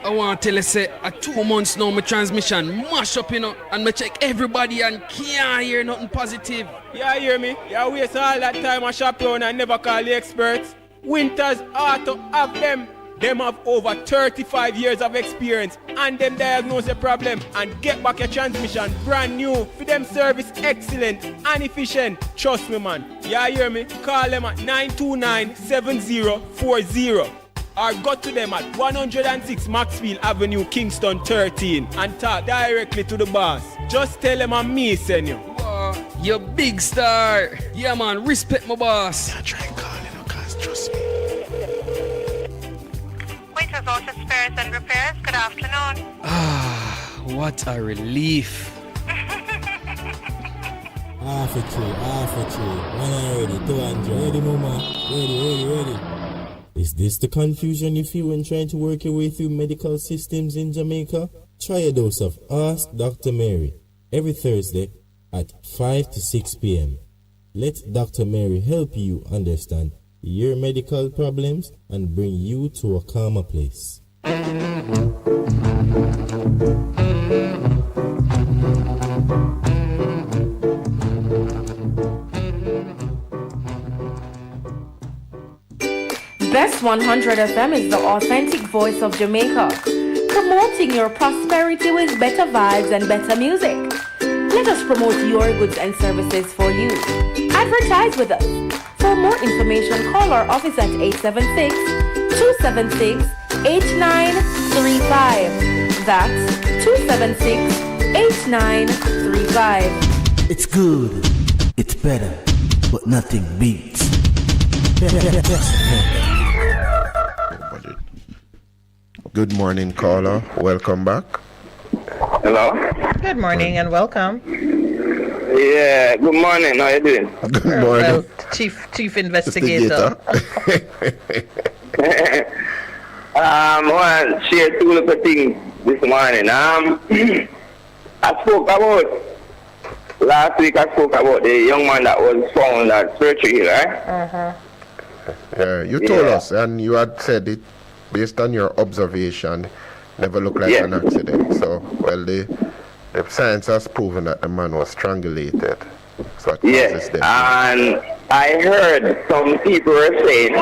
Speaker 15: I want to tell you, say, 2 months now, my transmission mash up, and me check everybody and can't hear nothing positive.
Speaker 9: You hear me? You waste all that time I shop around and never call the experts. Winters Auto have them. Them have over 35 years of experience and them diagnose the problem and get back your transmission brand new. For them service excellent and efficient. Trust me, man. You hear me? Call them at 929-7040 or go to them at 106 Maxfield Avenue, Kingston 13 and talk directly to the boss. Just tell them I'm me, send you.
Speaker 15: You big star. Yeah, man. Respect my boss.
Speaker 3: I try calling, cause trust me.
Speaker 16: Winters Auto Spares and Repairs, good afternoon.
Speaker 15: What a relief.
Speaker 21: Half a tree. When I'm ready, 200. Ready, mama. Ready. Is this the confusion you feel when trying to work your way through medical systems in Jamaica? Try a dose of Ask Dr. Mary every Thursday at 5 to 6 p.m. Let Dr. Mary help you understand your medical problems and bring you to a calmer place.
Speaker 13: Best 100 FM is the authentic voice of Jamaica, promoting your prosperity with better vibes and better music. Let us promote your goods and services for you. Advertise with us. For more information, call our office at 876-276-8935. That's 276-8935.
Speaker 20: It's good, it's better, but nothing beats.
Speaker 3: Good morning, caller. Welcome back.
Speaker 12: Hello.
Speaker 2: Good morning and welcome.
Speaker 12: Yeah, good morning. How you doing?
Speaker 3: Good morning.
Speaker 2: Well, Chief Investigator.
Speaker 12: Well, share two little things this morning. Last week I spoke about the young man that was found at Surgery Hill, right?
Speaker 3: Yeah, you told us, and you had said it based on your observation, never looked like an accident. So, well, the science has proven that the man was strangulated. So it causes death.
Speaker 12: And I heard some people were saying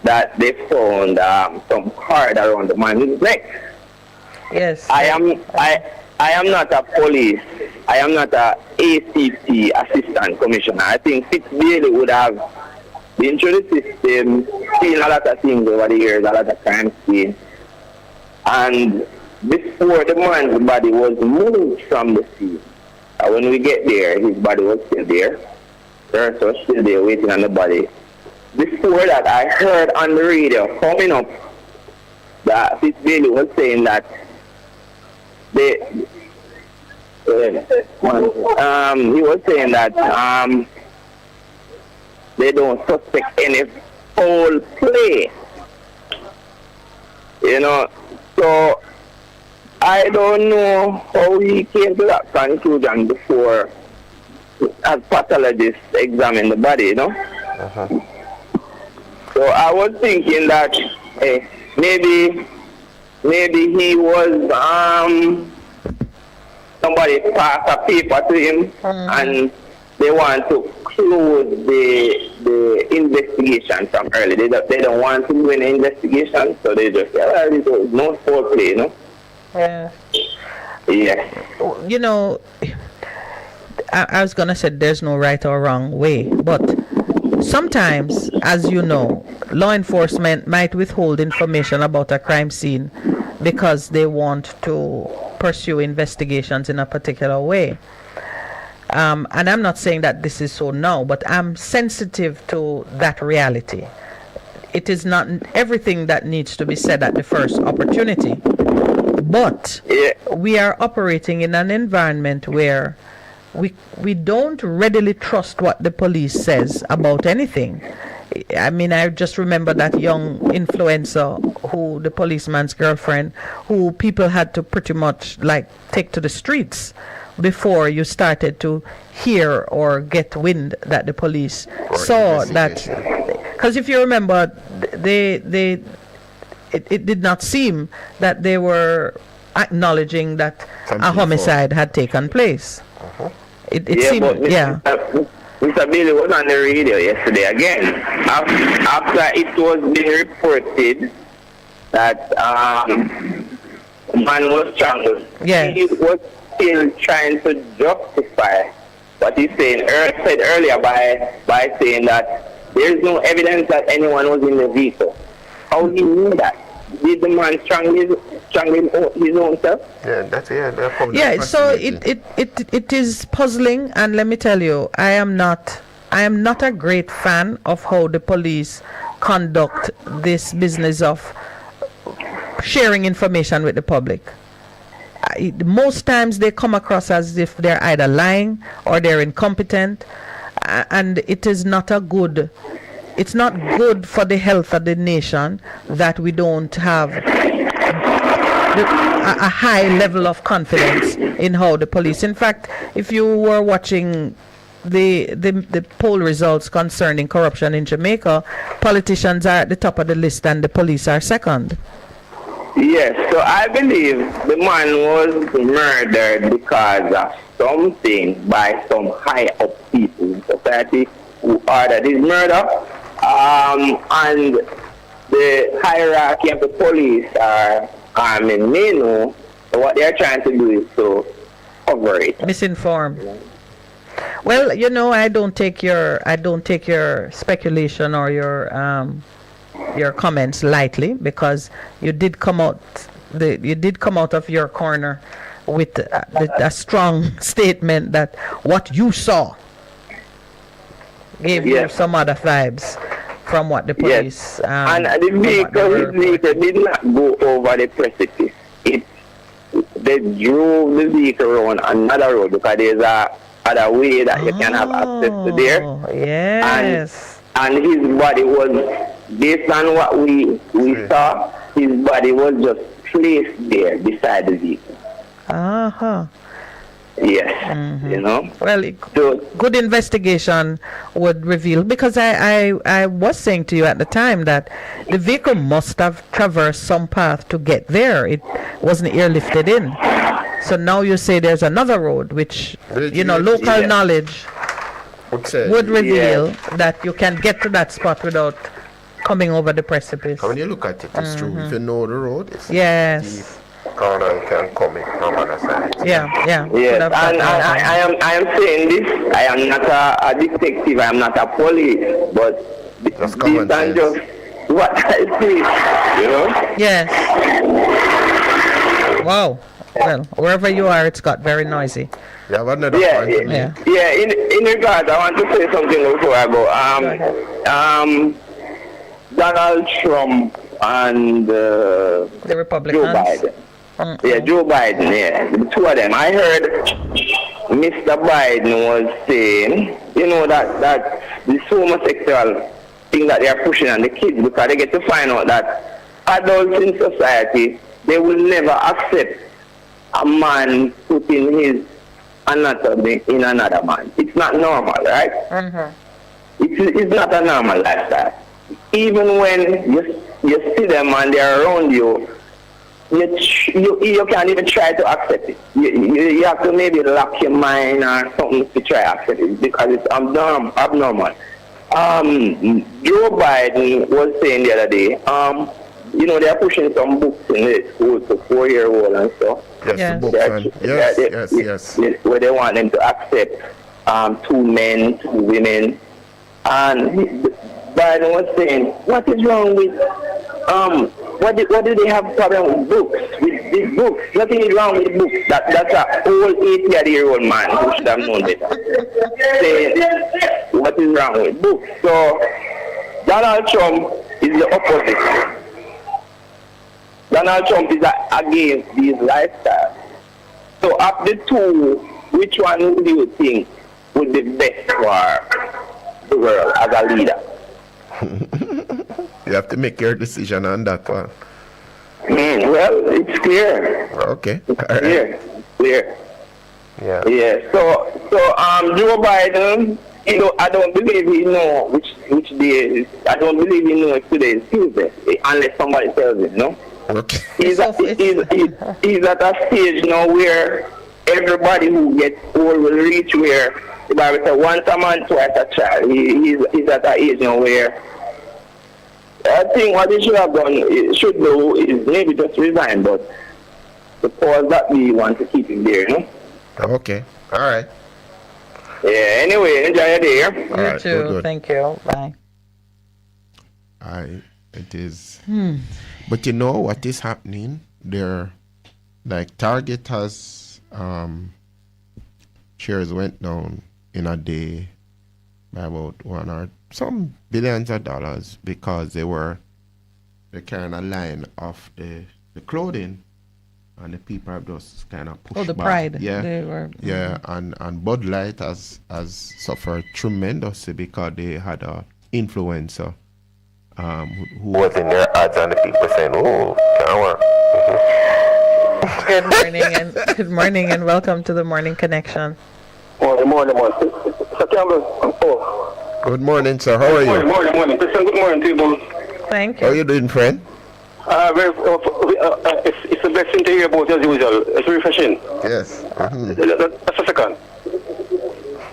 Speaker 12: that they found some cord around the man's neck.
Speaker 2: Yes.
Speaker 12: I am not a police. I am not a ACT assistant commissioner. I think Fitzbailey would have been through the system, seen a lot of things over the years, a lot of crime scenes. And before the man's body was moved from the scene, when we get there, his body was still there. The earth was still there waiting on the body. Before that, I heard on the radio coming up that Fitzbailey was saying that he was saying that they don't suspect any foul play. You know, so I don't know how he came to that conclusion before as pathologists examined the body, you know. So I was thinking that maybe he was somebody passed a paper to him and they want to close the investigation from early. They don't want to do any investigation, so they just say, well, it was no foul play, you know.
Speaker 2: Yeah.
Speaker 12: Yeah.
Speaker 2: You know, I was going to say there's no right or wrong way, but sometimes, as you know, law enforcement might withhold information about a crime scene because they want to pursue investigations in a particular way. And I'm not saying that this is so now, but I'm sensitive to that reality. It is not everything that needs to be said at the first opportunity. But we are operating in an environment where we don't readily trust what the police says about anything. I mean, I just remember that young influencer who, the policeman's girlfriend, who people had to pretty much like take to the streets before you started to hear or get wind that the police saw that. Because if you remember, it did not seem that they were acknowledging that a homicide had taken place. It seemed,
Speaker 12: Mr. Bailey was on the radio yesterday again. After it was being reported that the man was strangled, he was still trying to justify what he said earlier by saying that there is no evidence that anyone was in the vehicle. How he knew that? Did the man strangle his own self?
Speaker 2: So it is puzzling, and let me tell you, I am not a great fan of how the police conduct this business of sharing information with the public. Most times they come across as if they're either lying or they're incompetent, and it is not a good. It's not good for the health of the nation that we don't have a high level of confidence in how the police. In fact, if you were watching the poll results concerning corruption in Jamaica, politicians are at the top of the list and the police are second.
Speaker 4: Yes, so I believe the man was murdered because of something by some high up people in society who ordered his murder. And the hierarchy of the police are may know what they're trying to do is to cover it.
Speaker 2: Misinformed. Well, you know, I don't take your speculation or your comments lightly, because you did come out of your corner with a strong statement that what you saw gave you some other vibes from what the police
Speaker 4: and the vehicle did not go over the precipice. They drove the vehicle around another road because there's a other way that you can have access to there.
Speaker 2: Yes.
Speaker 4: And his body was, based on what we saw, his body was just placed there beside the vehicle. Yes, you know.
Speaker 2: Well, good investigation would reveal, because I was saying to you at the time that the vehicle must have traversed some path to get there. It wasn't airlifted in. So now you say there's another road, which, you know, local knowledge would reveal that you can get to that spot without coming over the precipice.
Speaker 3: When you look at it, it's true. If you know the road, it's
Speaker 2: yes.
Speaker 3: Corner, you can come in from other side.
Speaker 4: Yes, and I am saying this. I am not a detective. I am not a police, but this is just what I see. You know?
Speaker 2: Yes. Wow. Well, wherever you are, it's got very noisy.
Speaker 3: Yeah, another
Speaker 4: point. In regards, I want to say something before I go. Donald Trump and
Speaker 2: the Republicans.
Speaker 4: Joe Biden. Yeah, Joe Biden, the two of them. I heard Mr. Biden was saying, you know, that this homosexual thing that they are pushing on the kids, because they get to find out that adults in society, they will never accept a man putting his anatomy in another man. It's not normal, right? It's not a normal lifestyle. Even when you see them and they're around you, you can't even try to accept it. You have to maybe lock your mind or something to try to accept it, because it's abnormal. Joe Biden was saying the other day, you know, they're pushing some books in the schools for 4-year-old and stuff. Yes. Where they want them to accept 2 men, 2 women. And Biden was saying, what is wrong with what do they have problem with books? With these books? Nothing is wrong with books. That's an old 80-year-old man who should have known better. Saying, what is wrong with books? So Donald Trump is the opposite. Donald Trump is against these lifestyles. So of the two, which one would you think would be best for the world as a leader?
Speaker 3: You have to make your decision on that one.
Speaker 4: Well, it's clear.
Speaker 3: Okay.
Speaker 4: Clear. Yeah. So Joe Biden, you know, I don't believe he know which day. I don't believe he knows today is Tuesday, unless somebody tells him. No.
Speaker 3: Okay.
Speaker 4: He's at a stage now where everybody who gets old will reach where the Bible says once a man, twice a child. He's at an age now where I think what he should have done, should do, is maybe just resign, but the powers that be want to keep him there, you know?
Speaker 3: Okay. All right.
Speaker 4: Yeah, anyway, enjoy your day.
Speaker 2: You too. Good. Thank you. Bye.
Speaker 3: It is. But you know what is happening there? Like Target has shares went down in a day by about $1 or some billions of dollars, because they kind of line of the clothing, and the people have just kind of pushed
Speaker 2: the
Speaker 3: back.
Speaker 2: pride.
Speaker 3: Yeah,
Speaker 2: they were,
Speaker 3: and Bud Light has suffered tremendously because they had a influencer who was in their ads, and the people saying, "Oh, can't work."
Speaker 2: Good morning and welcome to the Morning Connection.
Speaker 11: Morning. Sir Campbell.
Speaker 3: Good morning, sir. How are you?
Speaker 11: Morning. Good morning to you both.
Speaker 2: Thank you.
Speaker 3: How are you doing, friend?
Speaker 11: It's the best thing to hear about as usual. It's refreshing.
Speaker 3: Yes.
Speaker 11: That's a second.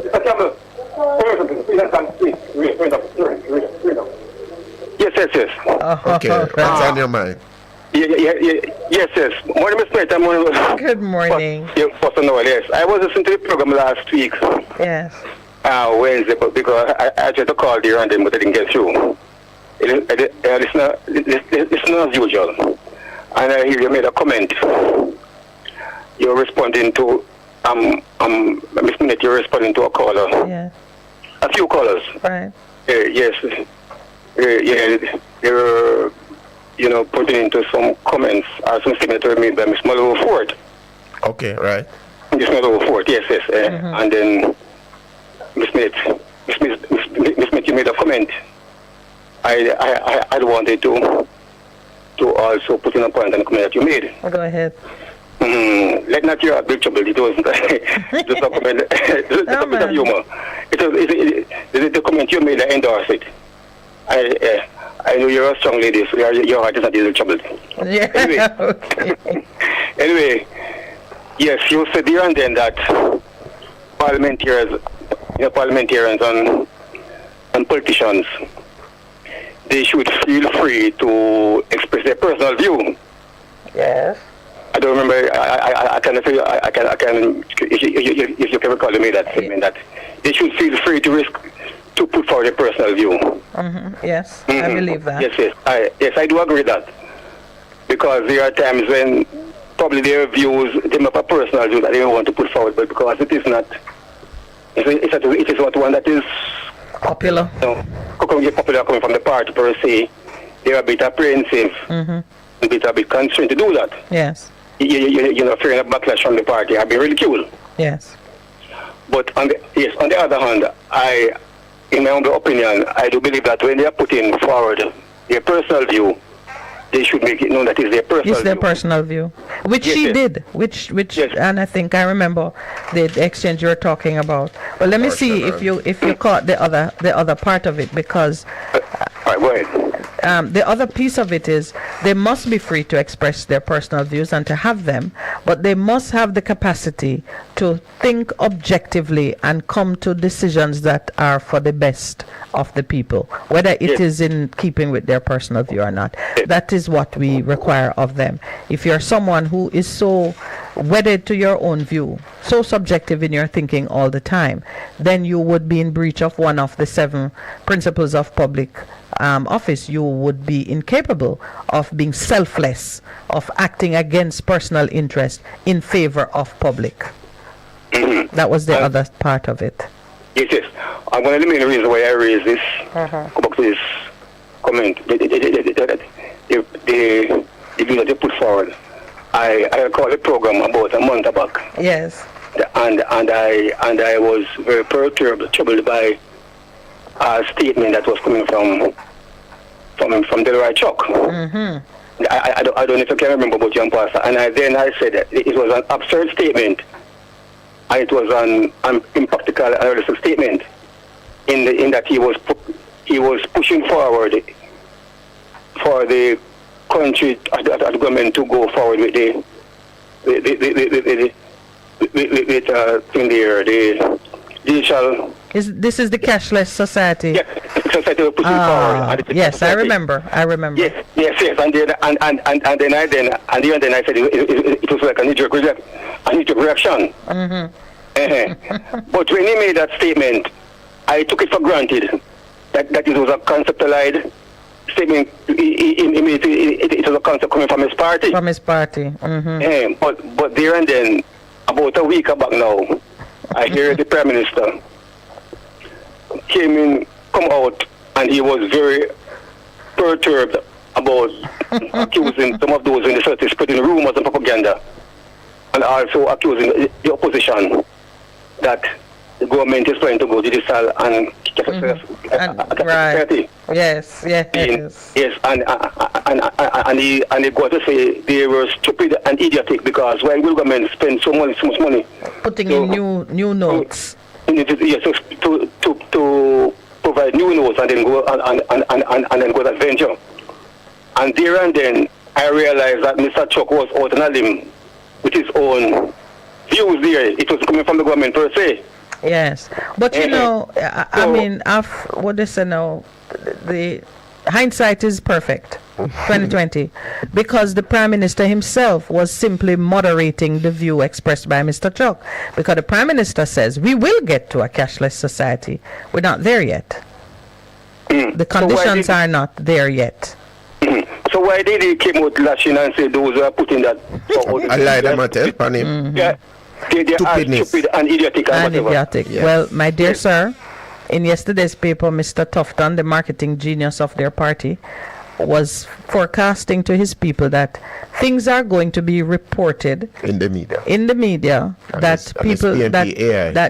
Speaker 11: Sir Campbell. Yes.
Speaker 3: Okay, what's on your mind?
Speaker 11: Yes. Morning, Mr. Smith.
Speaker 2: Good morning.
Speaker 11: Yes. I was listening to the program last week.
Speaker 2: Yes.
Speaker 11: Wednesday, but because I tried to call the random, but I didn't get through. It's not as usual. And I hear you made a comment. You're responding to Miss Minett, you're responding to a caller.
Speaker 2: Yeah.
Speaker 11: A few callers.
Speaker 2: Right.
Speaker 11: Yes. You're putting into some comments or some statements made by Miss Mallow Ford.
Speaker 3: Okay, right.
Speaker 11: Miss Mallow Ford, yes. And then Miss Minett, you made a comment. I wanted to also put in a point on the comment that you made.
Speaker 2: Go ahead.
Speaker 11: Let not your big trouble. It wasn't just a comment. Just a bit of humor. The comment you made, I endorse it. I know you're a strong lady, so your heart is not easily troubled.
Speaker 2: Yeah.
Speaker 11: Anyway, yes, you said here and then that parliamentarians and politicians, they should feel free to express their personal view.
Speaker 2: Yes.
Speaker 11: I don't remember. I can if you can recall me that statement that they should feel free to put forward their personal view.
Speaker 2: Yes, I believe that.
Speaker 11: Yes, I do agree with that, because there are times when probably their views, they have a personal view that they don't want to put forward, but because it is not, it is not one that is
Speaker 2: popular.
Speaker 11: Popular coming from the party per se. They are a bit apprehensive, a bit constrained to do that.
Speaker 2: Yes.
Speaker 11: Fearing a backlash from the party, I've been ridiculed.
Speaker 2: Yes.
Speaker 11: But on the other hand, in my humble opinion, I do believe that when they are putting forward their personal view, they should make it known that it's their personal view.
Speaker 2: It's their personal view, which she did, and I think I remember the exchange you were talking about. But let me see if you caught the other part of it, because
Speaker 11: go ahead.
Speaker 2: The other piece of it is they must be free to express their personal views and to have them, but they must have the capacity to think objectively and come to decisions that are for the best of the people, whether it is in keeping with their personal view or not. That is what we require of them. If you're someone who is so wedded to your own view, so subjective in your thinking all the time, then you would be in breach of one of the 7 principles of public office. You would be incapable of being selfless, of acting against personal interest in favor of public. That was the other part of it.
Speaker 11: Yes. I'm going to the main reason why I raised this, go back to this comment, the view that they put forward. I recall a program about a month back.
Speaker 2: Yes.
Speaker 11: And I was very troubled by a statement that was coming from Delroy Chuck. I don't know if you can remember about John Pastor. And then I said that it was an absurd statement, and it was an impractical analysis statement in that he was pushing forward for the country, the government to go forward with the digital.
Speaker 2: This is the cashless society.
Speaker 11: Yes, society was pushing forward.
Speaker 2: Yes, I remember.
Speaker 11: Yes. And then I said it was like a knee-jerk reaction. But when he made that statement, I took it for granted that it was a conceptualized statement. It was a concept coming from his party.
Speaker 2: From his party.
Speaker 11: But there and then, about a week back now, I hear the Prime Minister come out, and he was very perturbed about accusing some of those in the church, spreading rumors and propaganda, and also accusing the opposition that the government is trying to go digital and
Speaker 2: Right. Yes.
Speaker 12: Yes, and he got to say they were stupid and idiotic because when government spend so much money
Speaker 2: putting in new notes.
Speaker 12: Yes, to provide new notes and then go and then go that venture. And there and then I realized that Mr. Chuck was out on a limb with his own views there. It was coming from the government per se.
Speaker 2: Yes, but you know, I mean, what they say now, the hindsight is perfect, 2020, because the Prime Minister himself was simply moderating the view expressed by Mr. Chuck, because the Prime Minister says we will get to a cashless society. We're not there yet. The conditions are not there yet.
Speaker 12: So why did he come out lashing and say those who are putting that?
Speaker 3: I lie them at help on him.
Speaker 12: Yeah. They are stupid and idiotic and whatever.
Speaker 2: Yes. Well, my dear sir, in yesterday's paper, Mr. Tufton, the marketing genius of their party, was forecasting to his people that things are going to be reported
Speaker 3: in the media.
Speaker 2: That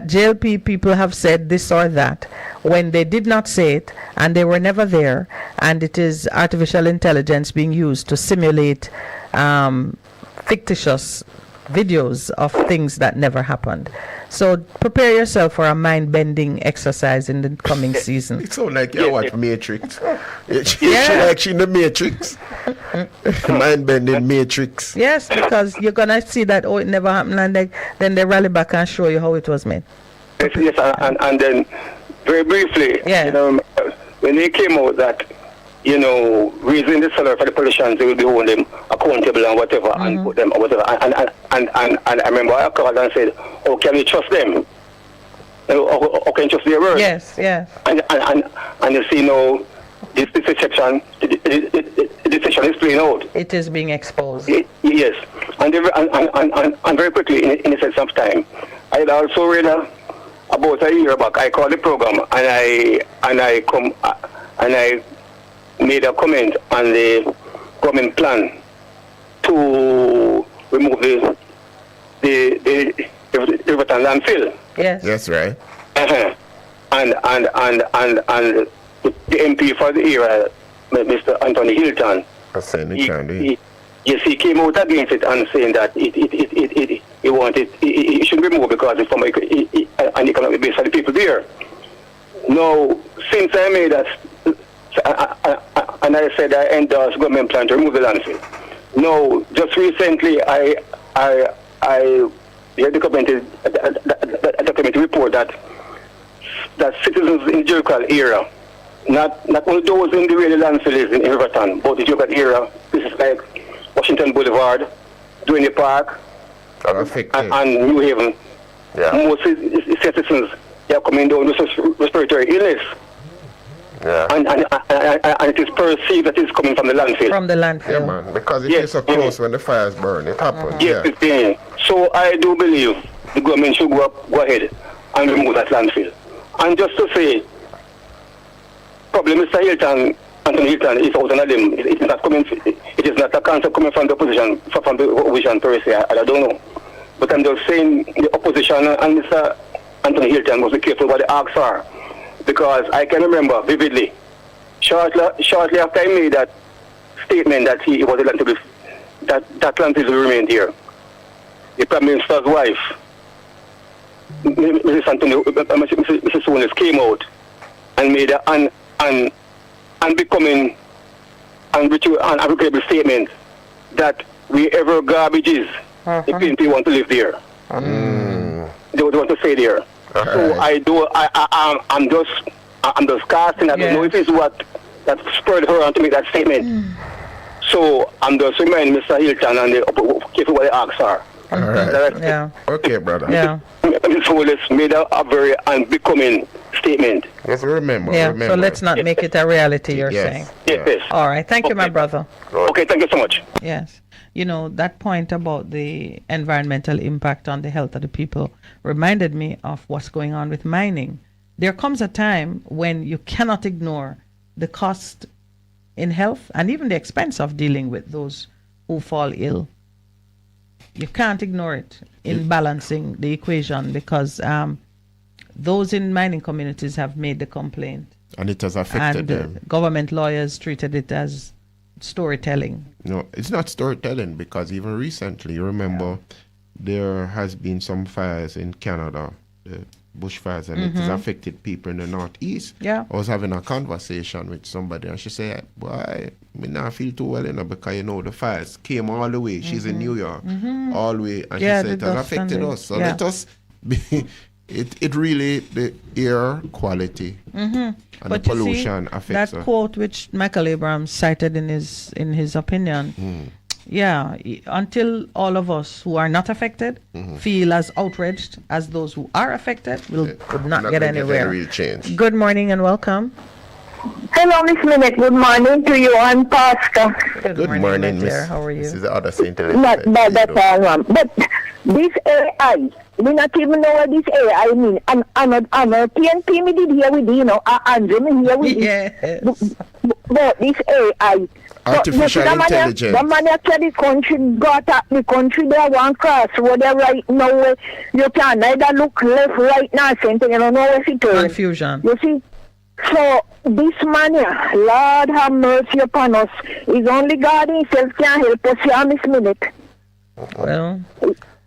Speaker 2: JLP people have said this or that when they did not say it and they were never there, and it is artificial intelligence being used to simulate fictitious videos of things that never happened. So prepare yourself for a mind-bending exercise in the coming season.
Speaker 3: It sounds like you watch Matrix. Like she in the Matrix. Mind-bending Matrix.
Speaker 2: Yes, because you're gonna see that it never happened, and then they rally back and show you how it was made.
Speaker 12: Yes, and then very briefly, when they came out that raising the salary for the politicians, they will be holding them accountable and whatever, and put them whatever. And I remember I called and said, "Oh, can we trust them? Or can you trust their word?"
Speaker 2: Yes.
Speaker 12: And you see now, this section, this section is playing out.
Speaker 2: It is being exposed.
Speaker 12: Yes, and very quickly, in a sense of time, I had also read about a year back. I called the program and I made a comment on the government plan to remove the Riverton landfill.
Speaker 2: Yes.
Speaker 3: That's right.
Speaker 12: And the MP for the area, Mr. Anthony Hilton, he came out against it and saying that he wanted it should be removed because it's from an economic base for the people there. Now, since I made that. And I said I endorse government plan to remove the landfill. No, just recently I heard the committee report that citizens in the Jericho area, not only those in the way the landfill is in Riverton, but the Jericho area, this is like Washington Boulevard, Duane Park, and New Haven.
Speaker 3: Yeah.
Speaker 12: Most citizens are coming down with respiratory illness.
Speaker 3: Yeah.
Speaker 12: And it is perceived that it's coming from the landfill.
Speaker 2: From the landfill.
Speaker 3: Yeah, man. Because it is so close when the fires burn. It happens.
Speaker 12: Yes, it is. So I do believe the government should go ahead and remove that landfill. And just to say, probably Mr. Hilton, Anthony Hilton, is out on a limb. It is not coming. It is not a concept coming from the opposition, per se. I don't know. But I'm just saying the opposition and Mr. Anthony Hilton must be careful what the acts are. Because I can remember vividly, shortly after I made that statement that he was allowed to be, that landfill will remain here, the Prime Minister's wife, Mrs. Sonis, came out and made an unbecoming, unreputable statement that wherever garbage is, the PNP want to live there. They would want to stay there. So I'm just casting. I don't know if it's what that spurred her on to make that statement. So I'm just reminding Mr. Hilton and the careful what the acts are.
Speaker 3: All right. Okay, brother.
Speaker 2: Yeah.
Speaker 12: So let's made a very unbecoming statement.
Speaker 3: Yes, remember.
Speaker 2: So let's not make it a reality. You're saying.
Speaker 12: Yes.
Speaker 2: All right. Thank you, my brother.
Speaker 12: Okay. Thank you so much.
Speaker 2: Yes. That point about the environmental impact on the health of the people reminded me of what's going on with mining. There comes a time when you cannot ignore the cost in health and even the expense of dealing with those who fall ill. You can't ignore it in balancing the equation because those in mining communities have made the complaint.
Speaker 3: And it has affected them.
Speaker 2: Government lawyers treated it as storytelling.
Speaker 3: No, it's not storytelling, because even recently, remember, there has been some fires in Canada, the bushfires, and it has affected people in the northeast.
Speaker 2: Yeah.
Speaker 3: I was having a conversation with somebody, and she said, boy, me not feel too well, because the fires came all the way. She's in New York, all the way, and she said it has affected us. So let us be, it really, the air quality and
Speaker 2: but
Speaker 3: the pollution affects
Speaker 2: that
Speaker 3: us.
Speaker 2: quote which Michael Abrams cited in his opinion. Until all of us who are not affected feel as outraged as those who are affected, would not get anywhere.
Speaker 3: Real change.
Speaker 2: Good morning and welcome.
Speaker 6: Hello, Miss Minett. Good morning to you and Pastor.
Speaker 3: Good morning, Miss.
Speaker 2: How are you?
Speaker 3: This is the other Saint.
Speaker 6: Not bad at all, ma'am. But this AI, we not even know what this AI mean. And PNP me did here with Andrew me here with
Speaker 2: yes.
Speaker 6: But this AI.
Speaker 3: Artificial intelligence.
Speaker 6: The man actually the country got up the country there one cross where they right now you can neither look left, right, now, center, you don't know where to turn.
Speaker 2: Confusion.
Speaker 6: You see? So this man here, Lord have mercy upon us. It's only God himself can help us here, Miss Minett.
Speaker 2: Well,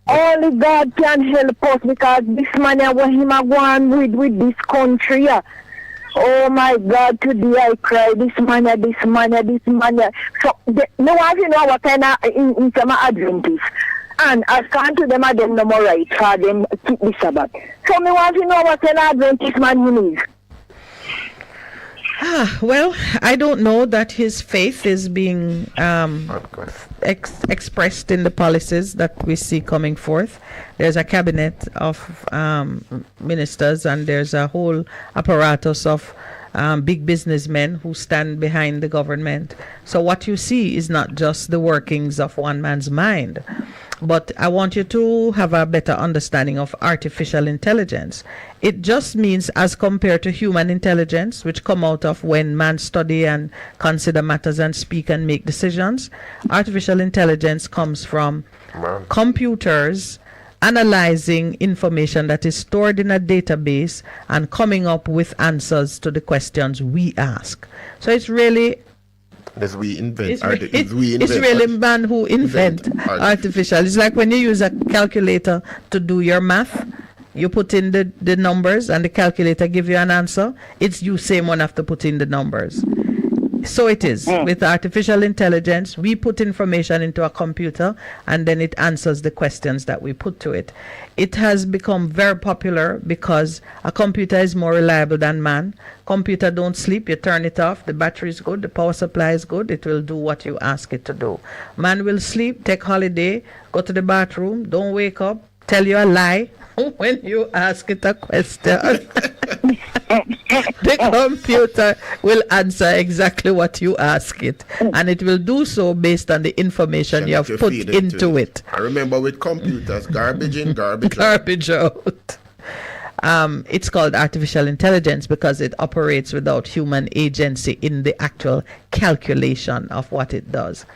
Speaker 6: only God can help us, because this man here, what him a go on with this country here. Oh my God, today I cry. This man here. So, no one you know what kind of in some Adventist. And I can't to them, them no more right for them keep the Sabbath. So me want to know what kind of Adventist man he is.
Speaker 2: Well, I don't know that his faith is being expressed in the policies that we see coming forth. There's a cabinet of ministers, and there's a whole apparatus of big businessmen who stand behind the government. So what you see is not just the workings of one man's mind. But I want you to have a better understanding of artificial intelligence. It just means, as compared to human intelligence, which come out of when man study and consider matters and speak and make decisions, artificial intelligence comes from computers analyzing information that is stored in a database and coming up with answers to the questions we ask. So it's really
Speaker 3: It's
Speaker 2: it's really man who invent artificial. It's like when you use a calculator to do your math, you put in the numbers and the calculator give you an answer. It's you same one have to put in the numbers. So it is with artificial intelligence. We put information into a computer and then it answers the questions that we put to it. It has become very popular because a computer is more reliable than man. Computer don't sleep. You turn it off. The battery is good. The power supply is good. It will do what you ask it to do. Man will sleep, take holiday, go to the bathroom, don't wake up, tell you a lie when you ask it a question. The computer will answer exactly what you ask it, and it will do so based on the information you have put into it.
Speaker 3: I remember with computers, garbage in, garbage
Speaker 2: out. It's called artificial intelligence because it operates without human agency in the actual calculation of what it does.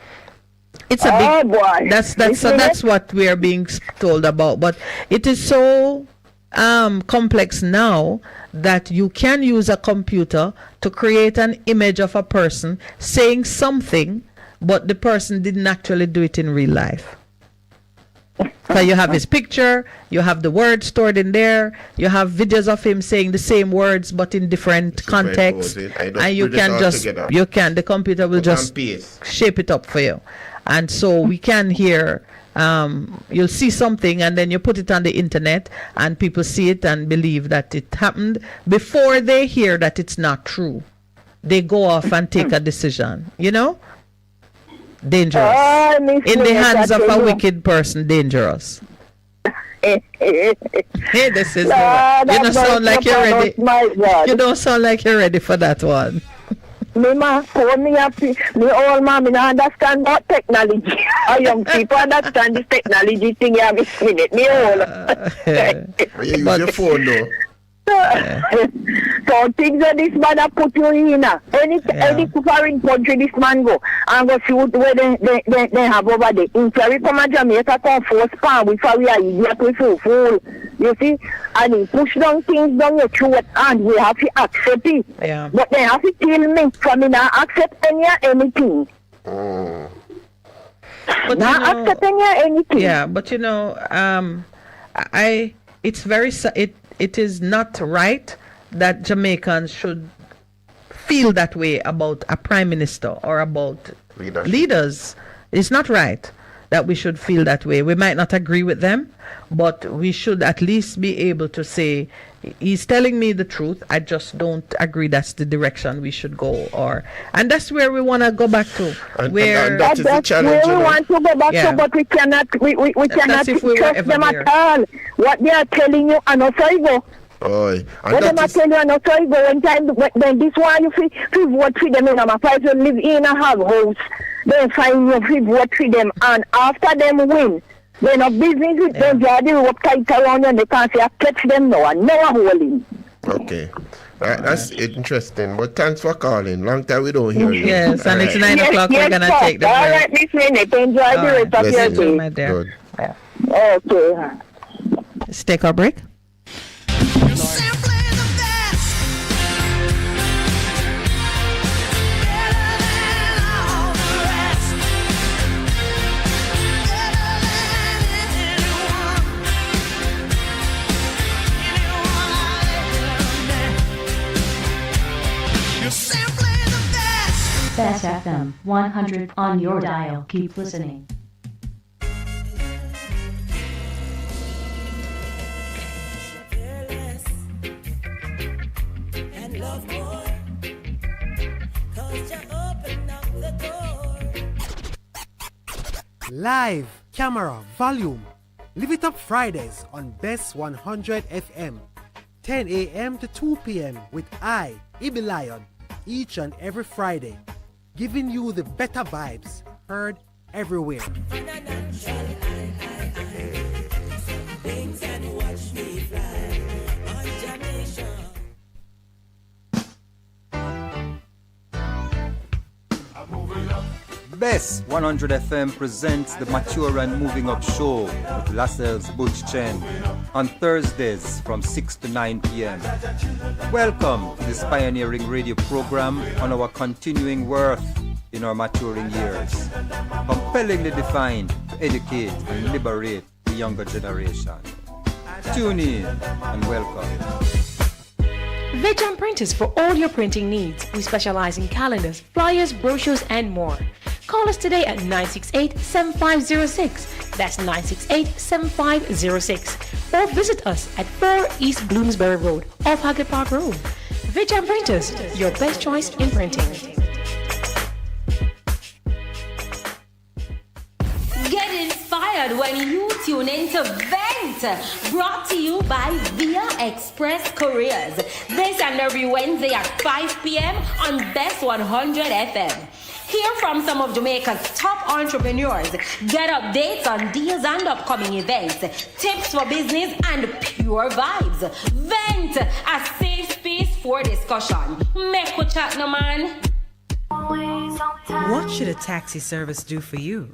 Speaker 2: It's a big
Speaker 6: boy.
Speaker 2: That's what we are being told about, but it is so complex now that you can use a computer to create an image of a person saying something, but the person didn't actually do it in real life. So you have his picture, you have the words stored in there, you have videos of him saying the same words but in different contexts, and you can the computer will just shape it up for you. And so we can hear, you'll see something and then you put it on the internet and people see it and believe that it happened before they hear that it's not true. They go off and take a decision, Dangerous. In the hands of a wicked person, dangerous. Hey, this is you don't sound like you're ready. You don't sound like you're ready for that one.
Speaker 6: Me old man, me not understand about technology. Our young people understand this technology thing. Yeah, Miss Minett. Me old.
Speaker 3: You use your phone though.
Speaker 6: So things that this man a put you in any foreign country this man go and go see what where they have over there. In Kerry come to Jamaica come force pan with we are idiot we fool. You see, and he push down things down your throat and we have to accept it.
Speaker 2: Yeah.
Speaker 6: But they have to tell me from me accept anything.
Speaker 2: But
Speaker 6: Not accepting anything.
Speaker 2: Yeah, but it is not right that Jamaicans should feel that way about a prime minister or about leaders. It's not right that we should feel that way. We might not agree with them, but we should at least be able to say, he's telling me the truth. I just don't agree that's the direction we should go. And that's where we want to go back to.
Speaker 3: And that is the challenge.
Speaker 6: Where we want to go back to, but we cannot trust them at all. What they are telling you, and also you go.
Speaker 3: And
Speaker 6: what them are telling you, and also you go. When this one, you feel vote for them in a price, you live in a house. Then find you feel vote for them, and after them win. They no business with them, they are the rope tight around and they can't say I catch them now and never hold him.
Speaker 3: Okay. That's interesting. But thanks for calling. Long time we don't hear you.
Speaker 2: Yes, and it's 9 o'clock. We're going to take the break.
Speaker 6: All right, Miss Minett. Enjoy the rest of your day.
Speaker 2: My dear.
Speaker 3: Good.
Speaker 6: Yeah. Okay.
Speaker 2: Let's take our break.
Speaker 5: Bess FM 100 on your dial. Keep listening.
Speaker 8: Live, camera, volume. Live it up Fridays on Bess 100 FM. 10 a.m. to 2 p.m. with I, Ibi Lion, each and every Friday. Giving you the better vibes, heard everywhere.
Speaker 7: Bess 100 FM presents the Mature and Moving Up Show with Lascelles Butch Chen on Thursdays from 6 to 9 p.m. Welcome to this pioneering radio program on our continuing worth in our maturing years, compellingly defined to educate and liberate the younger generation. Tune in and welcome.
Speaker 17: Veg Printers for all your printing needs. We specialize in calendars, flyers, brochures, and more. Call us today at 968-7506. That's 968-7506. Or visit us at 4 East Bloomsbury Road, off Haggard Park Road. Veg Printers, your best choice in printing.
Speaker 10: Get inspired when you tune into Vent, brought to you by Via Express Couriers. This and every Wednesday at 5 p.m. on Bess 100 FM. Hear from some of Jamaica's top entrepreneurs. Get updates on deals and upcoming events, tips for business, and pure vibes. Vent, a safe space for discussion. Make we chat, no man.
Speaker 18: What should a taxi service do for you?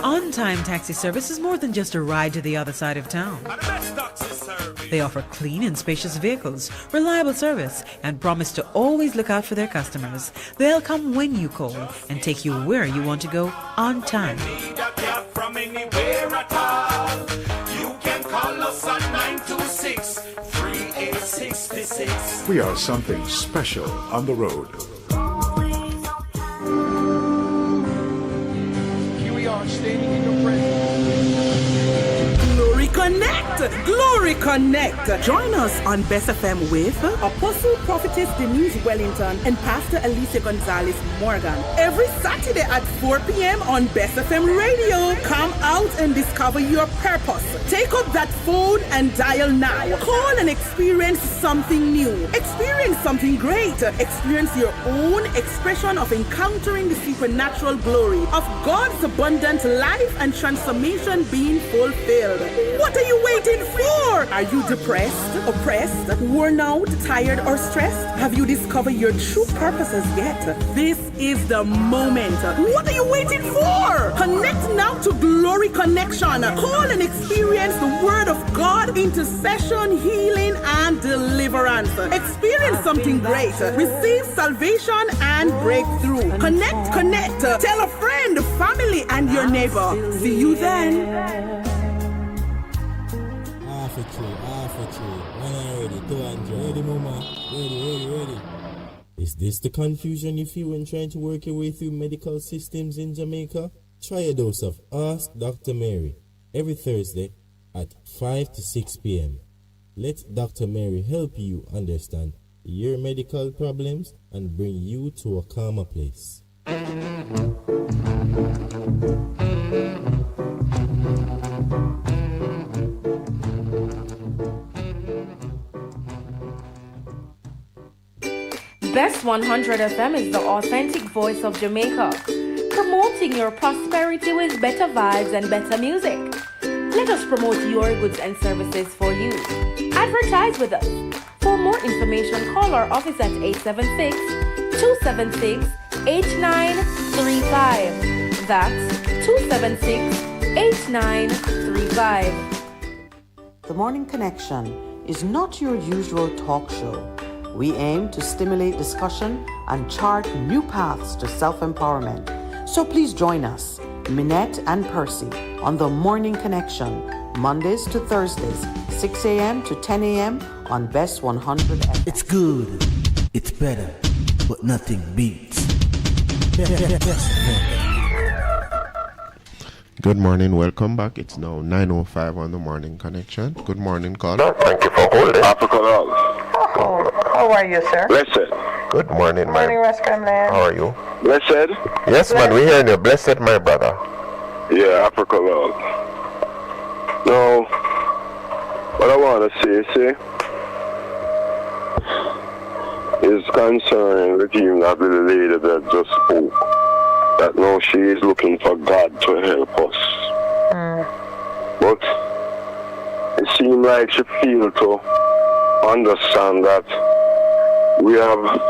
Speaker 18: On-time taxi service is more than just a ride to the other side of town. They offer clean and spacious vehicles, reliable service, and promise to always look out for their customers. They'll come when you call and take you where you want to go on time.
Speaker 1: From anywhere at all, you can call us on 926-3866.
Speaker 19: We are something special on the road.
Speaker 1: Here we are, standing in your presence.
Speaker 22: Glory Connect! Glory Connect! Join us on Bess FM with Apostle Prophetess Denise Wellington and Pastor Alicia Gonzalez Morgan. Every Saturday at 4 p.m. on Bess FM Radio. Come out and discover your purpose. Take up that phone and dial now. Call and experience something new. Experience something great. Experience your own expression of encountering the supernatural glory of God's abundant life and transformation being fulfilled. What are you waiting for? for? Are you depressed, oppressed, worn out, tired, or stressed? Have you discovered your true purposes yet? This is the moment. What are you waiting for? Connect now to Glory Connection. Call and experience the Word of God, intercession, healing, and deliverance. Experience something great. Receive salvation and breakthrough. Connect. Tell a friend, family, and your neighbor. See you then.
Speaker 21: Half a tree. 180, 200. Ready, mama? Ready. Is this the confusion you feel when trying to work your way through medical systems in Jamaica? Try a dose of Ask Dr. Mary every Thursday at 5 to 6 p.m. Let Dr. Mary help you understand your medical problems and bring you to a calmer place.
Speaker 13: Best 100 FM is the authentic voice of Jamaica, promoting your prosperity with better vibes and better music. Let us promote your goods and services for you. Advertise with us. For more information, call our office at 876-276-8935. That's 276-8935.
Speaker 9: The Morning Connection is not your usual talk show. We aim to stimulate discussion and chart new paths to self-empowerment. So please join us, Minett and Percy, on The Morning Connection, Mondays to Thursdays, 6 a.m. to 10 a.m. on Best 100 FM.
Speaker 20: It's good, it's better, but nothing beats.
Speaker 3: Good morning, welcome back. It's now 9:05 on the Morning Connection. Good morning, caller. Thank you for holding.
Speaker 14: Africa Love.
Speaker 23: How are you, sir?
Speaker 14: Blessed.
Speaker 3: Good morning, my.
Speaker 23: Morning, Rascalman.
Speaker 3: How are you?
Speaker 14: Blessed.
Speaker 3: Yes, man, we hearing you. Blessed, my brother.
Speaker 14: Yeah, Africa Love. Now, what I want to say, is concerning the team of the lady that just spoke. That now she is looking for God to help us. But it seems like she feels to understand that we have,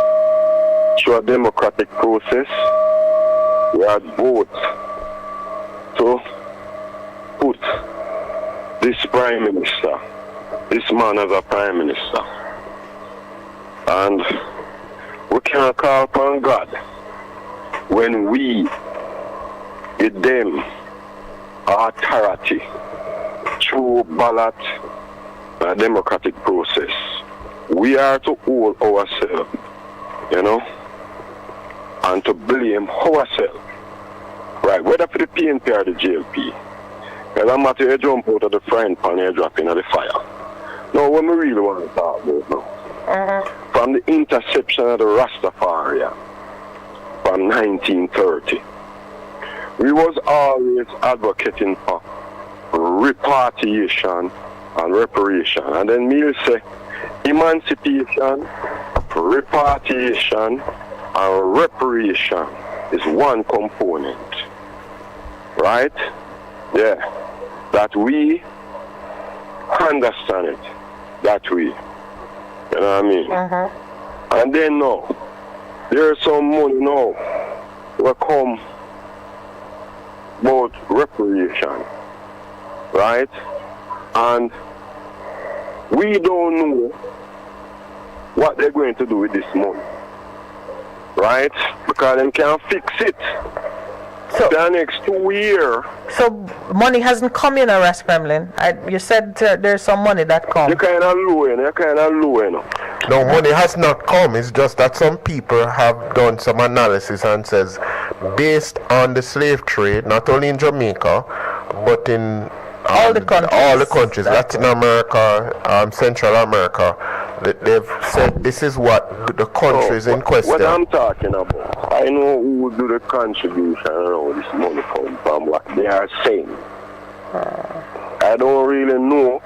Speaker 14: through a democratic process, we had votes to put this prime minister, this man as a prime minister. And we can't call upon God when we give them authority through ballot and democratic process. We are to hold ourselves, and to blame ourselves. Right, whether for the PNP or the JLP. Because I'm not here to jump out of the frying pan and drop into the fire. Now, what we really want to talk about now, from the interception of the Rastafari from 1930, we was always advocating for repatriation and reparation. And then me say emancipation, repatriation, and reparation is one component. Right? Yeah. That we understand it that way. You know what I mean? And then now, there's some money now will come about reparation. Right? And we don't know what they're going to do with this money. Right? Because they can't fix it. So the next 2 years.
Speaker 23: So money hasn't come in, Ras Kremlin. You said there's some money that comes.
Speaker 3: You kind of low. No, money has not come. It's just that some people have done some analysis and says, based on the slave trade, not only in Jamaica, but in
Speaker 23: all the countries,
Speaker 3: Latin America, Central America, they've said this is what the countries in question.
Speaker 14: What I'm talking about, I know who will do the contribution and all this money come from, what they are saying. I don't really know.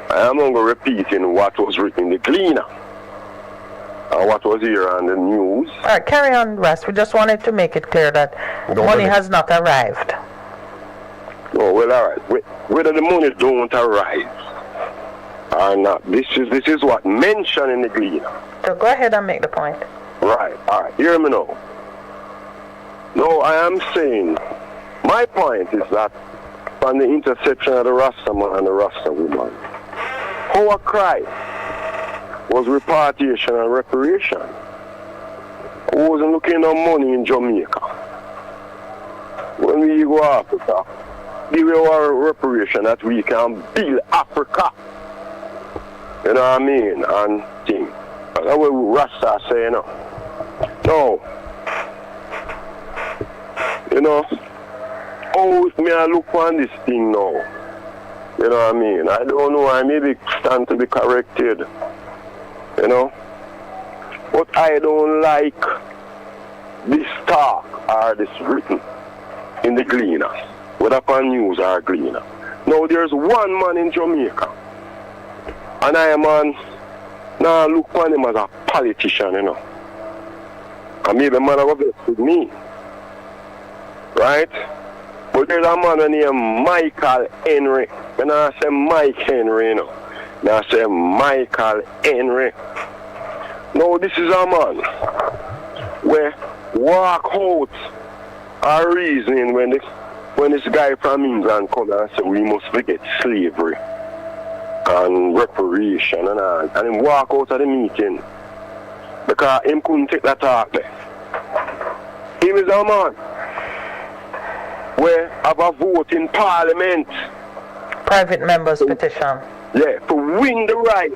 Speaker 14: I'm going to repeat in what was written in the Cleaner and what was here on the news.
Speaker 23: All right, carry on, Russ. We just wanted to make it clear that money has not arrived.
Speaker 14: No, well, all right. Whether the money don't arrive, are not. This is what mentioned in the Gleaner.
Speaker 23: So go ahead and make the point.
Speaker 14: Right, all right, hear me now. No, I am saying, my point is that from the intersection of the Rasta man and the Rasta woman, our cry was repatriation and reparation. I wasn't looking at money in Jamaica. When we go Africa, give our reparation that we can build Africa. You know what I mean? And things. That's what Rasta say, you know. No. You know, how if me I look on this thing now? You know what I mean? I don't know, I maybe stand to be corrected. You know? But I don't like this talk or this written in the Gleaner, whether upon news or Gleaner. Now there's one man in Jamaica, and I am on, now look upon him as a politician, you know. And maybe man have a with me. Right? But there's a man named Michael Henry. When I say Mike Henry, you know, I say Michael Henry. Now this is a man where walk out our reasoning when this guy from England come and say we must forget slavery and reparation and all, and him walk out of the meeting because him couldn't take that talk there. Him is a man where have a vote in Parliament.
Speaker 23: Private members petition.
Speaker 14: Yeah, to win the right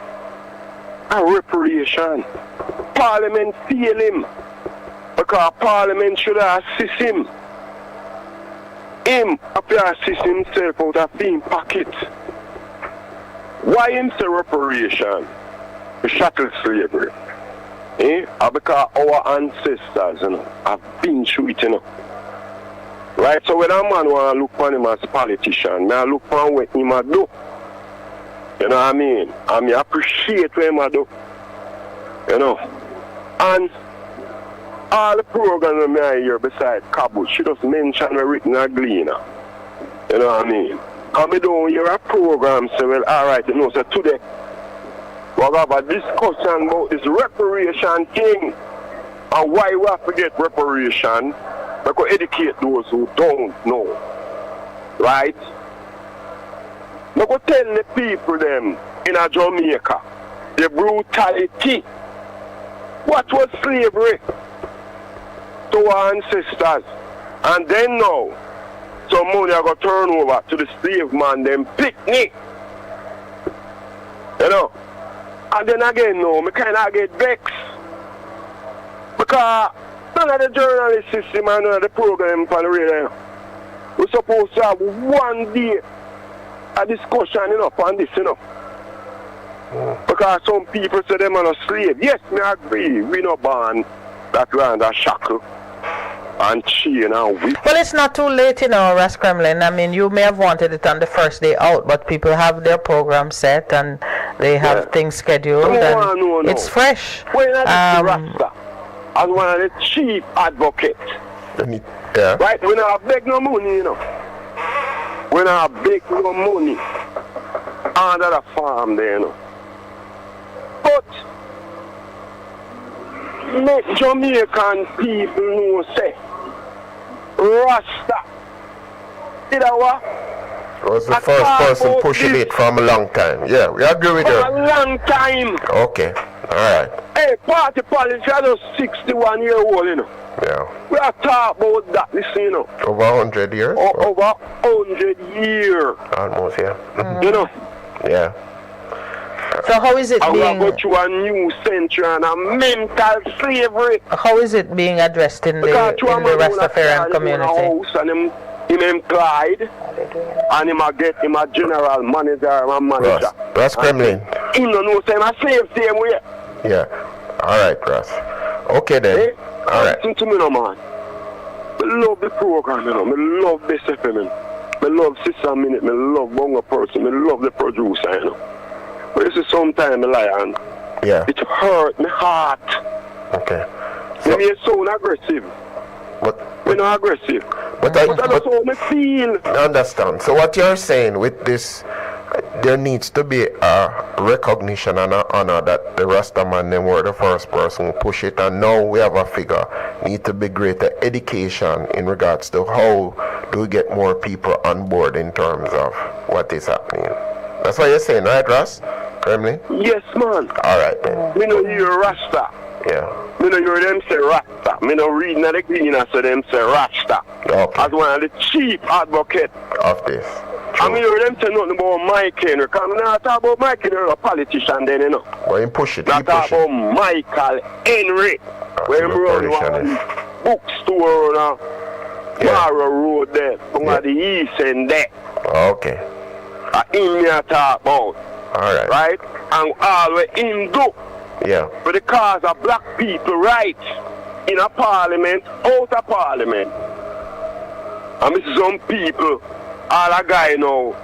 Speaker 14: and reparation. Parliament fail him because Parliament should assist him. Him have to assist himself out of his pocket. Why him say reparation? The chattel slavery. Because our ancestors, you know, have been through it, you know. Right, so when a man want to look for him as a politician, I look for what he might do. You know what I mean? I mean, appreciate what he might do. You know? And all the programs I hear besides Kabul, she just mentioned written a Gleaner. You know what I mean? And I don't hear a program say, well, alright, you know, so today we'll have a discussion about this reparation thing and why we have to get reparation. Because educate those who don't know. Right? Now go tell the people them in a Jamaica the brutality. What was slavery to our ancestors? And then now some money are going to turn over to the slave man them picnic. You know? And then again now I kind of get vexed. Because none of the journalist system and none of the program for the radio. We're supposed to have one day a discussion, you know, on this, you know. Because some people say them are a slave. Yes, I agree. We not born that round a shackle and chain and whip.
Speaker 23: Well, it's not too late, you know, Ras Kremlin. I mean, you may have wanted it on the first day out, but people have their program set and they have things scheduled.
Speaker 14: No.
Speaker 23: It's fresh.
Speaker 14: Well, that's Rasta. As one of the chief advocates.
Speaker 3: Yeah.
Speaker 14: Right? When I beg no money, you know. When I beg no money under the farm there, you know. But let Jamaican people know, say, Rasta, you know what?
Speaker 3: Was the first person pushing it from a long time. Yeah, we agree with you.
Speaker 14: For a long time.
Speaker 3: Okay, alright.
Speaker 14: Hey, party politics, you're just 61 years old, you know.
Speaker 3: Yeah.
Speaker 14: We are talking about that, listen, you know.
Speaker 3: Over 100 years?
Speaker 14: Over 100 years.
Speaker 3: Almost, yeah.
Speaker 14: You know?
Speaker 3: Yeah.
Speaker 23: So how is it
Speaker 14: being...
Speaker 23: being...
Speaker 14: go to a new century and a mental slavery.
Speaker 23: How is it being addressed in the Rastafarian community?
Speaker 14: Him employed and him a get him a general manager and manager.
Speaker 3: That's Kremlin.
Speaker 14: He don't know say him a slave same way.
Speaker 3: Yeah. Alright, Ross. Okay then. Alright.
Speaker 14: Listen to me now, man. I love the program, you know. I love Bess FM. I love Sister Minett. I love Bongo Person. I love the producer, you know. But this is sometimes I lie and it hurt my heart.
Speaker 3: Okay.
Speaker 14: So, me sound aggressive.
Speaker 3: But
Speaker 14: we're not aggressive.
Speaker 3: But that's
Speaker 14: how I feel.
Speaker 3: I understand. So what you're saying with this there needs to be a recognition and an honor that the Rastaman them were the first person who push it, and now we have a figure. Need to be greater education in regards to how do we get more people on board in terms of what is happening. That's what you're saying, right, Ross? Kremlin?
Speaker 14: Yes, man.
Speaker 3: All right, then.
Speaker 14: Me know you're Rasta.
Speaker 3: Yeah.
Speaker 14: Me know you're them say Rasta. Me know reading the cleaner so them say Rasta.
Speaker 3: Okay.
Speaker 14: As one of the chief advocate
Speaker 3: of this.
Speaker 14: I mean, you them say nothing about Mike Henry. Because I'm not talking about Mike Henry, a politician then, you know.
Speaker 3: Well, you push it.
Speaker 14: Not talking about Michael Henry. Where he run one bookstore on Mara Road there. From the east end there.
Speaker 3: Okay.
Speaker 14: Him me a talk about.
Speaker 3: Alright.
Speaker 14: Right? And all what him do.
Speaker 3: Yeah.
Speaker 14: For the cause of black people rights in a parliament, out of parliament. And this is some people, all a guy now,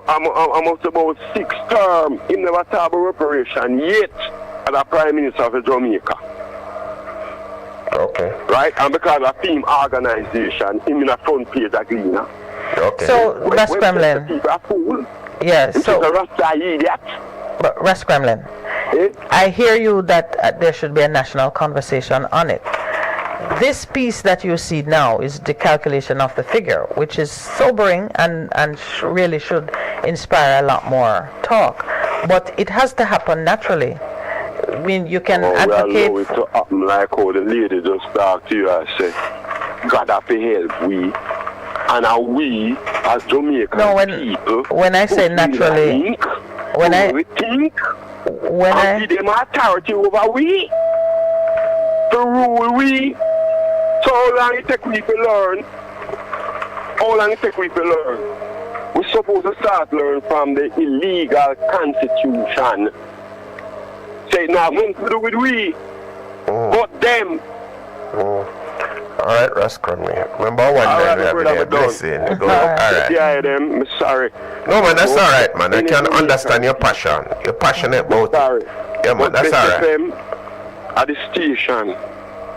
Speaker 14: I'm up to about 6 term, he never talk about reparation yet as a Prime Minister of Jamaica.
Speaker 3: Okay.
Speaker 14: Right? And because of team organization, him in a front page of Gleaner.
Speaker 3: Okay.
Speaker 2: So, Bess Kremlin.
Speaker 14: People are fool.
Speaker 2: Yes. So,
Speaker 14: a Rasta idiot.
Speaker 2: But Russ Kremlin, I hear you that there should be a national conversation on it. This piece that you see now is the calculation of the figure, which is sobering and really should inspire a lot more talk. But it has to happen naturally. I mean, you can advocate.
Speaker 14: Well, it to happen like how the lady just talked to you and say, God have to help we. And we, as Jamaican people,
Speaker 2: when I say naturally, when I
Speaker 14: give them authority over we, to rule we. So how long it take we to learn? How long it take we to learn? We're supposed to start learning from the illegal constitution. Say nothing to do with we, but them.
Speaker 3: Alright, Russ Crumley. Remember one time we have a blessing. Alright.
Speaker 14: Yeah, them. I'm sorry.
Speaker 3: No, man, that's alright, man. I can understand your passion. You're passionate about it. Yeah, man, that's alright.
Speaker 14: At the station,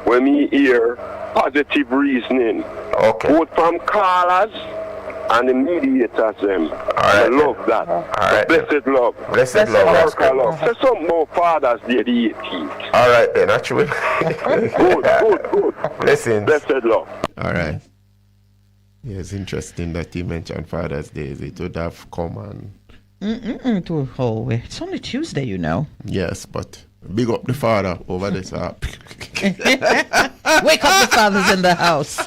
Speaker 14: when we hear positive reasoning, both from callers and the mediators, them. I love that.
Speaker 3: Alright.
Speaker 14: Blessed love.
Speaker 3: Blessed love.
Speaker 14: love. Say something about Father's Day, the 18th.
Speaker 3: Alright, then, actually.
Speaker 14: Good.
Speaker 3: Blessings.
Speaker 14: Blessed love.
Speaker 3: Alright. Yeah, it's interesting that you mentioned Father's Day. It would have come on.
Speaker 2: To a whole way. It's only Tuesday, you know.
Speaker 3: Yes, but big up the father over this.
Speaker 2: Wake up the fathers in the house.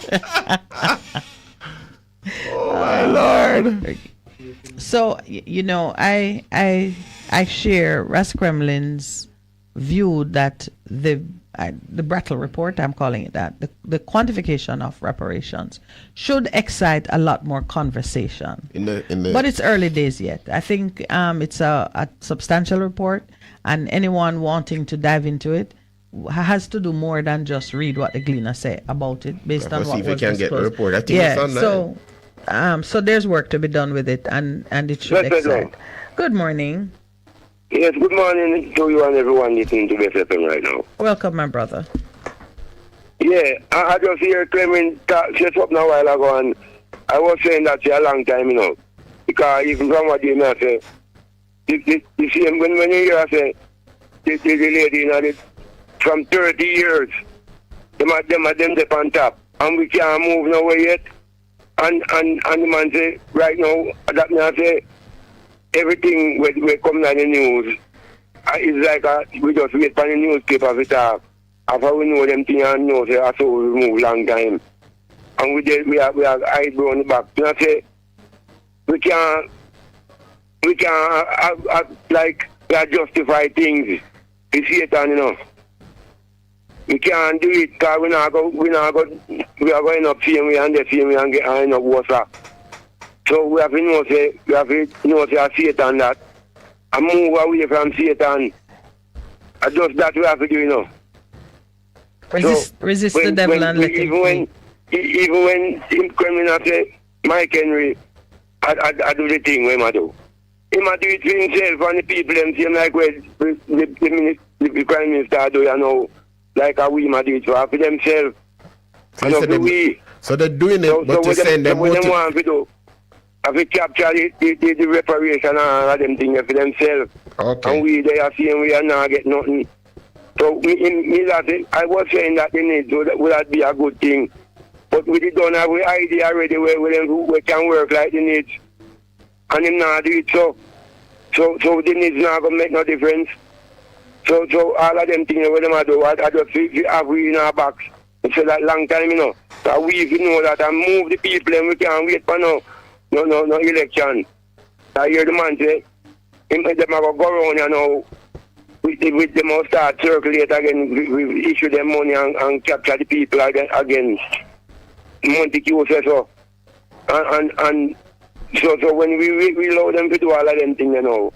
Speaker 3: Oh my Lord.
Speaker 2: So you know, I share Russ Kremlin's view that the Brattle report, I'm calling it that, the quantification of reparations should excite a lot more conversation. But it's early days yet. I think it's a substantial report, and anyone wanting to dive into it has to do more than just read what the Gleaner say about it based on what was disclosed.
Speaker 3: Get the report. I think it's online.
Speaker 2: So there's work to be done with it, and it should excite. Good morning.
Speaker 4: Yes, good morning to you and everyone listening to Bess FM right now.
Speaker 2: Welcome, my brother.
Speaker 4: Yeah, I just hear Clement say something a while ago, and I was saying that for a long time, you know. Because even from what you know, say, you see, when you hear I say, the lady, you know, from 30 years, them on top, and we can't move nowhere yet. And the man say, right now, that man say, everything we come on the news, it's like we just wait for the newspaper to talk. After we know them things and know, say, so we move long time. And we have eyebrow on the back. You know, say, we can't like justify things. It's Satan, you know. We can't do it because we are going up same way and the same way and get end up worse. So we have to know say Satan that and move away from Satan. And just that we have to do, you know.
Speaker 2: Resist the devil and let him
Speaker 4: even when him coming and say, Mike Henry, I do the thing where I do. He might do it for himself and the people them same like where the Prime Minister do, you know. Like how we might do it for themselves. So they're
Speaker 3: doing it, but to send them
Speaker 4: want to do. have to capture the reparation and all of them things for themselves.
Speaker 3: Okay.
Speaker 4: And we they are seeing we are not get nothing. So I was saying that the needs would that be a good thing. But we don't have the idea already where we can work like the needs. And him not do it so the needs not gonna make no difference. So all of them things what them I do, I just have we in our backs. It's a long time, you know. So we know that and move the people and we can't wait for no election. I hear the man say, them have to go around, you know, with them all start circulate again, we issue them money and capture the people again. Montague says so. And so when we allow them to do all of them things, you know,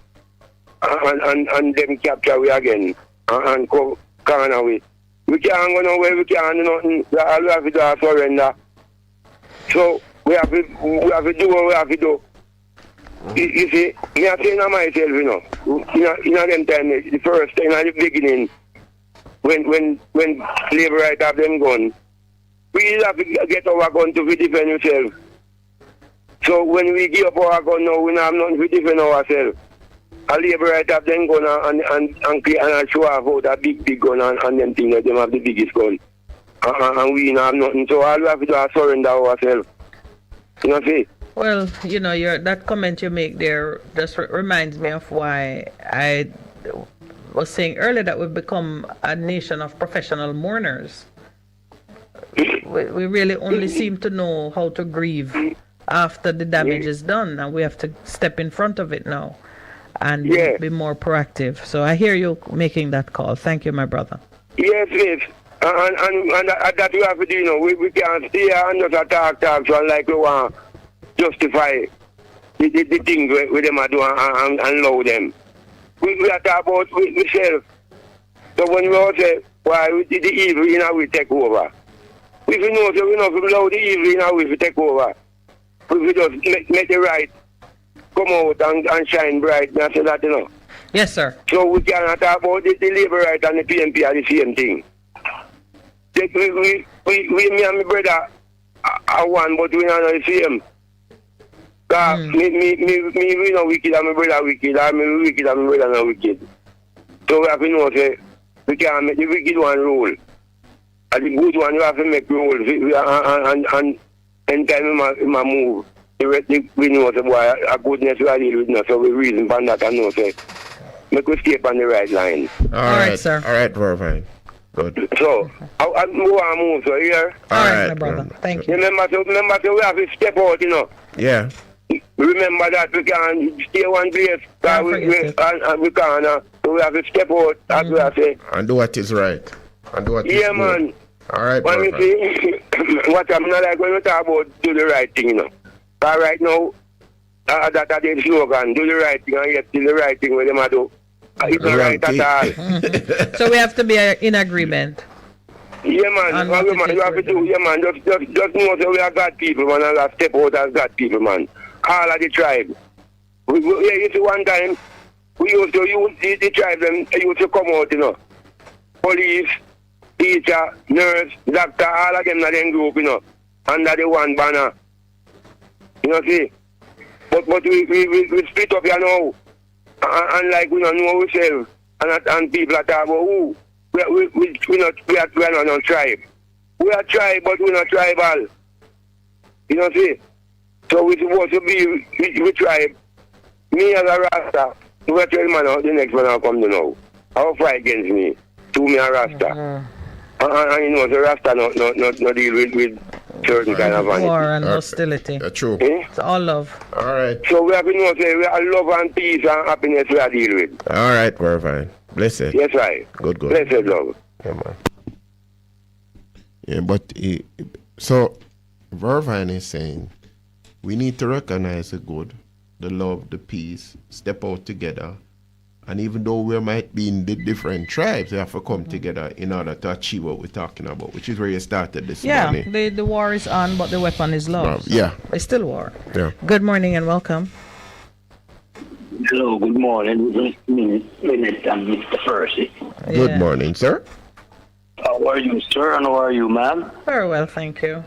Speaker 4: and them capture we again and go away. We can't go nowhere, we can't do nothing. All we have to do is surrender. So we have to do what we have to do. You see, me are saying to myself, you know, in them time, the first time at the beginning, when labor right have them gun, we have to get our gun to defend ourselves. So when we give up our gun now, we don't have nothing to defend ourselves. A labor right have them gun and show off out that big gun and them things that them have the biggest gun. And we don't have nothing. So all we have to do is surrender ourselves. You know what I say?
Speaker 2: Well, you know, that comment you make there just reminds me of why I was saying earlier that we've become a nation of professional mourners. We really only seem to know how to grieve after the damage is done, and we have to step in front of it now and be more proactive. So I hear you making that call. Thank you, my brother.
Speaker 4: Yes, yes. And that we have to do, you know, we can't stay and just talk so like we want justify the things we them are doing and allow them. We are talking about ourselves. So when we all say, why the evil in our we take over. If we know, so we know if we allow the evil in our we take over. If we just make the right come out and shine bright, and say that, you know.
Speaker 2: Yes, sir.
Speaker 4: So we cannot talk about the labor right and the PMP are the same thing. We me and my brother are one, but we are not the same. Me not wicked and my brother wicked, and me wicked and my brother not wicked. So we have to know, say, we can't make the wicked one rule. And the good one, you have to make rules. And anytime we move, we know, say, boy, a goodness we are dealing with now, so we reason for that and know, say, make us stay on the right line.
Speaker 2: All right, sir.
Speaker 3: All right, perfect. Good.
Speaker 4: So, I move, so here.
Speaker 2: All right, my brother. Thank you.
Speaker 4: Remember, we have to step out, you know.
Speaker 3: Yeah.
Speaker 4: Remember that we can't stay one place. We can't. So we have to step out, as we are saying.
Speaker 3: And do what is right. And do what is good.
Speaker 4: Man.
Speaker 3: All right,
Speaker 4: when you see, what I'm not like when we talk about do the right thing, you know. But right now, that's the slogan, do the right thing, and yet do the right thing with them I do. It's not right at all.
Speaker 2: So we have to be in agreement.
Speaker 4: Yeah, man. You have to do, yeah, man. Just know that we are God people, man, and let's step out as God people, man. All of the tribe. You see, one time, we used to use the tribe, them used to come out, you know. Police, teacher, nurse, doctor, all of them in the group, you know, under the one banner. You know, see? But we split up, you know, and like we don't know ourselves, and people are talking about who. We are not a tribe. We are tribe, but we're not tribal. You know, see? So we're supposed to be we tribe. Me as a Rasta, we tell man out, the next one will come to know. I'll fight against me. To me a Rasta. And you know, the Rasta not deal with certain kind of vanity.
Speaker 2: War and hostility.
Speaker 3: True.
Speaker 2: It's all love.
Speaker 3: All right.
Speaker 4: So we have to know, say, we are love and peace and happiness we are dealing with.
Speaker 3: All right, perfect. Blessed.
Speaker 4: Yes, right.
Speaker 3: Good.
Speaker 4: Blessed, love.
Speaker 3: Yeah, man. Yeah, but so Vervine is saying we need to recognize the good, the love, the peace, step out together. And even though we might be in the different tribes, we have to come together in order to achieve what we're talking about, which is where you started this morning.
Speaker 2: Yeah, the war is on, but the weapon is love. So
Speaker 3: yeah.
Speaker 2: It's still war.
Speaker 3: Yeah.
Speaker 2: Good morning and welcome.
Speaker 11: Hello, good morning. Minett and Mr. Percy.
Speaker 3: Good morning, sir.
Speaker 11: How are you, sir, and how are you, ma'am?
Speaker 2: Very well, thank you.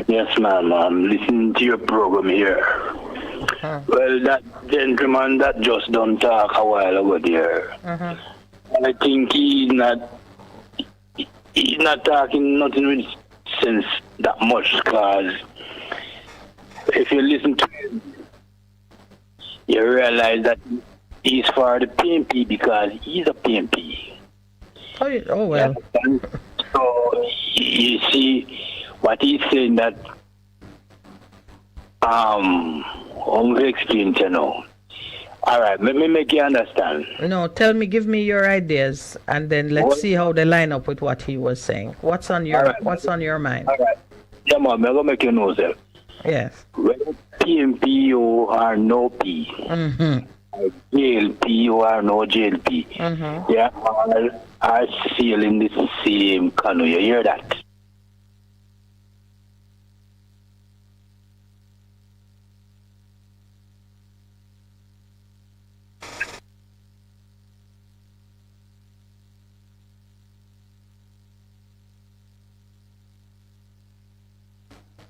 Speaker 11: Yes, ma'am. I'm listening to your program here. Well, that gentleman that just done talk a while ago there, I think he's not talking nothing with sense that much, because if you listen to him, you realize that he's for the PNP because he's a PNP.
Speaker 2: Oh well.
Speaker 11: So you see what he's saying that I'm explain to you now. All right, let me make you understand.
Speaker 2: No, give me your ideas, and then let's see how they line up with what he was saying. What's on your mind?
Speaker 11: All right. Yeah, man, I'm gonna make you know, sir.
Speaker 2: Yes.
Speaker 11: Whether PMP or no P, JLP or no JLP, yeah, all are sailing the same canoe. You hear that?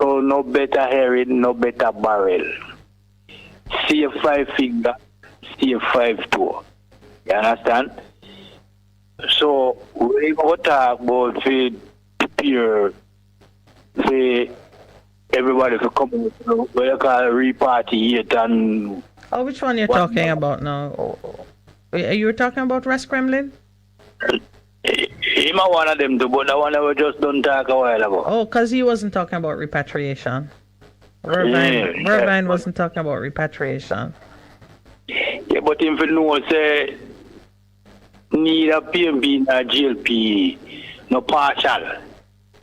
Speaker 11: So no better herring, no better barrel. See a 5 finger, see a 5 toe. You understand? So we go talk about prepare everybody to come out, what you call repatriate and.
Speaker 2: Oh, which one you're talking about now? You were talking about Ras Kremlin?
Speaker 11: Him one of them, but the one that we just done talk a while ago.
Speaker 2: Oh, because he wasn't talking about repatriation. Irvine wasn't talking about repatriation.
Speaker 11: Yeah, but if you know, say, need a PMP or GLP, no partial.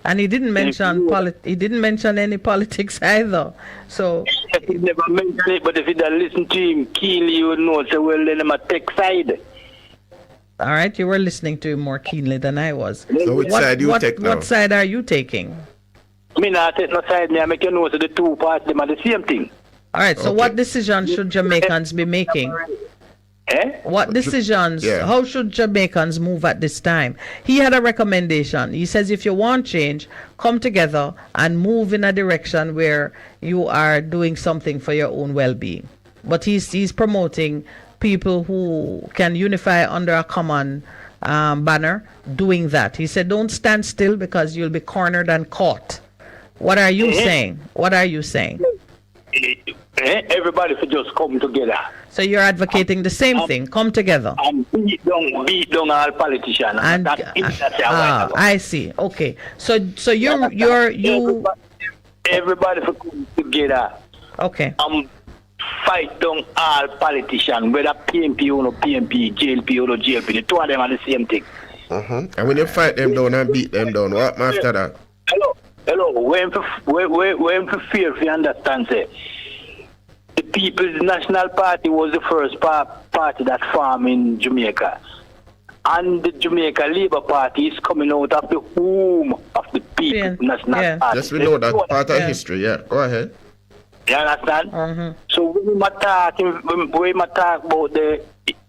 Speaker 2: And he didn't mention any politics either. So
Speaker 11: he never mentioned it, but if you don't listen to him, keenly, you would know, so well, then I'm a tech side.
Speaker 2: All right, you were listening to him more keenly than I was.
Speaker 3: So which side you take now?
Speaker 2: What side are you taking?
Speaker 11: Me not take no side, me I make you know so the two parts them are the same thing.
Speaker 2: All right, so what decisions should Jamaicans be making? What decisions? Yeah. How should Jamaicans move at this time? He had a recommendation. He says if you want change, come together and move in a direction where you are doing something for your own well-being. But he's promoting people who can unify under a common banner doing that. He said don't stand still because you'll be cornered and caught. What are you saying? What are you saying?
Speaker 11: Everybody should just come together.
Speaker 2: So you're advocating the same thing. Come together.
Speaker 11: And beat down all politicians.
Speaker 2: And I see. Okay. So you.
Speaker 11: Everybody should come together.
Speaker 2: Okay.
Speaker 11: Fight down all politicians, whether PMP or no PMP, JLP or no JLP. The two of them are the same thing.
Speaker 3: And when you fight them down and beat them down, what after that?
Speaker 11: Hello. When for fear, if you understand, say, the People's National Party was the first party that formed in Jamaica. And the Jamaica Labour Party is coming out of the womb of the People's National Party.
Speaker 3: Yes, we know that part of history, yeah. Go ahead.
Speaker 11: You understand? So when we talk about the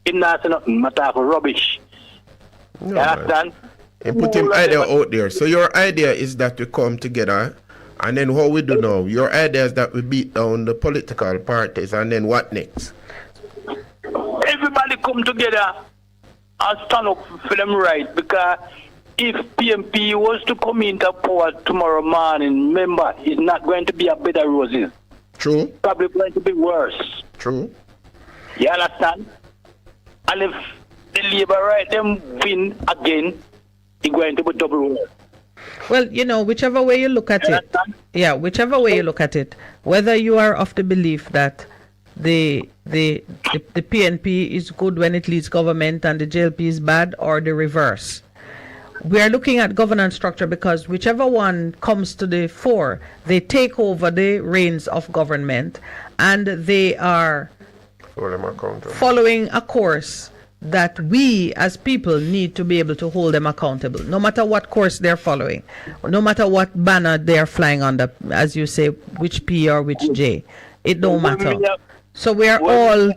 Speaker 11: international, we talk rubbish.
Speaker 3: No,
Speaker 11: you understand?
Speaker 3: And put him idea out there. So your idea is that we come together, and then what we do now? Your idea is that we beat down the political parties, and then what next?
Speaker 11: Everybody come together and stand up for them right, because if PMP was to come into power tomorrow morning, remember, it's not going to be a bed of roses.
Speaker 3: True.
Speaker 11: Probably going to be worse.
Speaker 3: True.
Speaker 11: You understand? And if the Labour right them win again, it's going to be double worse.
Speaker 2: Well, whichever way you look at it, whichever way you look at it, whether you are of the belief that the PNP is good when it leads government and the JLP is bad, or the reverse. We are looking at governance structure because whichever one comes to the fore, they take over the reins of government, and they are following a course that we as people need to be able to hold them accountable, no matter what course they're following, no matter what banner they're flying under, as you say, which P or which J. It don't matter. So we are all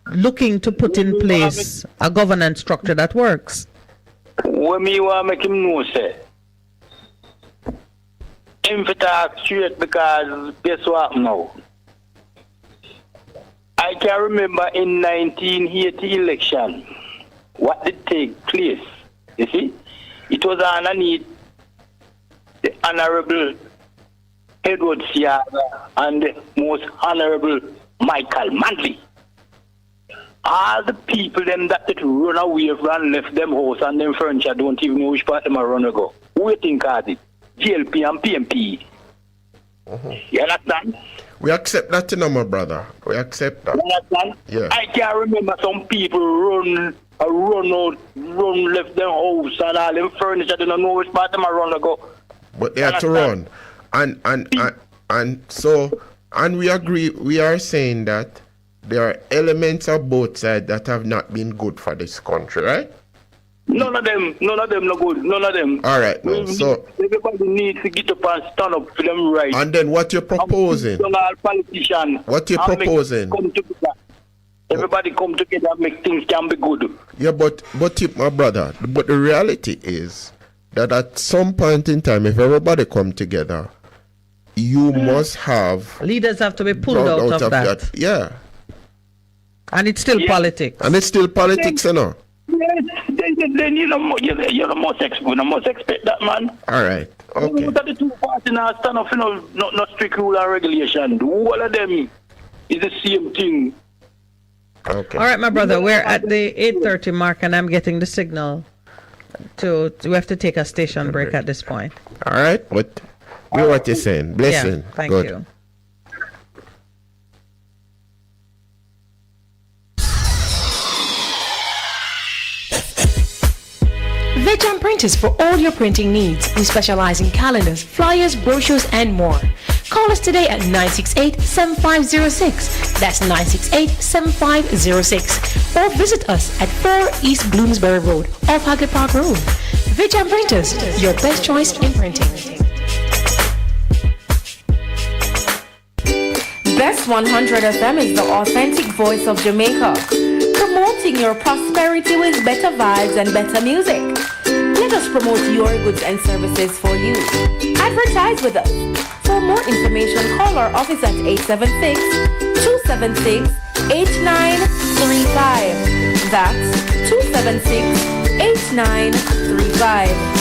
Speaker 2: looking to put in place a governance structure that works.
Speaker 11: When me want make him know, say, him for talk straight, because guess what now? I can remember in 1980 election, what did take place, you see? It was underneath the Honorable Edward Siaga and the most Honorable Michael Manley. All the people them that run away from left them house and them furniture don't even know which part them are run to go. Who you think are it? GLP and PMP. You understand?
Speaker 3: We accept that, my brother. We accept that.
Speaker 11: You understand?
Speaker 3: Yeah.
Speaker 11: I can remember some people run out, left their house and all them furniture, they don't know which part them are run to go.
Speaker 3: But they had to run. And so we agree, we are saying that there are elements of both sides that have not been good for this country, right?
Speaker 11: None of them no good. None of them.
Speaker 3: All right, no. So
Speaker 11: everybody needs to get up and stand up for them right.
Speaker 3: And then what you're proposing?
Speaker 11: Politician.
Speaker 3: What you're proposing?
Speaker 11: Everybody come together and make things can be good.
Speaker 3: Yeah, but my brother, but the reality is that at some point in time, if everybody come together, you must have
Speaker 2: leaders have to be pulled out of that.
Speaker 3: Yeah.
Speaker 2: And it's still politics.
Speaker 3: And it's still politics, you know.
Speaker 11: Yes, then you must expect that, man.
Speaker 3: All right. Okay.
Speaker 11: Look at the two parties now stand up, not strict rule and regulation. All of them is the same thing.
Speaker 3: Okay.
Speaker 2: All right, my brother, we're at the 8:30 mark, and I'm getting the signal we have to take a station break at this point.
Speaker 3: All right, but hear what you're saying. Blessing.
Speaker 2: Yeah, thank
Speaker 3: Good.
Speaker 2: you.
Speaker 17: Veteran Printers for all your printing needs. We specialize in calendars, flyers, brochures, and more. Call us today at 968-7506. That's 968-7506. Or visit us at 4 East Bloomsbury Road, off Haggard Park Road. Veteran Printers, your best choice in printing.
Speaker 13: Best 100 FM is the authentic voice of Jamaica, promoting your prosperity with better vibes and better music. Let us promote your goods and services for you. Advertise with us. For more information, call our office at 876-276-8935. That's 276-8935.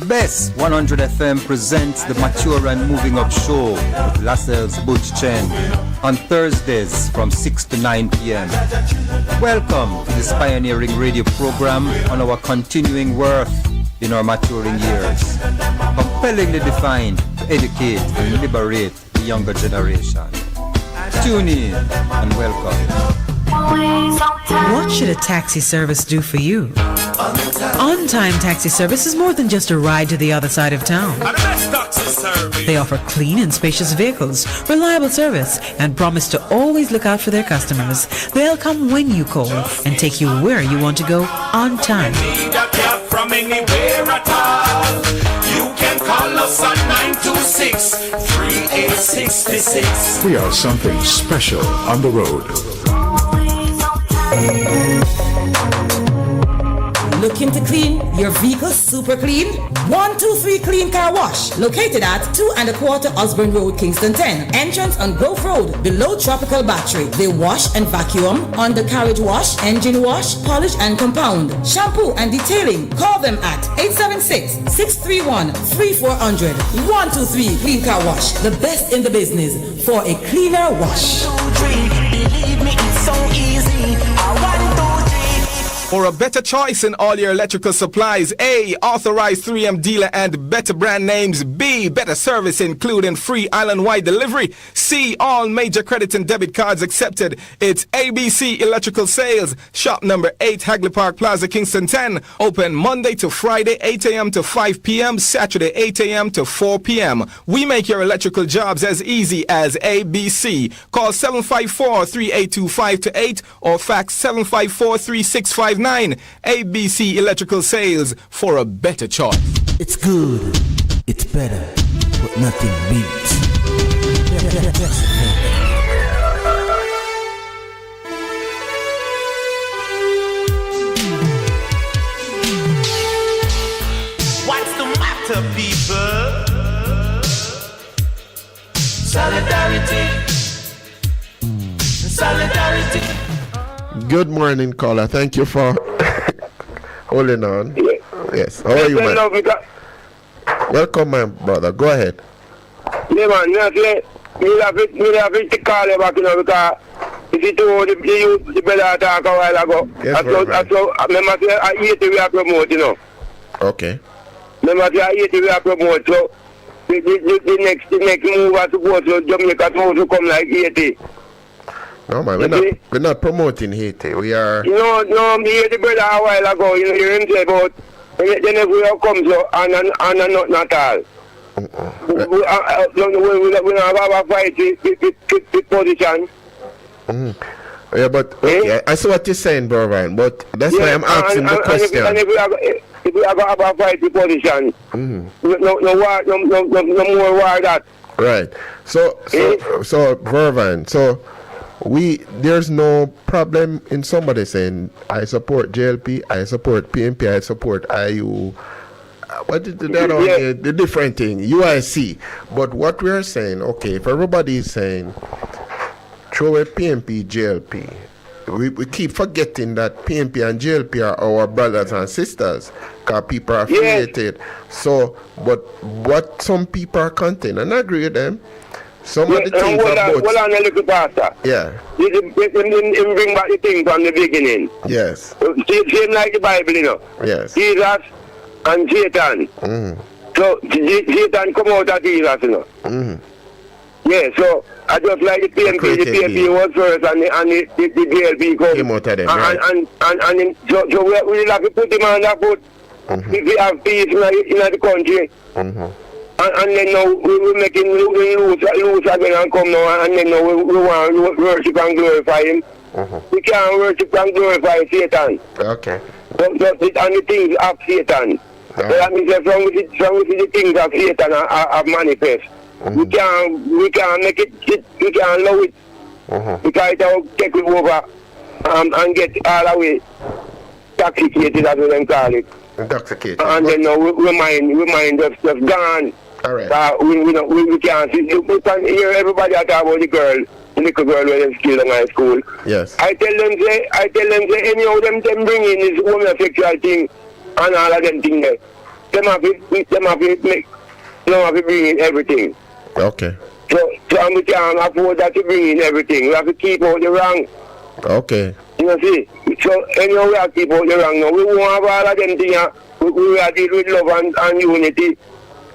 Speaker 7: Bess 100 FM presents the Mature and Moving Up Show with Lascelles Butch Chen on Thursdays from 6 to 9 p.m. Welcome to this pioneering radio program on our continuing worth in our maturing years. Compellingly defined to educate and liberate the younger generation. Tune in and welcome.
Speaker 18: What should a taxi service do for you? On-time taxi service is more than just a ride to the other side of town. They offer clean and spacious vehicles, reliable service, and promise to always look out for their customers. They'll come when you call and take you where you want to go on time.
Speaker 1: From anywhere at all, you can call us on 926-3866.
Speaker 19: We are something special on the road.
Speaker 12: Looking to clean your vehicle super clean? 123 Clean Car Wash, located at 2 1/4 Osborne Road, Kingston 10. Entrance on Grove Road, below Tropical Battery. They wash and vacuum, undercarriage wash, engine wash, polish and compound, shampoo and detailing. Call them at 876-631-3400. 123 Clean Car Wash, the best in the business for a cleaner wash.
Speaker 1: Believe me, it's so easy.
Speaker 15: For a better choice in all your electrical supplies, A, authorized 3M dealer and better brand names. B, better service including free island-wide delivery. C, all major credit and debit cards accepted. It's ABC Electrical Sales, shop number 8, Hagley Park Plaza, Kingston 10. Open Monday to Friday, 8 a.m. to 5 p.m., Saturday, 8 a.m. to 4 p.m. We make your electrical jobs as easy as ABC. Call 754-3825-8 or fax 754-3659. ABC Electrical Sales, for a better choice.
Speaker 20: It's good, it's better, but nothing beats.
Speaker 1: What's the matter, people? Solidarity. Solidarity.
Speaker 3: Good morning, caller. Thank you for holding on. Yes. How are you, man? Welcome, my brother. Go ahead.
Speaker 4: Yeah, man. Me have to call you back, because if you do the better talk a while ago.
Speaker 3: Yes,
Speaker 4: I remember say I hate the way I promote,
Speaker 3: Okay.
Speaker 4: Remember say I hate the way I promote, so the next move I suppose to Jamaica to come like Haiti.
Speaker 3: No, man, we're not promoting Haiti. We are.
Speaker 4: No, me hear the brother a while ago. You hear him say about then if we come so and nothing at all. We don't have a fight with position.
Speaker 3: Yeah, but okay, I see what you're saying, bro, Ryan. But that's why I'm asking the question.
Speaker 4: And if we have a fight with position, no more war that.
Speaker 3: Right. So Vervan, there's no problem in somebody saying I support JLP, I support PNP, I support IU. What is the different thing? UIC. But what we're saying, okay, if everybody is saying throw a PNP, JLP, we keep forgetting that PNP and JLP are our brothers and sisters because people are affiliated. Yes. So, but what some people are content, and I agree with them. Some of the things
Speaker 4: hold on a little faster.
Speaker 3: Yeah.
Speaker 4: Him bring back the thing from the beginning.
Speaker 3: Yes.
Speaker 4: Same like the Bible,
Speaker 3: Yes.
Speaker 4: Jesus and Satan. So Satan come out of Jesus, Yeah, so I just like the PNP was first and the JLP
Speaker 3: came out of them, right.
Speaker 4: and so we have to put him on that foot if we have peace in the country. And then now we're making lose again and come now, and then now we want to worship and glorify him. We can't worship and glorify Satan.
Speaker 3: Okay.
Speaker 4: So and the things of Satan. So that means that from the things of Satan are manifest. We can't make it, we can't allow it. Because it will take it over and get all the way intoxicated, as we them call it.
Speaker 3: Intoxicated.
Speaker 4: And then now we mind just gone.
Speaker 3: All right.
Speaker 4: We can't see. You can hear everybody talk about the little girl where they killed in high school.
Speaker 3: Yes.
Speaker 4: I tell them say anyhow them bring in this homosexual thing and all of them things there. Them have to bring in everything.
Speaker 3: Okay.
Speaker 4: So we can't afford that to bring in everything. We have to keep out the wrong.
Speaker 3: Okay.
Speaker 4: You see? So anyhow we have to keep out the wrong now. We won't have all of them things. We have to deal with love and unity.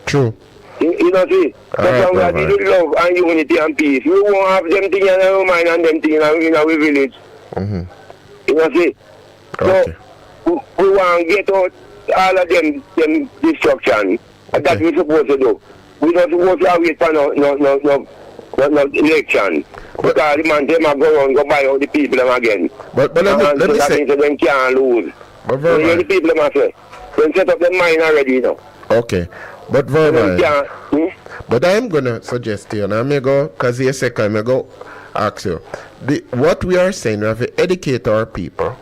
Speaker 3: True.
Speaker 4: You see? So we have to deal with love and unity and peace. We won't have them things in our mind and them things in our village. You see?
Speaker 3: Okay.
Speaker 4: So we want to get out all of them destruction. Okay. That we're supposed to do. We don't supposed to wait for no election. Because the man them go around go buy all the people them again.
Speaker 3: But let me say
Speaker 4: that them can't lose. So the people them say they set up their mind already,
Speaker 3: Okay. But Vernon, but I'm gonna suggest to you, and I may go because a second I may go ask you. What we are saying, we have to educate our people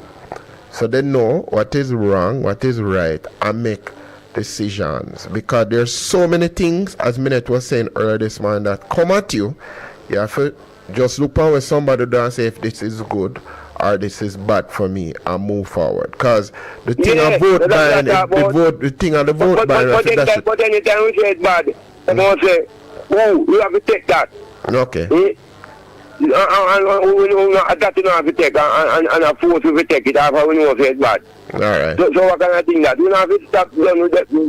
Speaker 3: so they know what is wrong, what is right, and make decisions, because there's so many things, as Minett was saying earlier this morning, that come at you. You have to just look on where somebody does and say if this is good or this is bad for me and move forward. Because the thing of vote buying, the thing of the vote buying,
Speaker 4: but anytime we say it's bad, they don't say, oh, you have to take that.
Speaker 3: Okay.
Speaker 4: And that you don't have to take and a force to take it after we know it's bad.
Speaker 3: Alright.
Speaker 4: So what kind of thing that? You don't have to stop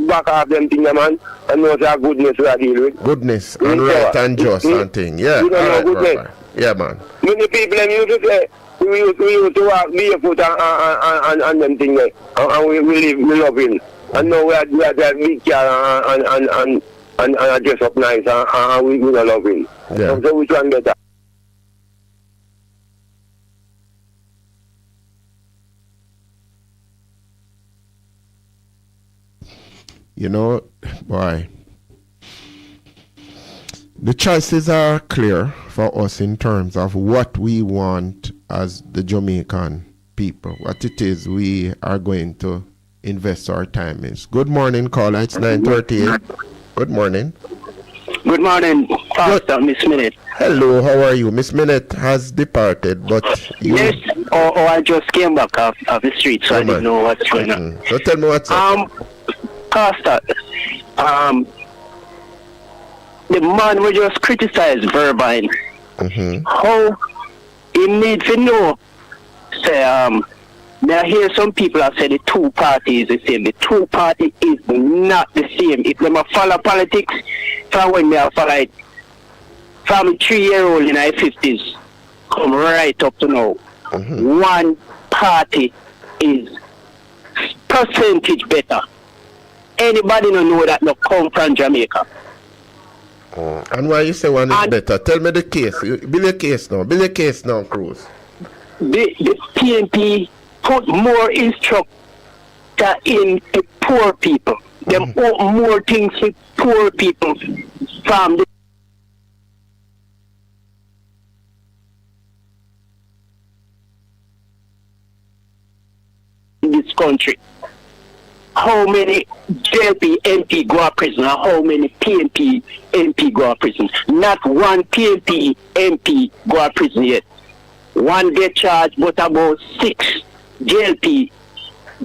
Speaker 4: back off them things, man, and know that goodness we are dealing with.
Speaker 3: Goodness and right and just and thing. Yeah.
Speaker 4: You don't know goodness.
Speaker 3: Yeah, man.
Speaker 4: Many people them used to say, we used to walk barefoot and them things there. And we love him. And now we are that big car and dress up nice and we don't love him.
Speaker 3: Yeah.
Speaker 4: So we try and get that.
Speaker 3: You know, boy, the choices are clear for us in terms of what we want as the Jamaican people, what it is we are going to invest our time in. Good morning, caller. It's 9:38. Good morning.
Speaker 5: Good morning, Pastor, Miss Minett.
Speaker 3: Hello, how are you? Miss Minett has departed, but you...
Speaker 5: Yes, or I just came back off the street, so I didn't know what's going on.
Speaker 3: So tell me what's up.
Speaker 5: Pastor, the man we just criticized Verbine. How he need to know, say, now I hear some people have said the two parties is the same. The two party is not the same. If them follow politics, from when they follow it, from a 3-year-old in their 50s, come right up to now. One party is percentage better. Anybody don't know that no come from Jamaica.
Speaker 3: And why you say one is better? Tell me the case. Build a case now. Build a case now, Cruz.
Speaker 5: The PNP put more instructor in the poor people. Them open more things for poor people from this country. How many JLP MP go to prison and how many PNP MP go to prison? Not one PNP MP go to prison yet. One get charged, but about 6 JLP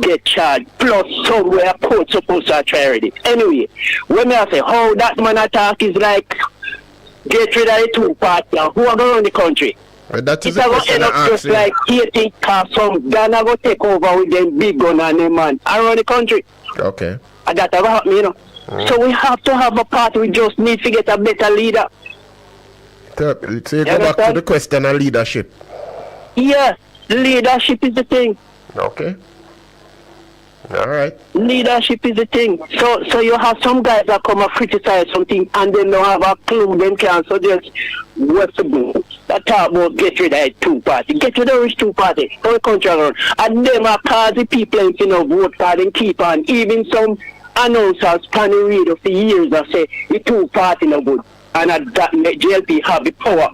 Speaker 5: get charged, plus somewhere court supposed to try already. Anyway, when I say how that man attack is like, get rid of the two parties, who are going to run the country?
Speaker 3: That is
Speaker 5: it's going to end up just like Haiti, because some Ghana go take over with them big gun and them man and run the country.
Speaker 3: Okay.
Speaker 5: And that ever happen, you know. So we have to have a party, we just need to get a better leader.
Speaker 3: So you go back to the question of leadership.
Speaker 5: Yeah, leadership is the thing.
Speaker 3: Okay. All right.
Speaker 5: Leadership is the thing. So you have some guys that come and criticize something and they don't have a clue, them can't suggest what's to do. That talk about get rid of the two party. Get rid of the two party. How the country around. And them are cause the people in vote for them keep on. Even some announcers pan the radio for years that say the two party no good. And that JLP have the power.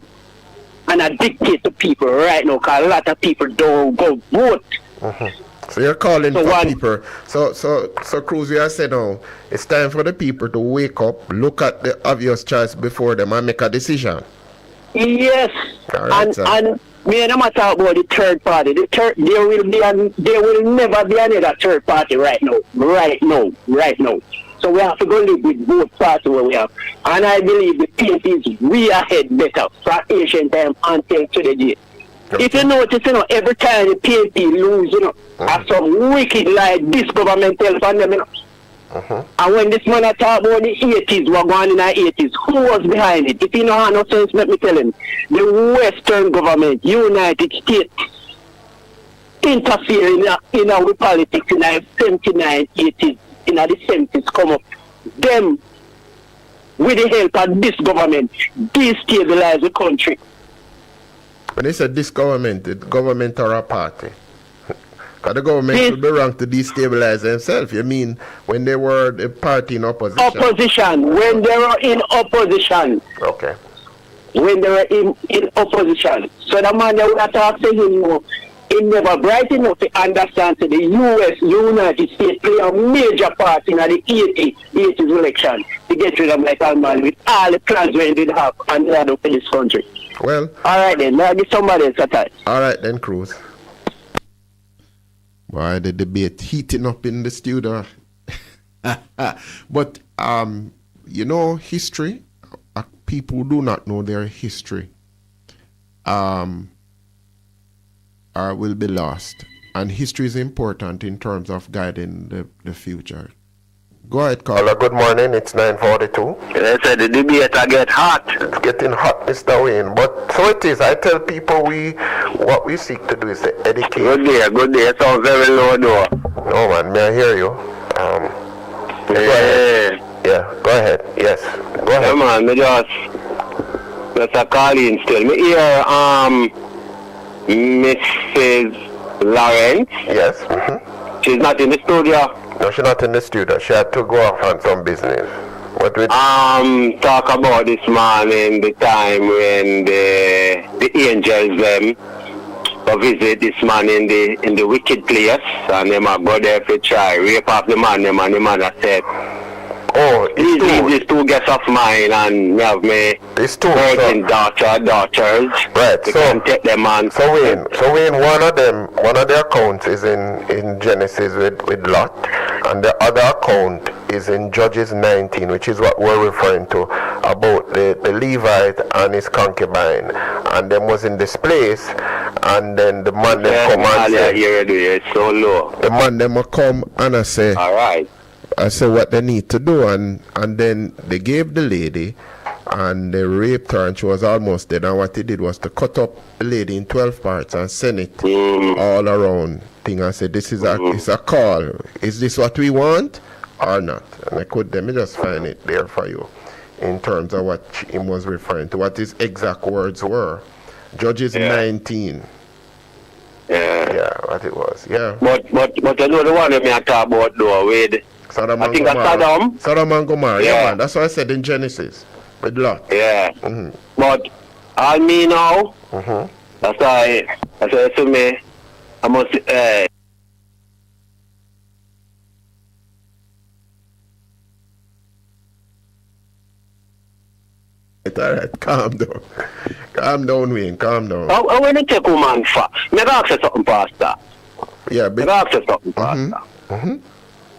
Speaker 5: And I dictate to people right now because a lot of people don't go vote.
Speaker 3: So you're calling for people. So Cruz, you have said now, it's time for the people to wake up, look at the obvious choice before them and make a decision.
Speaker 5: Yes.
Speaker 3: Right,
Speaker 5: and me and I'm talk about the third party. There will never be another third party right now. Right now. So we have to go live with both parties where we have. And I believe the PNP is way ahead better from ancient time until today. If you notice, every time the PNP lose, are some wicked like this government tells on them, And when this man talk about the 80s, we're going in the 80s, who was behind it? If you know how no sense, let me tell him. The Western government, United States, interfere in our politics in the 79, 80s, in the 70s, come up. Them, with the help of this government, destabilize the country.
Speaker 3: When they said this government, the government or a party? Because the government would be wrong to destabilize themselves. You mean when they were the party in opposition?
Speaker 5: Opposition. When they were in opposition.
Speaker 3: Okay.
Speaker 5: When they were in opposition. So the man that would have talked to him, he never bright enough to understand that the U.S., United States, play a major part in the 80s election to get rid of like a man with all the plans they did have and they had up in this country.
Speaker 3: Well.
Speaker 5: All right then, now give somebody else a time.
Speaker 3: All right then, Cruz. Why the debate heating up in the studio? But history. People do not know their history. Will be lost, and history is important in terms of guiding the future. Go ahead, caller. Good morning. It's 9:42.
Speaker 11: I said the debate get hot.
Speaker 3: It's getting hot, Mr. Wayne. But so it is. I tell people what we seek to do is to educate.
Speaker 11: Good day. It sounds very low, though.
Speaker 3: No, man. May I hear you? Go ahead. Yeah. Go ahead. Yes. Go ahead.
Speaker 11: Yeah, man. Me just a call in still. Me hear Mrs. Lawrence.
Speaker 3: Yes.
Speaker 11: She's not in the studio.
Speaker 3: No, she's not in the studio. She had to go off on some business. What with?
Speaker 11: Talk about this morning, the time when the angels visit this man in the wicked place, and they might go there to try rape off the man. The man has said,
Speaker 3: "Oh,
Speaker 5: these two guests of mine, and we have my virgin daughters.
Speaker 3: Right.
Speaker 5: We can take them on.
Speaker 3: So Wayne, one of their accounts is in Genesis with Lot, and the other account is in Judges 19, which is what we're referring to about the Levite and his concubine, and them was in this place, and then the man them come and say,
Speaker 5: it's so low.
Speaker 3: The man them come and I say,
Speaker 5: all right.
Speaker 3: I said what they need to do, and then they gave the lady, and they raped her, and she was almost dead. And what they did was to cut up the lady in 12 parts and send it all around thing. I said, this is it's a call. Is this what we want or not? And let me just find it there for you in terms of what him was referring to, what his exact words were. Judges 19. Yeah, what it was. Yeah.
Speaker 5: But you know the one that me I talk about though with
Speaker 3: Sodom
Speaker 5: I think that's Sodom.
Speaker 3: Sodom and Gomorrah. Yeah, man. That's what I said in Genesis with Lot.
Speaker 5: Yeah. But all me now. That's why to me I must
Speaker 3: Alright, calm down. Calm down, Wayne, calm down.
Speaker 5: I want to take woman for. Me ask you something, Pastor.
Speaker 3: Yeah,
Speaker 5: me ask you something, Pastor.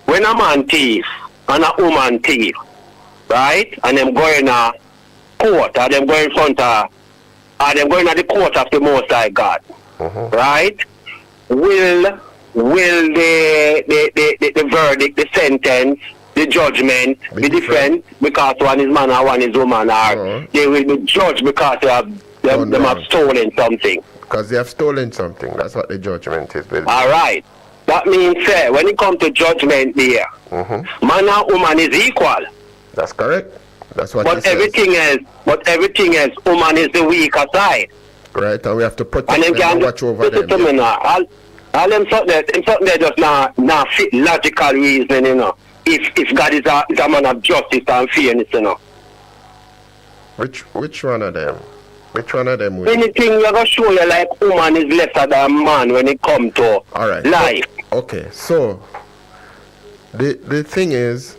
Speaker 5: When a man thief and a woman thief, right? And them going to court, or them going in front of, or them going to the court of the Most High God, right? Will the verdict, the sentence, the judgment be different because one is man and one is woman, or they will be judged because they have them have stolen something?
Speaker 3: Because they have stolen something. That's what the judgment is.
Speaker 5: All right. That means, when it comes to judgment there, man and woman is equal.
Speaker 3: That's correct. That's what
Speaker 5: but everything else, woman is the weaker side.
Speaker 3: Right, and we have to protect them and watch over them.
Speaker 5: All them something they just not fit logical reason, you know. If God is a man of justice and fairness, you know.
Speaker 3: Which one of them? Which one of them?
Speaker 5: Anything you're gonna show you like woman is lesser than man when it comes to life.
Speaker 3: Okay, so the thing is,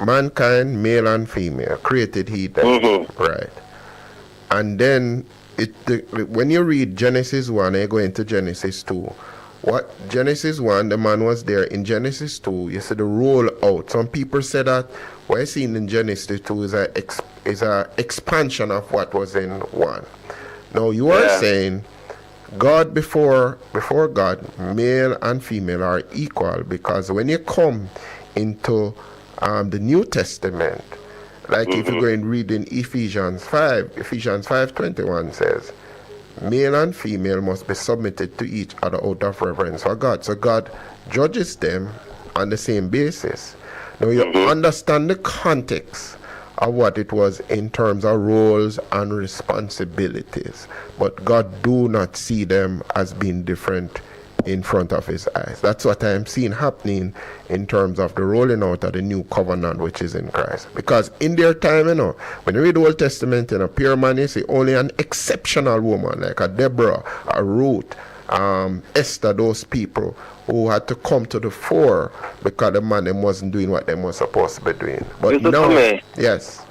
Speaker 3: mankind, male and female, created he them, right? And then when you read Genesis 1, you go into Genesis 2. What Genesis 1, the man was there. In Genesis 2, you see the roll out. Some people say that what I seen in Genesis 2 is a expansion of what was in 1. Now you are saying God before God, male and female are equal, because when you come into the New Testament, like if you go and read in Ephesians 5:21 says, male and female must be submitted to each other out of reverence for God. So God judges them on the same basis. Now you understand the context of what it was in terms of roles and responsibilities, but God do not see them as being different in front of his eyes. That's what I am seeing happening in terms of the rolling out of the new covenant which is in Christ. Because in their time, when you read the Old Testament, pure man, you see only an exceptional woman like a Deborah, a Ruth, Esther, those people who had to come to the fore because the man them wasn't doing what they were supposed to be doing. But now, yes.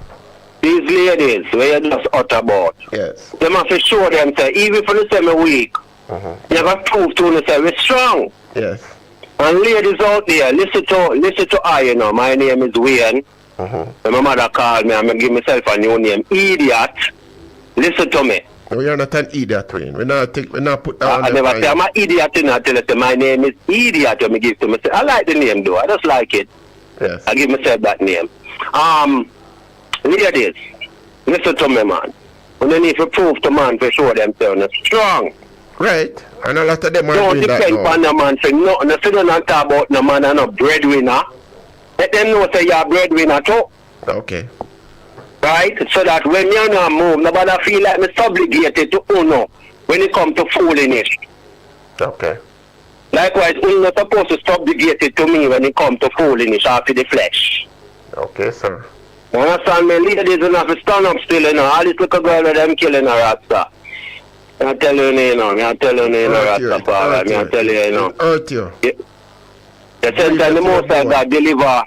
Speaker 5: These ladies, where you just utter about,
Speaker 3: yes,
Speaker 5: they must show them, say, even for the same week, you have to prove to them, say, we're strong.
Speaker 3: Yes.
Speaker 5: And ladies out there, listen to I, my name is Wayne. When my mother called me, I'm going to give myself a new name, Idiot. Listen to me.
Speaker 3: No, you're not an idiot, Wayne. We're not put down.
Speaker 5: I never say I'm an idiot, I tell you, my name is Idiot. When I give to myself. I like the name, though. I just like it.
Speaker 3: Yes.
Speaker 5: I give myself that name. Ladies, listen to me, man. When they need to prove to man to show themselves strong.
Speaker 3: Right. And a lot of them are
Speaker 5: don't
Speaker 3: doing that now.
Speaker 5: Don't depend on the man say nothing. If you don't talk about the man and a breadwinner, let them know say you're a breadwinner too.
Speaker 3: Okay.
Speaker 5: Right? So that when you not move, nobody feel like me obligated to Uno when it comes to foolishness.
Speaker 3: Okay.
Speaker 5: Likewise, Uno not supposed to stop obligated to me when it comes to foolishness after the flesh.
Speaker 3: Okay, sir.
Speaker 5: You understand me? Ladies don't have to stand up still, All this little girl with them killing her rasta. I tell you, Rastafari. I tell you,
Speaker 3: Hurt you.
Speaker 5: The sentence the Most High God deliver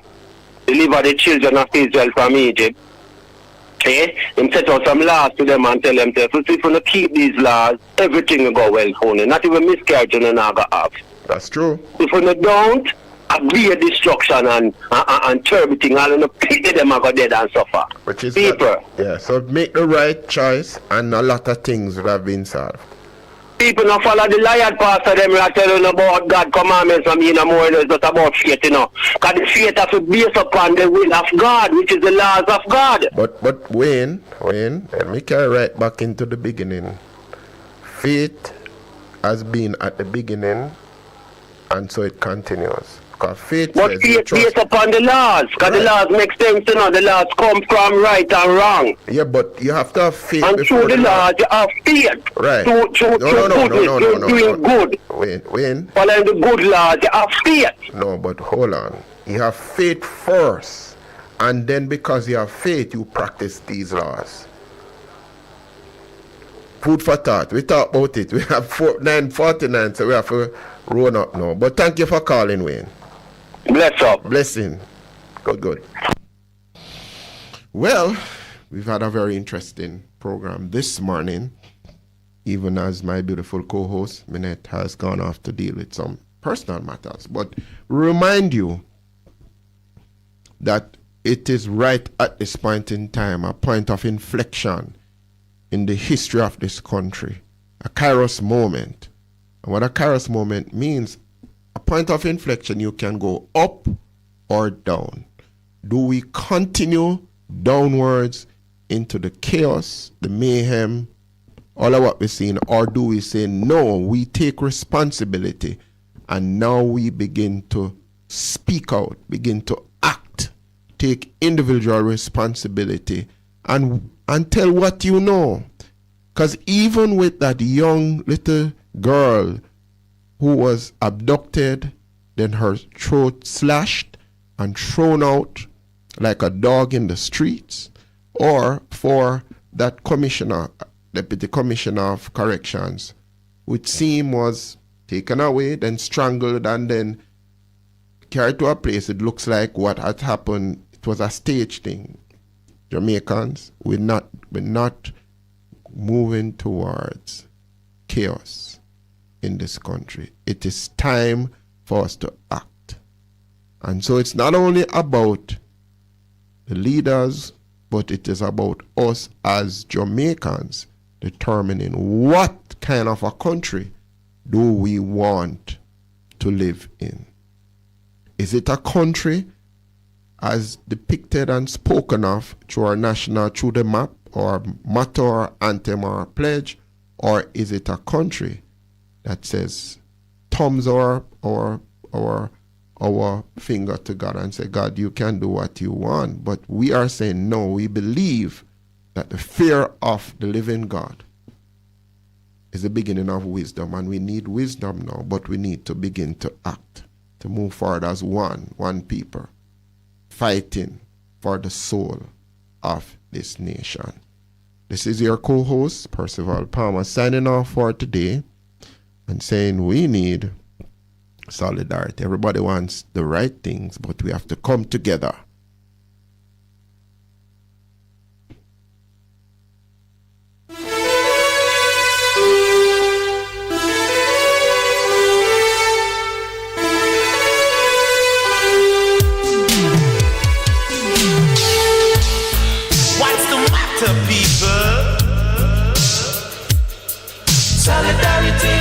Speaker 5: deliver the children of Israel from Egypt. Okay? Him set out some laws to them and tell them, if you don't keep these laws, everything will go well for you. Not even miscarriage you not going to have.
Speaker 3: That's true.
Speaker 5: If you don't, be a destruction and everything, all in the pity them are going dead and suffer.
Speaker 3: Which is
Speaker 5: people.
Speaker 3: Yeah, so make the right choice and a lot of things would have been solved.
Speaker 5: People not follow the liar pastor them are telling about God commandments and no more it's just about faith, you know. Because the faith has to be based upon the will of God, which is the laws of God.
Speaker 3: But Wayne, let me carry right back into the beginning. Faith has been at the beginning and so it continues. Because faith
Speaker 5: but faith based upon the laws, because the laws make sense, you know, the laws come from right and wrong.
Speaker 3: Yeah, but you have to have faith.
Speaker 5: And through the laws, you have faith.
Speaker 3: Right.
Speaker 5: Through doing good.
Speaker 3: Wayne.
Speaker 5: Following the good laws, you have faith.
Speaker 3: No, but hold on. You have faith first. And then because you have faith, you practice these laws. Food for thought. We talk about it. We have 9:49, so we have to run up now. But thank you for calling, Wayne.
Speaker 5: Bless up.
Speaker 3: Blessing. Good. Well, we've had a very interesting program this morning, even as my beautiful co-host, Minett, has gone off to deal with some personal matters. But remind you that it is right at this point in time, a point of inflection in the history of this country, a Kairos moment. And what a Kairos moment means, a point of inflection, you can go up or down. Do we continue downwards into the chaos, the mayhem, all of what we're seeing, or do we say, no, we take responsibility and now we begin to speak out, begin to act, take individual responsibility and tell what you know? Because even with that young little girl who was abducted, then her throat slashed and thrown out like a dog in the streets, or for that commissioner, deputy commissioner of corrections, which seemed was taken away, then strangled, and then carried to a place. It looks like what had happened, it was a stage thing. Jamaicans, we're not moving towards chaos in this country. It is time for us to act. And so it's not only about the leaders, but it is about us as Jamaicans determining what kind of a country do we want to live in. Is it a country as depicted and spoken of through our national, through the map, or motto, or anthem, or pledge, or is it a country that says thumbs our finger to God and say, God, you can do what you want? But we are saying no. We believe that the fear of the living God is the beginning of wisdom, and we need wisdom now, but we need to begin to act, to move forward as one people, fighting for the soul of this nation. This is your co-host, Percival Palmer, signing off for today and saying we need solidarity. Everybody wants the right things, but we have to come together.
Speaker 1: What's the matter, people? Solidarity.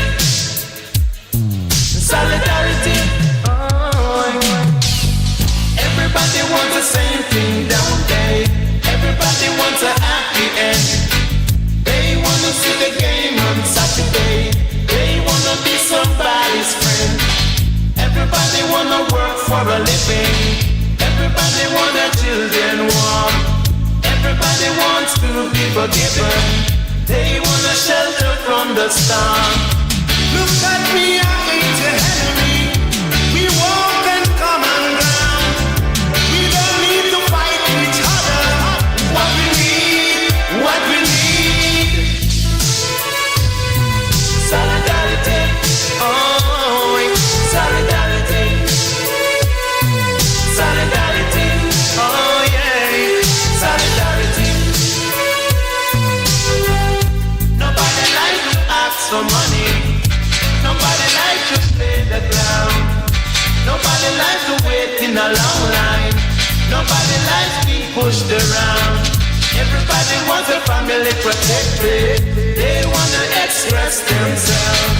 Speaker 1: Solidarity. Everybody wants the same thing, don't they? Everybody wants a happy end. They wanna see the game on Saturday. They wanna be somebody's friend. Everybody wanna work for a living. Everybody want their children warm. Everybody wants to be forgiven. They want a shelter from the storm. Look at me, I ain't your enemy. We walk and common ground. We don't need to fight each other. What we need. Solidarity. Oh, solidarity. Solidarity. Nobody likes being pushed around. Everybody wants a family protected. They wanna express themselves.